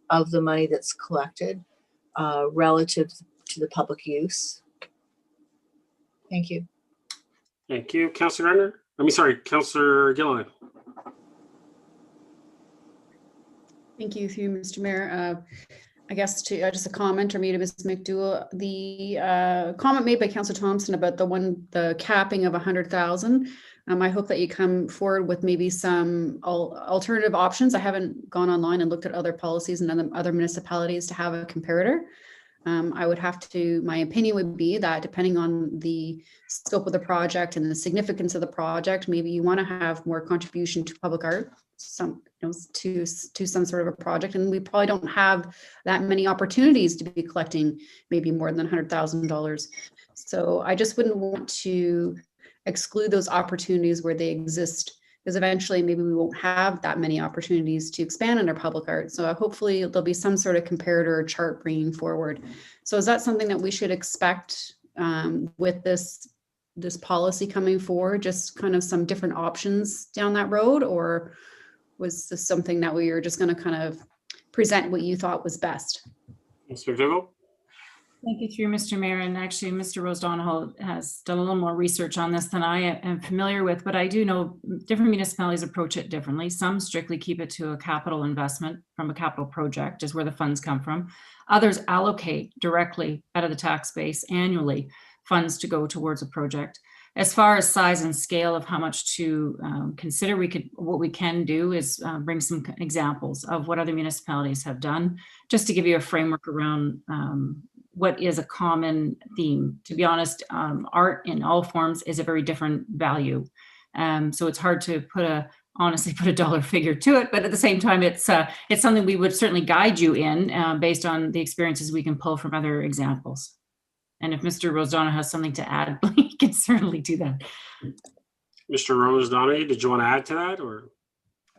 of the money that's collected relative to the public use. Thank you. Thank you. Councillor Gardner? Councillor Gilliland. Thank you, through Mr. Mayor. I guess to just a comment or maybe to Ms. McDougall, the comment made by Councillor Thompson about the capping of 100,000. I hope that you come forward with maybe some alternative options. I haven't gone online and looked at other policies and other municipalities to have a comparator. I would have to, my opinion would be that depending on the scope of the project and the significance of the project, maybe you want to have more contribution to public art, to some sort of a project. And we probably don't have that many opportunities to be collecting maybe more than $100,000. So I just wouldn't want to exclude those opportunities where they exist, because eventually maybe we won't have that many opportunities to expand under public art. So hopefully there'll be some sort of comparator or chart bringing forward. So is that something that we should expect with this policy coming forward, just kind of some different options down that road? Or was this something that we were just going to kind of present what you thought was best? Mr. McDougall? Thank you, through Mr. Mayor. And actually, Mr. Rose Donahoe has done a little more research on this than I am familiar with, but I do know different municipalities approach it differently. Some strictly keep it to a capital investment from a capital project, is where the funds come from. Others allocate directly out of the tax base annually funds to go towards a project. As far as size and scale of how much to consider, what we can do is bring some examples of what other municipalities have done, just to give you a framework around what is a common theme. To be honest, art in all forms is a very different value. So it's hard to honestly put a dollar figure to it, but at the same time, it's something we would certainly guide you in based on the experiences we can pull from other examples. And if Mr. Rose Donahoe has something to add, he can certainly do that. Mr. Rose Donahoe, did you want to add to that, or?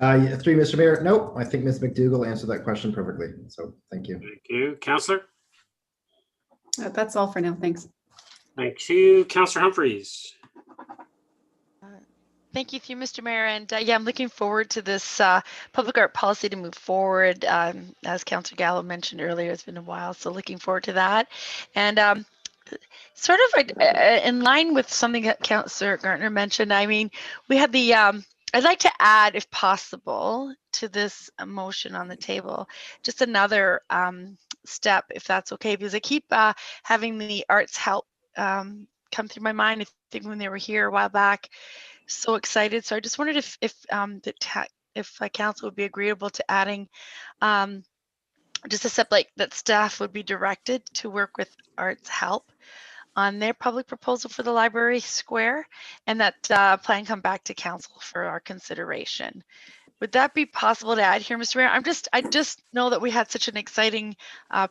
Yeah, through Mr. Mayor, nope. I think Ms. McDougall answered that question perfectly. So thank you. Thank you. Councillor? That's all for now. Thanks. Thank you. Councillor Humphreys? Thank you, Mr. Mayor. And yeah, I'm looking forward to this public art policy to move forward. As Councillor Gallo mentioned earlier, it's been a while, so looking forward to that. And sort of in line with something that Councillor Gardner mentioned, I mean, we had the, I'd like to add, if possible, to this motion on the table, just another step, if that's okay, because I keep having the arts help come through my mind. I think when they were here a while back, so excited. So I just wondered if council would be agreeable to adding just a step like that staff would be directed to work with arts help on their public proposal for the library square, and that plan come back to council for our consideration. Would that be possible to add here, Mr. Mayor? I just know that we had such an exciting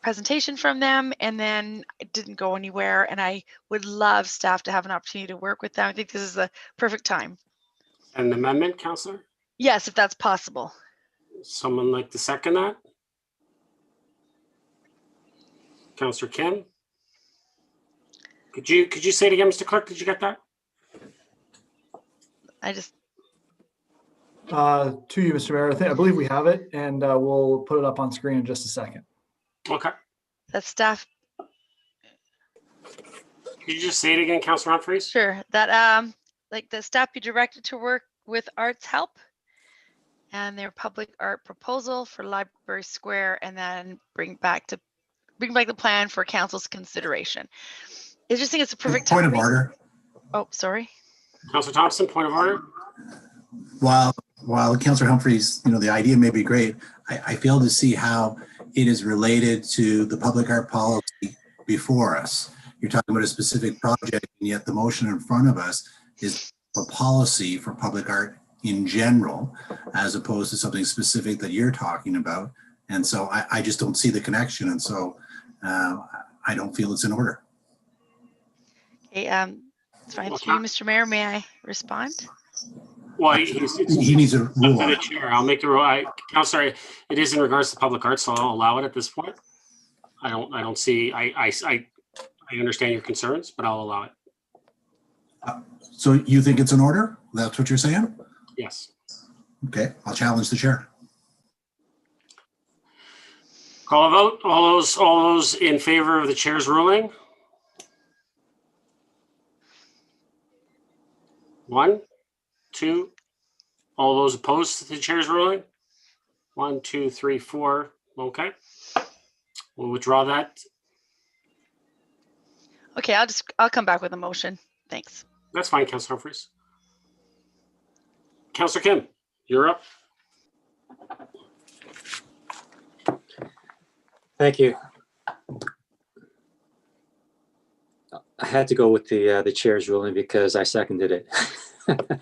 presentation from them, and then it didn't go anywhere, and I would love staff to have an opportunity to work with them. I think this is the perfect time. An amendment, Councillor? Yes, if that's possible. Someone like to second that? Councillor Kim? Could you say it again, Mr. Clerk? Did you get that? I just. To you, Mr. Mayor, I believe we have it, and we'll put it up on screen in just a second. Okay. That staff. Could you just say it again, Councillor Humphreys? Sure. That like the staff be directed to work with arts help and their public art proposal for Library Square, and then bring back the plan for council's consideration. I just think it's a perfect Point time. of order. Oh, sorry. Councillor Thompson, point of order. while Councillor Humphreys, the idea may be great, I fail to see how it is related to the public art policy before us. You're talking about a specific project, and yet the motion in front of us is a policy for public art in general, as opposed to something specific that you're talking about. And so I just don't see the connection. And so I don't feel it's in order. Okay, it's fine. Through you, Mr. Mayor, may I respond? Well, he needs a rule on the it. chair. I'll make the rule. Councillor, it is in regards to public art, so I'll allow it at this point. I don't see. I understand your concerns, but I'll allow it. So you think it's in order? That's what you're saying? Yes. Okay, I'll challenge the chair. Call a vote. All those in favor of the chair's ruling? 1, 2. All those opposed to the chair's ruling? 1, 2, 3, 4. Okay. We'll withdraw that. Okay, I'll come back with a motion. Thanks. That's fine, Councillor Humphreys. Councillor Kim, you're up. Thank you. I had to go with the chair's ruling because I seconded it. But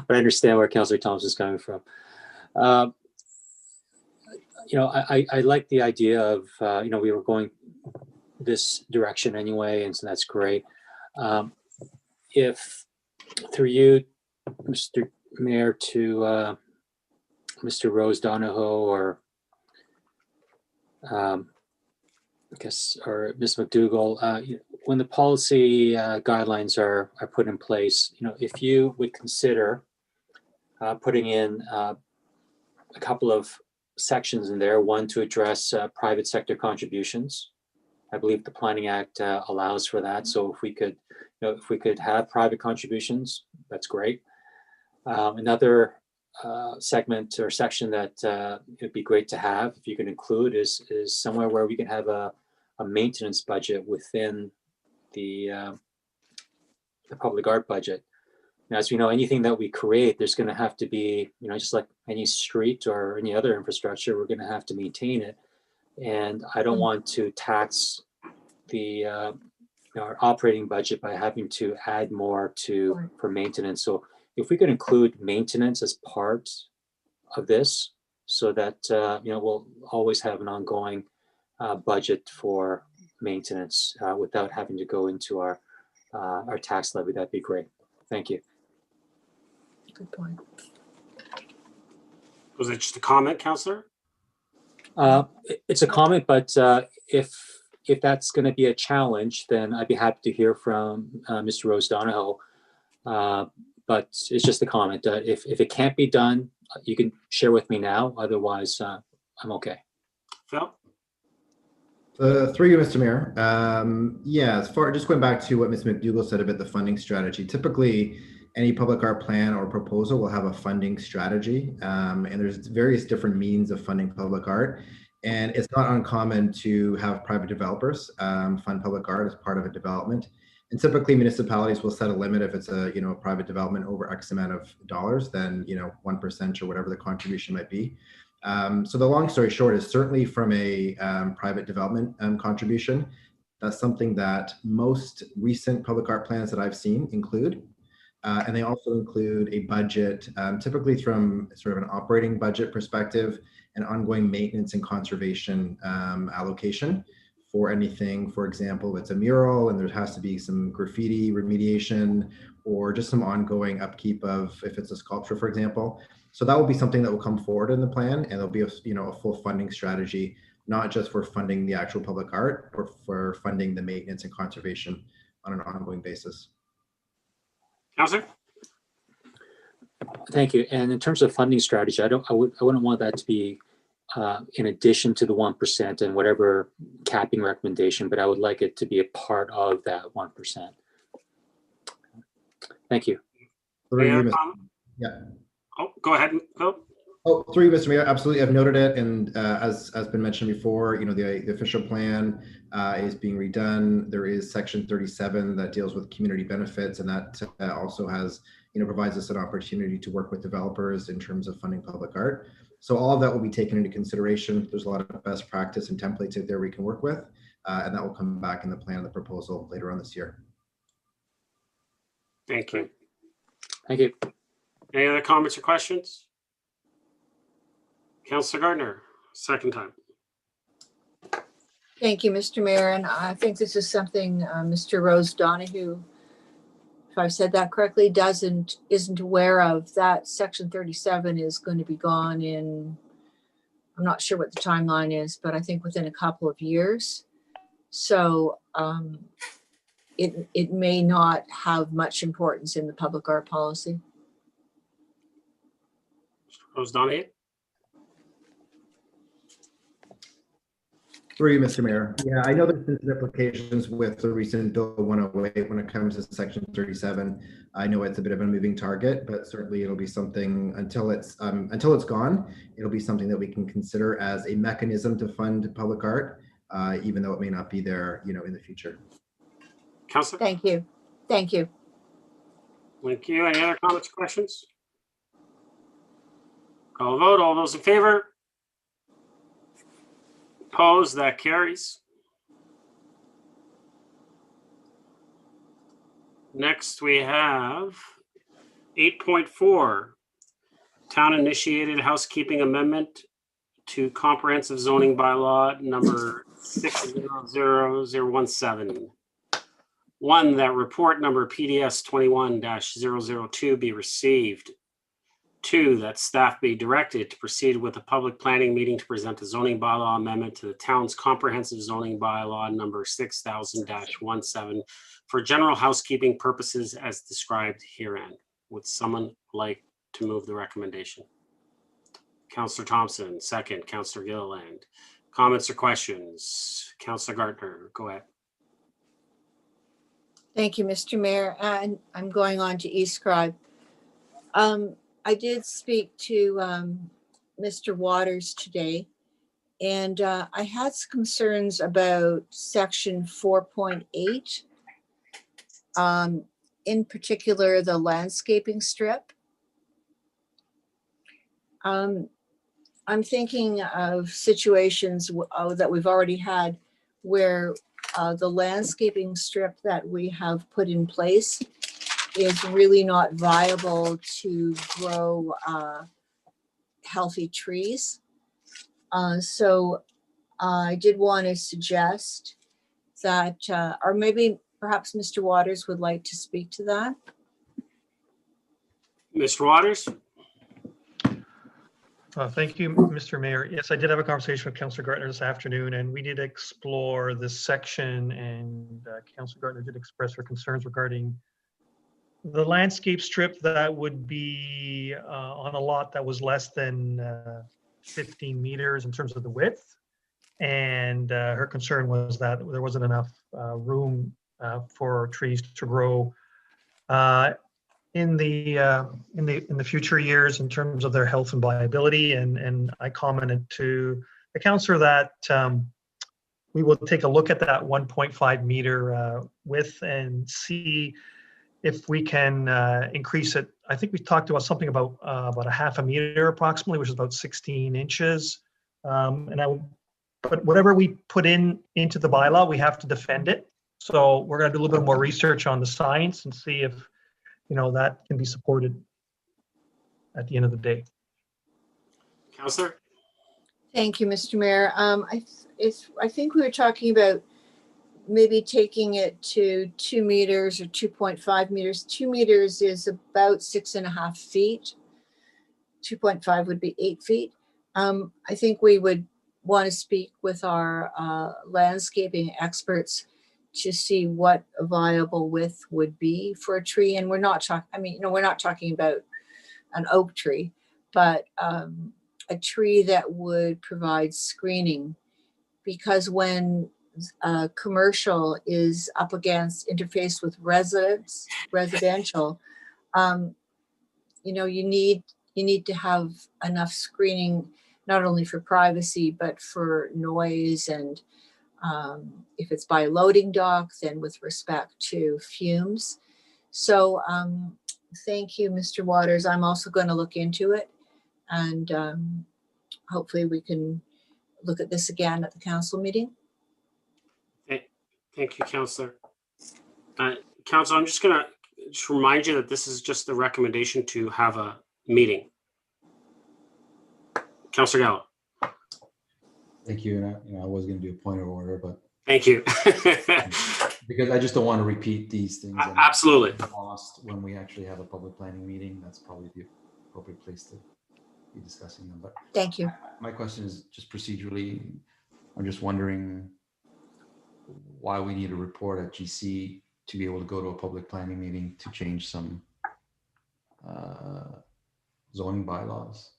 I understand where Councillor Thompson's coming from. I like the idea of, we were going this direction anyway, and so that's great. If through you, Mr. Mayor, to Mr. Rose Donahoe or I guess, or Ms. McDougall, when the policy guidelines are put in place, if you would consider putting in a couple of sections in there, one to address private sector contributions. I believe the Planning Act allows for that. So if we could have private contributions, that's great. Another segment or section that it'd be great to have, if you can include, is somewhere where we can have a maintenance budget within the public art budget. Now, as we know, anything that we create, there's going to have to be, just like any street or any other infrastructure, we're going to have to maintain it. And I don't want to tax the our operating budget by having to add more for maintenance. So if we could include maintenance as part of this, so that we'll always have an ongoing budget for maintenance without having to go into our tax levy, that'd be great. Thank you. Good point. Was it just a comment, Councillor? It's a comment, but if that's going to be a challenge, then I'd be happy to hear from Mr. Rose Donahoe. But it's just a comment. If it can't be done, you can share with me now. Otherwise, I'm okay. Phil? Through you, Mr. Mayor. Yeah, as far just going back to what Ms. McDougall said about the funding strategy, typically any public art plan or proposal will have a funding strategy, and there's various different means of funding public art. And it's not uncommon to have private developers fund public art as part of a development. And typically municipalities will set a limit if it's a private development over X amount of dollars, then 1% or whatever the contribution might be. So the long story short is certainly from a private development contribution. That's something that most recent public art plans that I've seen include. And they also include a budget, typically from sort of an operating budget perspective, and ongoing maintenance and conservation allocation for anything. For example, it's a mural and there has to be some graffiti remediation or just some ongoing upkeep of, if it's a sculpture, for example. So that will be something that will come forward in the plan, and there'll be a full funding strategy, not just for funding the actual public art, but for funding the maintenance and conservation on an ongoing basis. Councillor? Thank you. And in terms of funding strategy, I wouldn't want that to be in addition to the 1% and whatever capping recommendation, but I would like it to be a part of that 1%. Thank you. Yeah. Oh, go ahead, Phil. Oh, through you, Mr. Mayor, absolutely. I've noted it, and as been mentioned before, the official plan is being redone. There is section 37 that deals with community benefits, and that also has, provides us an opportunity to work with developers in terms of funding public art. So all of that will be taken into consideration. There's a lot of best practice and templates out there we can work with, and that will come back in the plan and the proposal later on this year. Thank you. Thank you. Any other comments or questions? Councillor Gardner, second time. Thank you, Mr. Mayor. And I think this is something Mr. Rose Donahue, if I've said that correctly, isn't aware of. That section 37 is going to be gone in, I'm not sure what the timeline is, but I think within a couple of years. So it may not have much importance in the public art policy. Mr. Rose Donahue. Through you, Mr. Mayor. Yeah, I know there's been implications with the recent Bill 108 when it comes to section 37. I know it's a bit of a moving target, but certainly it'll be something until it's gone. It'll be something that we can consider as a mechanism to fund public art, even though it may not be there, in the future. Councillor. Thank you. Thank you. Thank you. Any other comments or questions? Call a vote. All those in favor? Opposed? That carries. Next, we have 8.4, Town Initiated Housekeeping Amendment to Comprehensive Zoning Bylaw number 600017. One, that report number PDS 21-002 be received. Two, that staff be directed to proceed with a public planning meeting to present a zoning bylaw amendment to the town's comprehensive zoning bylaw number 6000-17 for general housekeeping purposes as described herein. Would someone like to move the recommendation? Councillor Thompson, second. Councillor Gilliland. Comments or questions? Councillor Gardner, go ahead. Thank you, Mr. Mayor. And I'm going on to eScribe. I did speak to Mr. Waters today, and I had some concerns about section 4.8, in particular, the landscaping strip. I'm thinking of situations that we've already had where the landscaping strip that we have put in place is really not viable to grow healthy trees. So I did want to suggest that, or maybe perhaps Mr. Waters would like to speak to that. Mr. Waters? Thank you, Mr. Mayor. Yes, I did have a conversation with Councillor Gardner this afternoon, and we did explore this section, and Councillor Gardner did express her concerns regarding the landscape strip that would be on a lot that was less than 15 meters in terms of the width. And her concern was that there wasn't enough room for trees to grow in the future years in terms of their health and viability. And I commented to the councillor that we will take a look at that 1.5 meter width and see if we can increase it. I think we talked about something about a half a meter approximately, which is about 16 inches. But whatever we put into the bylaw, we have to defend it. So we're going to do a little bit more research on the science and see if that can be supported at the end of the day. Councillor? Thank you, Mr. Mayor. I think we were talking about maybe taking it to 2 meters or 2.5 meters. 2 meters is about 6.5 feet. 2.5 would be 8 feet. I think we would want to speak with our landscaping experts to see what a viable width would be for a tree. And we're not talking, we're not talking about an oak tree, but a tree that would provide screening, because when commercial is up against interface with residential, you need you need to have enough screening, not only for privacy, but for noise and if it's by a loading dock, then with respect to fumes. So thank you, Mr. Waters. I'm also going to look into it, and hopefully we can look at this again at the council meeting. Thank you, Councillor. Council, I'm just going to remind you that this is just a recommendation to have a meeting. Councillor Gallo. Thank you. And I was going to do a point of order, but thank you. Because I just don't want to repeat these things. Absolutely. Lost when we actually have a public planning meeting. That's probably the appropriate place to be discussing them. But thank you. My question is just procedurally. I'm just wondering why we need a report at GC to be able to go to a public planning meeting to change some zoning bylaws.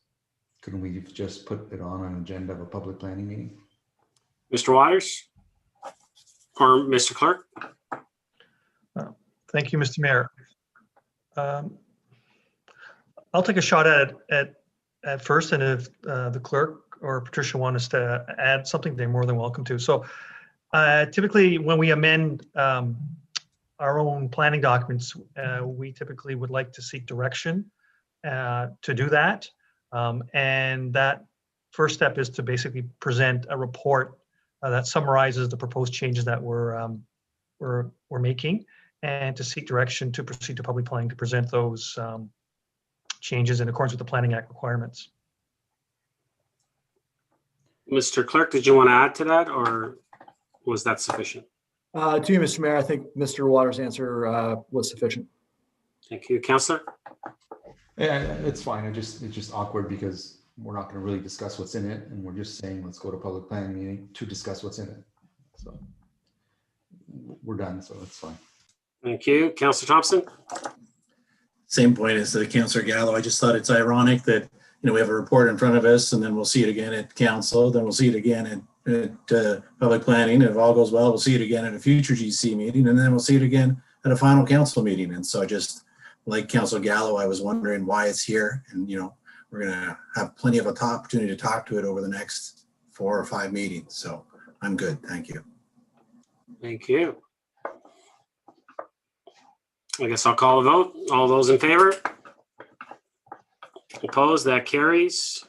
Couldn't we just put it on an agenda of a public planning meeting? Mr. Waters or Mr. Clerk? Thank you, Mr. Mayor. I'll take a shot at first, and if the clerk or Patricia want us to add something, they're more than welcome to. So typically when we amend our own planning documents, we typically would like to seek direction to do that. And that first step is to basically present a report that summarizes the proposed changes that we're making, and to seek direction to proceed to public planning to present those changes in accordance with the Planning Act requirements. Mr. Clerk, did you want to add to that, or was that sufficient? To you, Mr. Mayor, I think Mr. Waters' answer was sufficient. Thank you, Councillor. Yeah, it's fine. It's just awkward because we're not going to really discuss what's in it, and we're just saying let's go to public planning meeting to discuss what's in it. So we're done. So it's fine. Thank you, Councillor Thompson. Same point as Councillor Gallo. I just thought it's ironic that we have a report in front of us, and then we'll see it again at council, then we'll see it again at public planning. If all goes well, we'll see it again at a future GC meeting, and then we'll see it again at a final council meeting. And so just like Councillor Gallo, I was wondering why it's here, and we're going to have plenty of opportunity to talk to it over the next 4 or 5 meetings. So I'm good. Thank you. Thank you. I guess I'll call a vote. All those in favor? Opposed? That carries.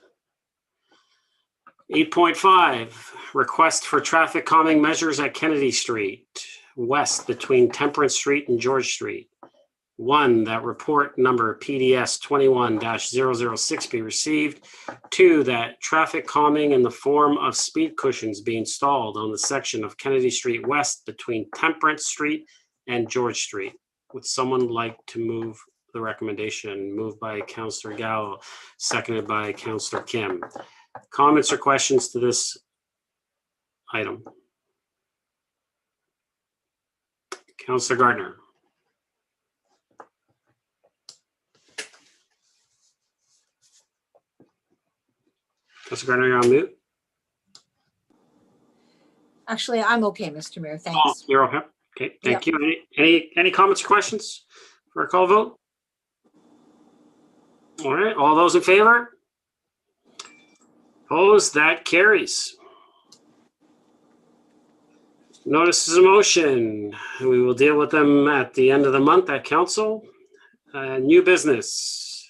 8.5, request for traffic calming measures at Kennedy Street West between Temperance Street and George Street. 1, that report number PDS 21-006 be received. 2, that traffic calming in the form of speed cushions be installed on the section of Kennedy Street West between Temperance Street and George Street. Would someone like to move the recommendation? Moved by Councillor Gallo, seconded by Councillor Kim. Comments or questions to this item? Councillor Gardner. Councillor Gardner, you're on mute. Actually, I'm okay, Mr. Mayor. Thanks. Oh, you're okay. Okay, thank you. Any comments or questions for a call vote? All right, all those in favor? Opposed? That carries. Notices of motion. We will deal with them at the end of the month at council. New business.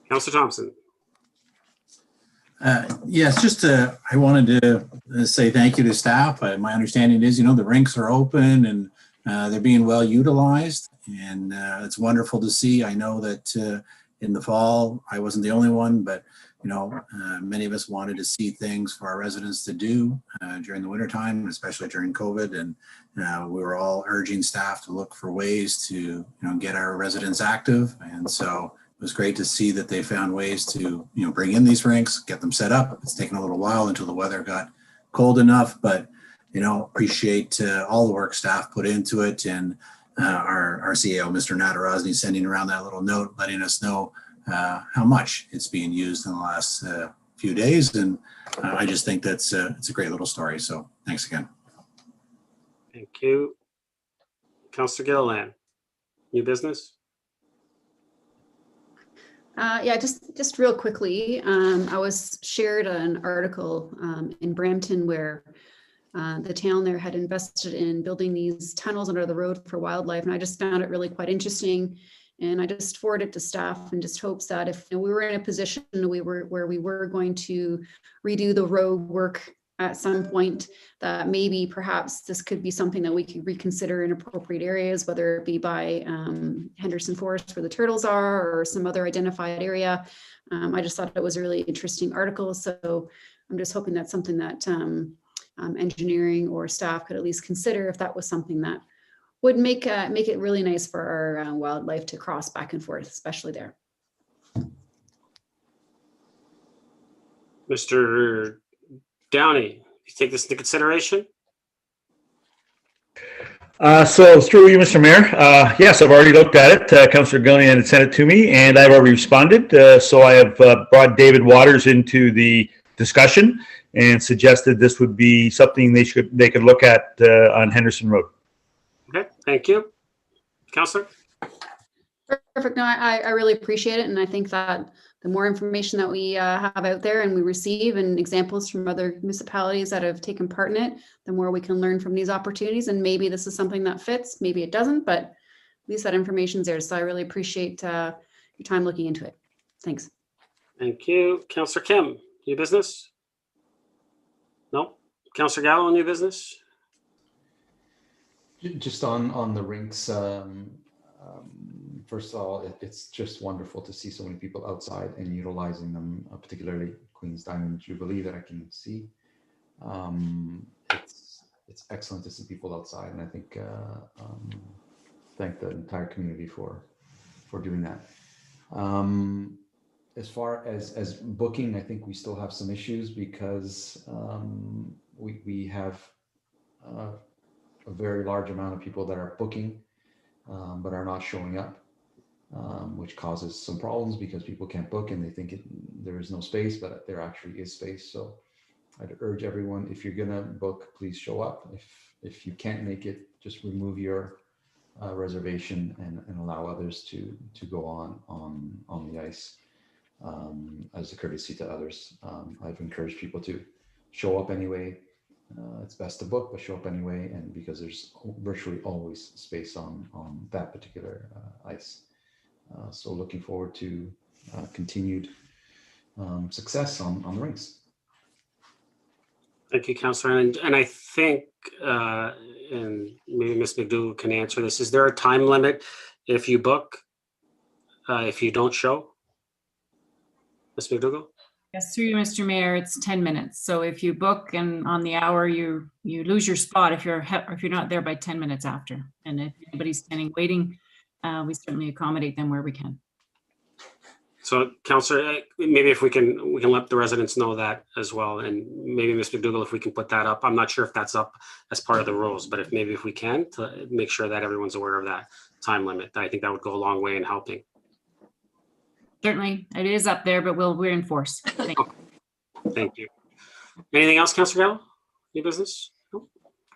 Councillor Thompson. Yes, just I wanted to say thank you to staff. My understanding is, the rinks are open and they're being well utilized, and it's wonderful to see. I know that in the fall, I wasn't the only one, but many of us wanted to see things for our residents to do during the wintertime, especially during COVID. And we were all urging staff to look for ways to get our residents active. And so it was great to see that they found ways to, bring in these rinks, get them set up. It's taken a little while until the weather got cold enough, but, appreciate all the work staff put into it. And our CEO, Mr. Natarozny, sending around that little note, letting us know how much it's being used in the last few days. And I just think it's a great little story. So thanks again. Thank you. Councillor Gilliland, new business? Yeah, just real quickly, I was shared an article in Brampton where the town there had invested in building these tunnels under the road for wildlife, and I just found it really quite interesting. And I just forwarded it to staff and just hopes that if we were in a position where we were going to redo the road work at some point, that maybe perhaps this could be something that we could reconsider in appropriate areas, whether it be by Henderson Forest where the turtles are or some other identified area. I just thought it was a really interesting article. So I'm just hoping that's something that engineering or staff could at least consider if that was something that would make it really nice for our wildlife to cross back and forth, especially there. Mr. Downey, you take this into consideration? So through you, Mr. Mayor, yes, I've already looked at it. Councillor Gillian had sent it to me, and I've already responded. So I have brought David Waters into the discussion and suggested this would be something they could look at on Henderson Road. Okay, thank you. Councillor? Perfect. No, I really appreciate it. And I think that the more information that we have out there and we receive and examples from other municipalities that have taken part in it, the more we can learn from these opportunities. And maybe this is something that fits, maybe it doesn't, but at least that information's there. So I really appreciate your time looking into it. Thanks. Thank you. Councillor Kim, new business? No? Councillor Gallo, new business? Just on the rinks, first of all, it's just wonderful to see so many people outside and utilizing them, particularly Queen's Diamond Jubilee that I can see. It's excellent to see people outside, and I think thank the entire community for doing that. As far as booking, I think we still have some issues because we have a very large amount of people that are booking but are not showing up, which causes some problems because people can't book and they think there is no space, but there actually is space. So I'd urge everyone, if you're gonna book, please show up. If you can't make it, just remove your reservation and allow others to go on the ice as a courtesy to others. I've encouraged people to show up anyway. It's best to book, but show up anyway, and because there's virtually always space on that particular ice. So looking forward to continued success on the rinks. Thank you, Councillor. And I think, and maybe Ms. McDougall can answer this, is there a time limit if you book, if you don't show? Ms. McDougall? Yes, through you, Mr. Mayor, it's 10 minutes. So if you book and on the hour, you lose your spot if you're not there by 10 minutes after. And if anybody's standing waiting, we certainly accommodate them where we can. So, Councillor, maybe if we can let the residents know that as well, and maybe Ms. McDougall, if we can put that up. I'm not sure if that's up as part of the rules, but if we can, to make sure that everyone's aware of that time limit, I think that would go a long way in helping. Certainly, it is up there, but we're in force. Thank you. Thank you. Anything else, Councillor Gallo? New business? No?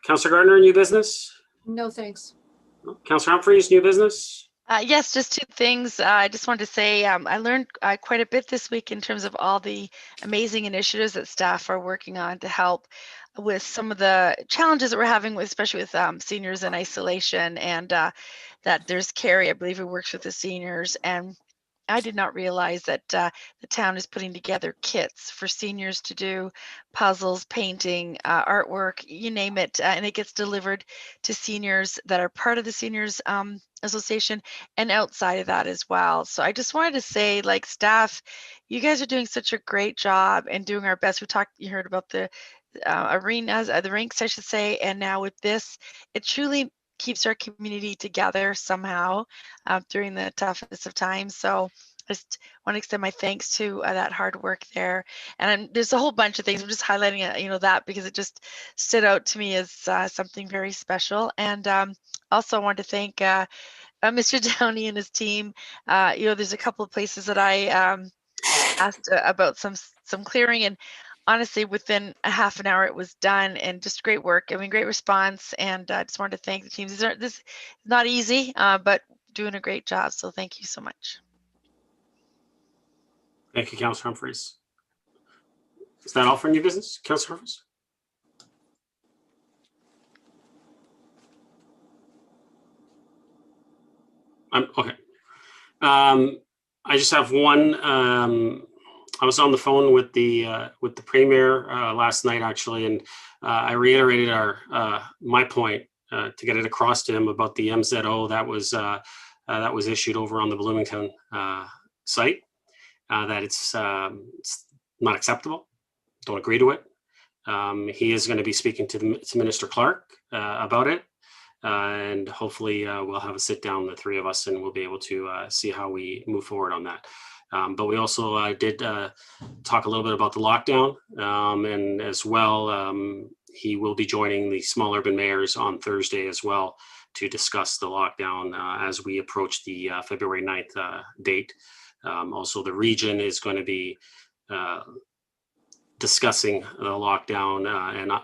Councillor Gardner, new business? No, thanks. No? Councillor Humphreys, new business? Yes, just two things. I just wanted to say I learned quite a bit this week in terms of all the amazing initiatives that staff are working on to help with some of the challenges that we're having, especially with seniors in isolation, and that there's Carrie, I believe, who works with the seniors, and I did not realize that the town is putting together kits for seniors to do puzzles, painting, artwork, you name it, and it gets delivered to seniors that are part of the Seniors Association and outside of that as well. So I just wanted to say, like, staff, you guys are doing such a great job and doing our best. You heard about the arenas, the rinks, I should say, and now with this, it truly keeps our community together somehow during the toughest of times. So I just want to extend my thanks to that hard work there. And there's a whole bunch of things. I'm just highlighting that because it just stood out to me as something very special. And also I want to thank Mr. Downey and his team. There's a couple of places that I asked about some clearing, and honestly, within a half an hour, it was done, and just great work. I mean, great response, and I just wanted to thank the team. This is not easy, but doing a great job. So thank you so much. Thank you, Councillor Humphries. Is that all for new business, Councillor Humphries? Okay. I just have one. I was on the phone with the Premier last night, actually, and I reiterated my point to get it across to him about the MZO that was issued over on the Bloomington site. That it's not acceptable. Don't agree to it. He is going to be speaking to Minister Clark about it. And hopefully we'll have a sit down, the three of us, and we'll be able to see how we move forward on that. But we also did talk a little bit about the lockdown, and as well, he will be joining the small urban mayors on Thursday as well to discuss the lockdown as we approach the February 9th date. Also, the region is going to be discussing the lockdown,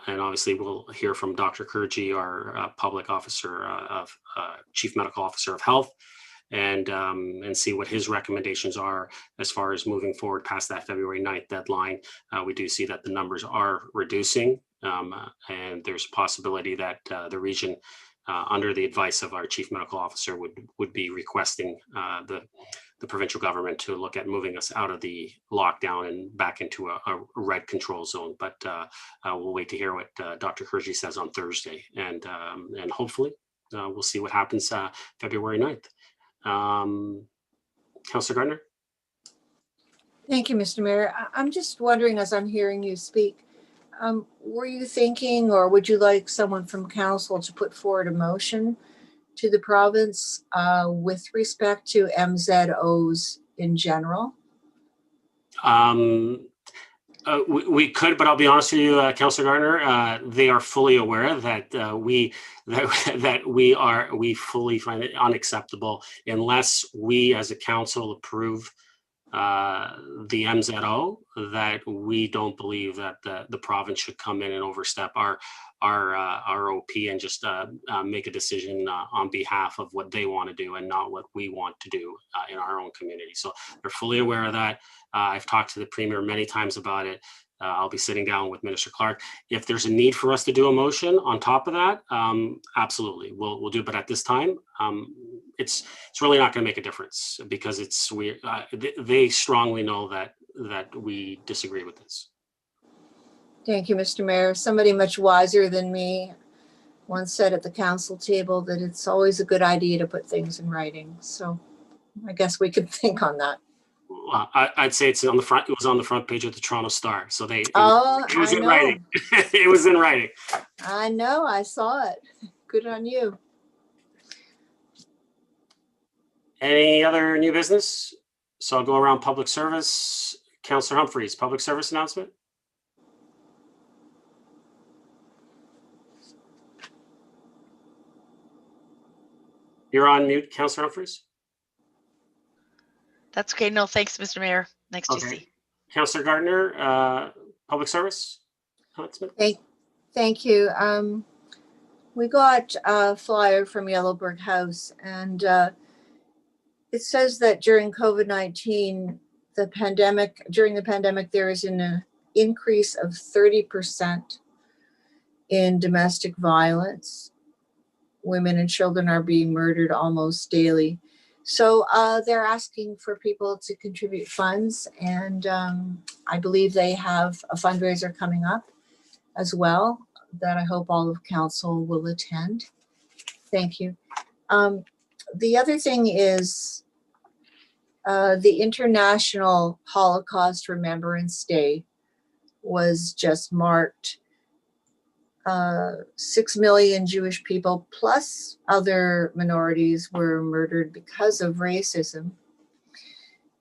and obviously we'll hear from Dr. Kurji, our public officer of chief medical officer of health, and see what his recommendations are as far as moving forward past that February 9th deadline. We do see that the numbers are reducing, and there's a possibility that the region, under the advice of our chief medical officer, would be requesting the provincial government to look at moving us out of the lockdown and back into a red control zone. But we'll wait to hear what Dr. Kurji says on Thursday, and hopefully we'll see what happens February 9th. Councillor Gardner? Thank you, Mr. Mayor. I'm just wondering, as I'm hearing you speak, were you thinking, or would you like someone from council to put forward a motion to the province with respect to MZOs in general? We could, but I'll be honest with you, Councillor Gardner, they are fully aware that we fully find it unacceptable unless we as a council approve the MZO, that we don't believe that the province should come in and overstep our OP and just make a decision on behalf of what they want to do and not what we want to do in our own community. So they're fully aware of that. I've talked to the Premier many times about it. I'll be sitting down with Minister Clark. If there's a need for us to do a motion on top of that, absolutely, we'll do. But at this time, it's really not going to make a difference because they strongly know that we disagree with this. Thank you, Mr. Mayor. Somebody much wiser than me once said at the council table that it's always a good idea to put things in writing. So I guess we could think on that. I'd say it's on the front. It was on the front page of the Toronto Star. So it was in know. writing. It was in writing. I know. I saw it. Good on you. Any other new business? So I'll go around public service. Councillor Humphries, public service announcement. You're on mute, Councillor Humphries. That's okay. No, thanks, Mr. Mayor. Next GC. Councillor Gardner, public service announcement. Thank you. We got a flyer from Yellowbird House, and it says that during COVID-19, during the pandemic, there is an increase of 30% in domestic violence. Women and children are being murdered almost daily. So they're asking for people to contribute funds, and I believe they have a fundraiser coming up as well that I hope all of council will attend. Thank you. The other thing is the International Holocaust Remembrance Day was just marked. 6 million Jewish people plus other minorities were murdered because of racism.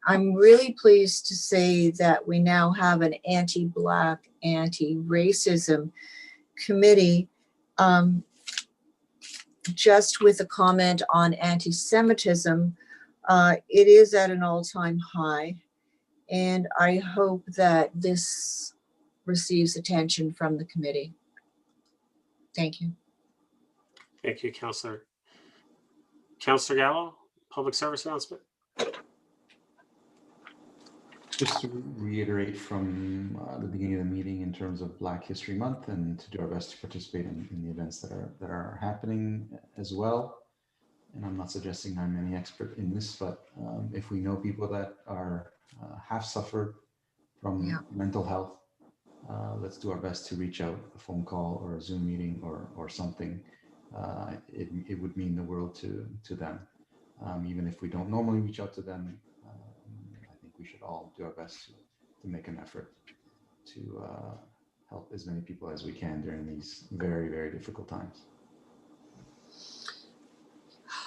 I'm really pleased to say that we now have an anti-Black, anti-racism committee, just with a comment on anti-Semitism. It is at an all-time high, and I hope that this receives attention from the committee. Thank you. Thank you, Councillor. Councillor Gallo, public service announcement. Just to reiterate from the beginning of the meeting in terms of Black History Month, and to do our best to participate in the events that are happening as well. And I'm not suggesting I'm any expert in this, but if we know people that are have suffered from mental health, let's do our best to reach out, a phone call or a Zoom meeting or something. It would mean the world to them. Even if we don't normally reach out to them, I think we should all do our best to make an effort to help as many people as we can during these very, very difficult times.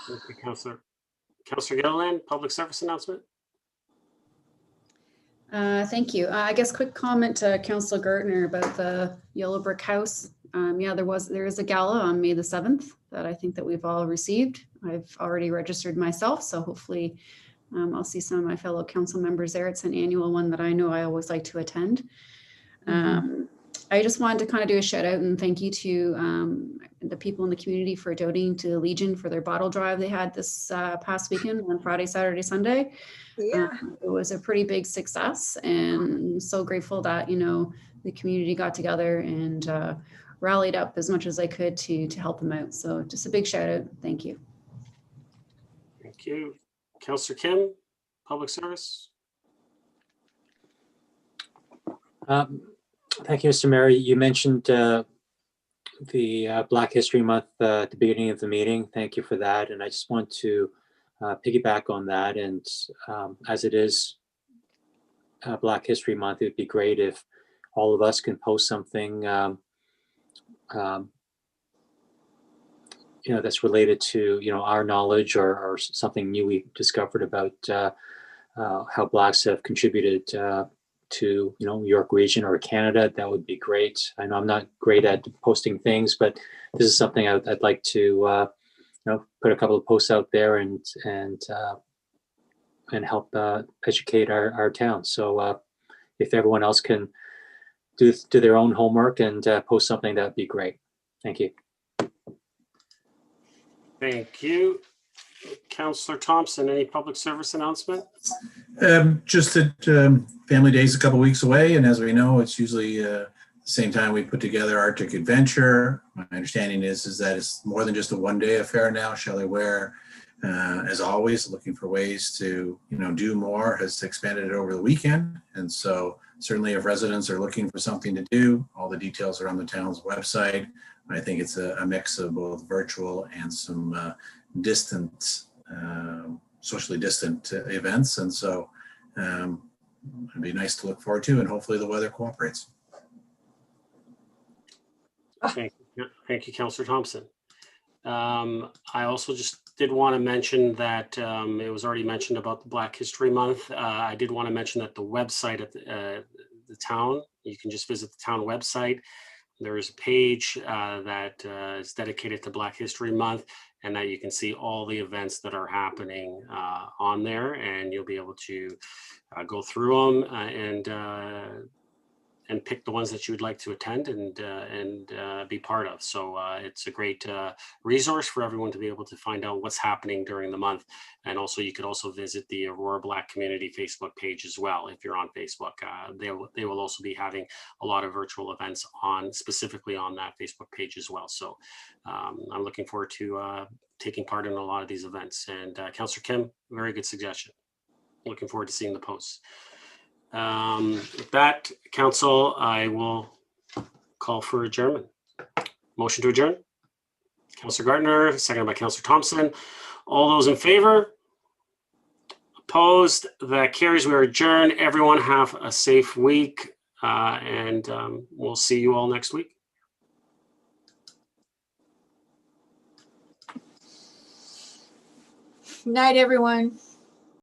Thank you, Councillor. Councillor Gilliland, public service announcement. Thank you. I guess quick comment to Councillor Gartner about the Yellow Brick House. Yeah, there is a gala on May the 7th that I think that we've all received. I've already registered myself, so hopefully I'll see some of my fellow council members there. It's an annual one that I know I always like to attend. I just wanted to kind of do a shout out and thank you to the people in the community for donating to the Legion for their bottle drive they had this past weekend on Friday, Saturday, Sunday. Yeah. It was a pretty big success, and so grateful that, you know, the community got together and rallied up as much as I could to help them out. So just a big shout out. Thank you. Thank you. Councillor Kim, public service. Thank you, Mr. Mayor. You mentioned the Black History Month at the beginning of the meeting. Thank you for that. And I just want to piggyback on that. And as it is Black History Month, it would be great if all of us can post something you know, that's related to, you know, our knowledge or something new we discovered about how Blacks have contributed to, you know, York Region or Canada. That would be great. I know I'm not great at posting things, but this is something I'd like to, you know, put a couple of posts out there and help educate our town. So if everyone else can do their own homework and post something, that'd be great. Thank you. Thank you. Councillor Thompson, any public service announcement? Just that Family Day is a couple weeks away, and as we know, it's usually the same time we put together Arctic Adventure. My understanding is that it's more than just a one-day affair now. Shelley Ware, as always, looking for ways to, you know, do more, has expanded it over the weekend. And so certainly if residents are looking for something to do, all the details are on the town's website. I think it's a mix of both virtual and some distant, socially distant events. And so it'd be nice to look forward to, and hopefully the weather cooperates. Thank you, Councillor Thompson. I also just did want to mention that it was already mentioned about the Black History Month. I did want to mention that the website at the town, you can just visit the town website. There is a page that is dedicated to Black History Month, and that you can see all the events that are happening on there, and you'll be able to go through them and pick the ones that you would like to attend and be part of. So it's a great resource for everyone to be able to find out what's happening during the month. And also you could also visit the Aurora Black Community Facebook page as well. If you're on Facebook, they will also be having a lot of virtual events specifically on that Facebook page as well. So I'm looking forward to taking part in a lot of these events. And Councillor Kim, very good suggestion. Looking forward to seeing the posts. With that, Council, I will call for adjournment. Motion to adjourn. Councillor Gartner, seconded by Councillor Thompson. All those in favor? Opposed? That carries. We are adjourned. Everyone have a safe week, and we'll see you all next week. Night, everyone.